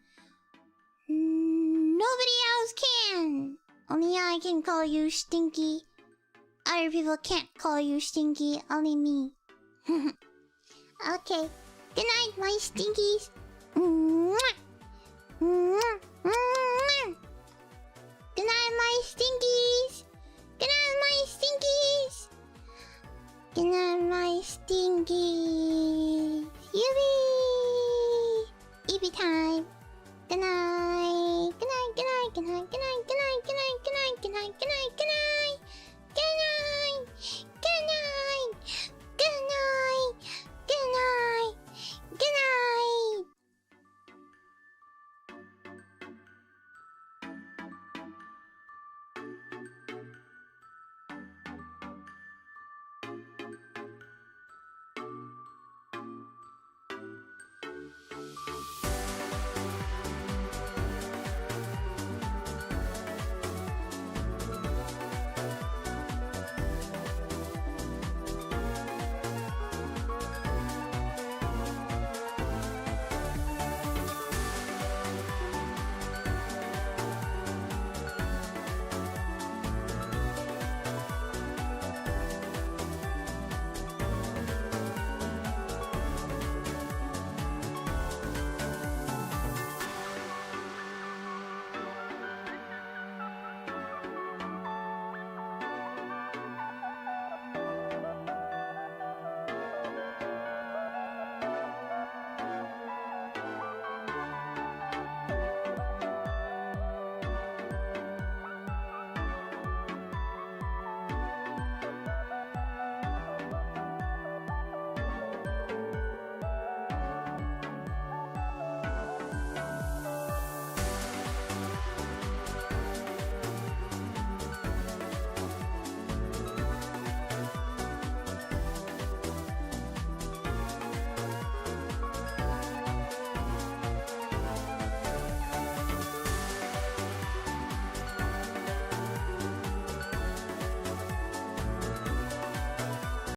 Nobody else can. Only I can call you stinky. Other people can't call you stinky. Only me. Okay. Good night, my stinkies. Mwah. Mwah. Mwah. Good night, my stinkies. Good night, my stinkies. Good night, my stinkies. Yippee! Yippee time. Good night. Good night, good night, good night, good night.